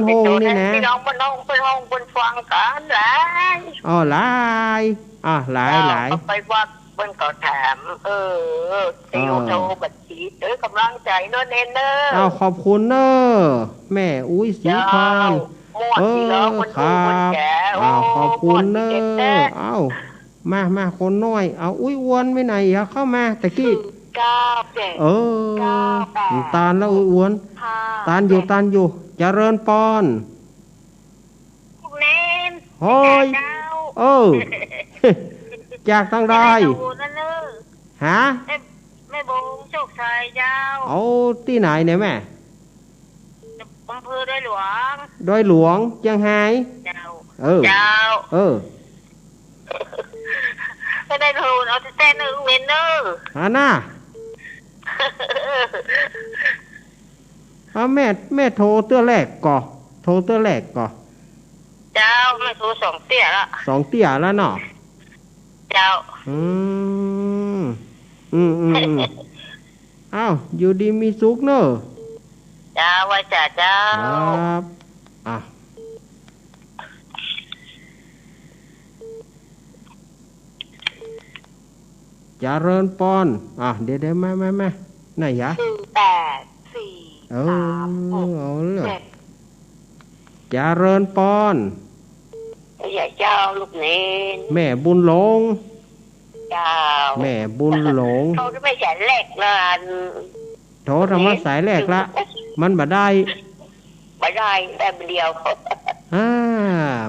โฮงนี่นะ
พี่น้องบ้านน้องเป็นห้องเป็นฟังกันหลาย
หลาย
ไปวัดเพิ่นก็ถามติวโทรบัญชีกำลังใจเนอะเน้นเนอะ
ขอบคุณเนอะแม่อุ้ยสีพาน ครับขอบคุณเนอะมาคนน้อยอุ้ยอ้วนไปไหนเข้ามาตะกี้
97
เออตาลแล้วอ้วนตาลอยู่เจริญปอน
เล่น
โอ้ยเออจากทางใดฮะ
แม่บงโชคชัยเจ้า
เอาที่ไหนเนี่ยแม่
อำเภอดอยหลวง
เชียงไฮ้
เจ้าก็ได้โทรเอาแต่หนึ่งเมนเนอร์
ฮะน่ะแม่โทรเตื้อแรกก่อเจ้
าแม่โทร2 เตี้ยละ
2 เตี้ยแล้วเนาะ
เจ้า
อ้าวอยู่ดีมีสุขเนอะ
เจ้าว่าจ่าเจ้า
ครับเจริญปอนเดี๋ยวมาไหนยะ
8 4 3 6
เอาเลยเจริญปอน
อย่าเจ้าลูกเนน
แม่บุญหลง
เจ้า
แม่บุญหลง
โทรไม่สายแรกละ
โทรธรรมะสายแรกละมันบ่ได้
แต่เดียว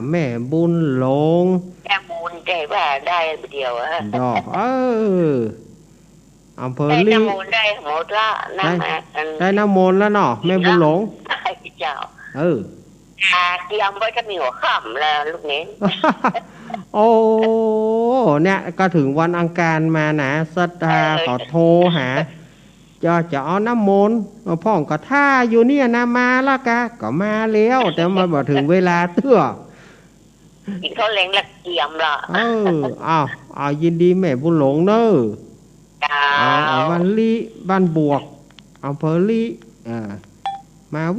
แม่บุญหลง
แม่บุญแต่ว่าได้เดียว
ดอกอำเภอลี
ได้น้ำมนต์ได้หมดละ
ได้น้ำมนต์แล้วเนาะแม่บุญหลง
เจ้าเตรียมไว้จะมีหัวค่ำแล้วลูกนี้
โอ้เนี่ยก็ถึงวันอังคารมานะสัตตาขอโทรหาจะเอาน้ำมนต์พ่องก็ท่าอยู่เนี่ยนะมาละกะก็มาแล้วแต่มาบอกถึงเวลาเตื้อ
กินข้าวแรงละเกียมละ
เอายินดีแม่บุญหลงเนอะวันลีบ้านบวกอำเภอลีมาเ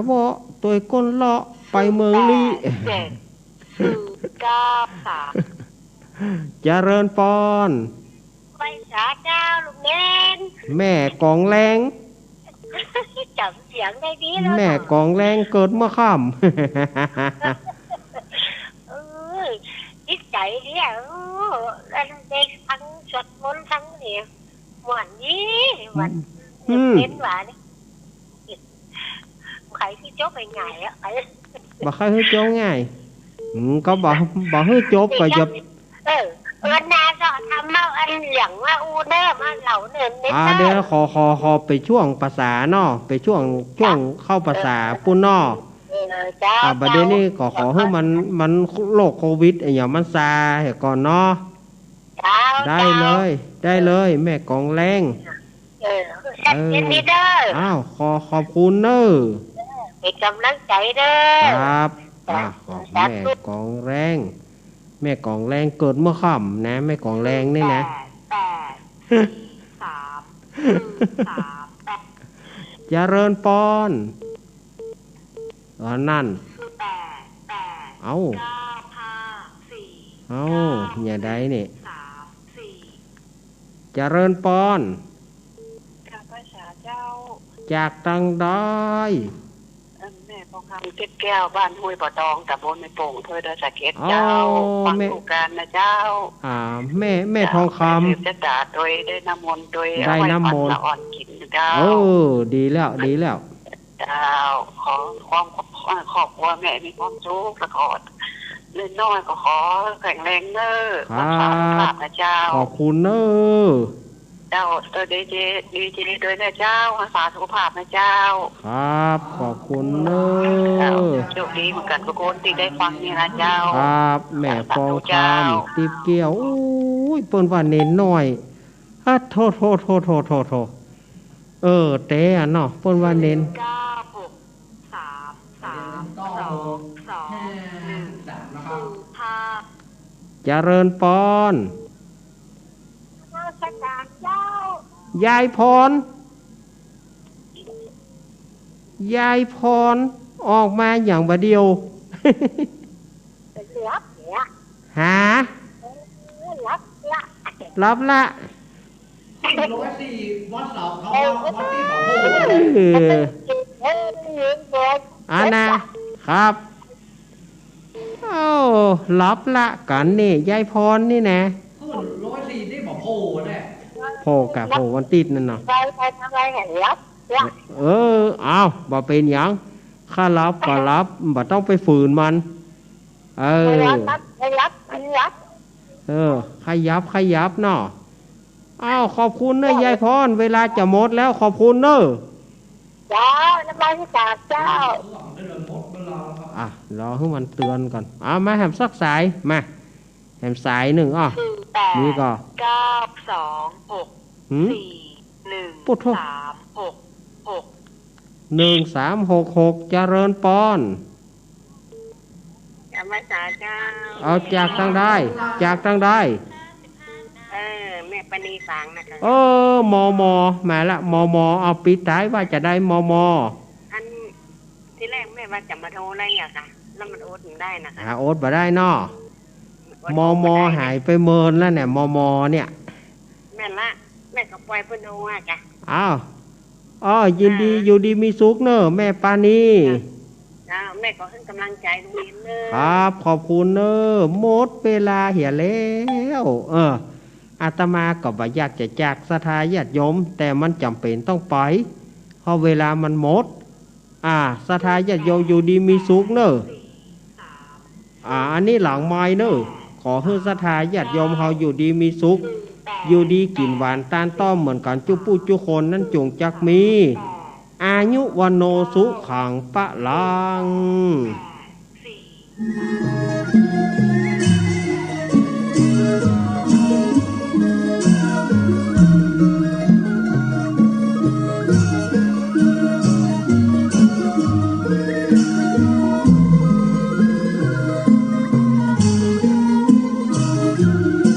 วาะตัวก้นเลาะไปเมืองลี
9 3
เจริญปอน
ไปสาเจ้าลูกเล่น
แม่กองแรง
จำเสียงได้ดีแล้ว
แม่กองแรงเกิดเมื่อค่ำ
จิตใจเนี่ยเด็กทั้งสวดมนต์ทั้งเนี่ยหวานยี่หวานเย็นหวานใครที่โจ๊กง่ายๆ
บอกใครให้โจ๊กง่ายก็บอกให้โจ๊กก็จะ
วันนาจะทำมาอันเหลียงว่าอูเนอร์มาเหล่าเนินไม่ได้
เดี๋ยวขอไปช่วงภาษาเนาะไปช่วงเข้าภาษาปุ่นเนาะประเด็นนี้ขอให้มันโรคโควิดอย่างมันซาเหตุก่อนเนาะได้เลยแม่กองแรงขอบคุณเนอะ
เป็นกำลังใจเด้
อครับแม่กองแรงเกิดเมื่อค่ำนะแม่กองแรงนี่นะเจริญปอนนั่นเอาอย่าได้นี่เจริญปอนจากตังได้
แม่พองคำเก็บแก้วบ้านห้วยบ่อตองตำบลในโป่งเพื่อเดินสะเก็ดเจ้าฟังลูกการนะเจ้า
แม่ทองค
ำจะจ่าโดยได้น้ำมนต์โดย
ได้น้ำมนต์
อ่อนกินเจ้า
ดีแล้ว
เจ้าขอความขอบว่าแม่มีความสุขละกอดเล่นน้อยก็ขอแข็งแรงเนอรักษาสุขภาพนะเจ้า
ขอบคุณเนอ
เจ้าดีเจด้วยนะเจ้ารักษาสุขภาพนะเจ้า
ครับขอบคุณเนอ
โชคดีเหมือนกันทุกคนที่ได้ฟังนี่นะเจ้า
ครับแม่ฟองคำติบเกี่ยวอุ้ยเปิ้นว่าเน้นหน่อยโทเตะเนาะเปิ้นว่าเน้น
9 6 3 3 2 1 5
เจริญปอนยายพรออกมาอย่างบะเดียวหารับละนะครับรับละกันนี่ยายพรนี่นะ
104ได้บอกโผล่เนี่ย
พ่อกะพ่อวันติดนั่นน่ะ
ไปทำอะไรเห็นรับ
เอาบ่เป็นหยังข้ารับก็รับบ่ต้องไปฝืนมัน
ไม่รับ
ขยับเนาะอ้าวขอบคุณเนอะยายพรเวลาจะหมดแล้วขอบคุณเนอะ
เจ้าน้ำลายที่กาบเจ้าร
อให้มันเตือนก่อนมาแหมสักสายมาแหมสายหนึ่งนี่ก็
926413666
เจริญปอน
จะมาสาเจ้า
เอาจากทางได้
แม่ปณีฟังนะคะ
มมาละมเอาปิดท้ายว่าจะได้ม
อันที่แรกแม่ว่าจะมาโทรอะไรอ่ะค่ะแล้วมันโอ๊ตได้นะคะ
โอ๊ตบ่ได้เนาะมหายไปเมินแล้วเนี่ยมเนี่ย
แม่ละแม่ก็ปล่อยเพิ่นโอ้ค่ะ
ยินดีอยู่ดีมีสุขเนอะแม่ปานี
แม่ก็ให้กำลังใจลุงเรียนเนอะ
ครับขอบคุณเนอะหมดเวลาเหี่ยแล้วอาตมาก็บ่อยากจะจากศรัทธาญาติโยมแต่มันจำเป็นต้องไปเพราะเวลามันหมดศรัทธาญาติโยมอยู่ดีมีสุขเนอะอันนี้หลังไม้เนอะขอให้ศรัทธาญาติโยมเฮาอยู่ดีมีสุขอยู่ดีกินหวานต้านต้อมเหมือนกันจุปู้จุคนนั่นจงจักมีอายุวันโนสุขังปะลัง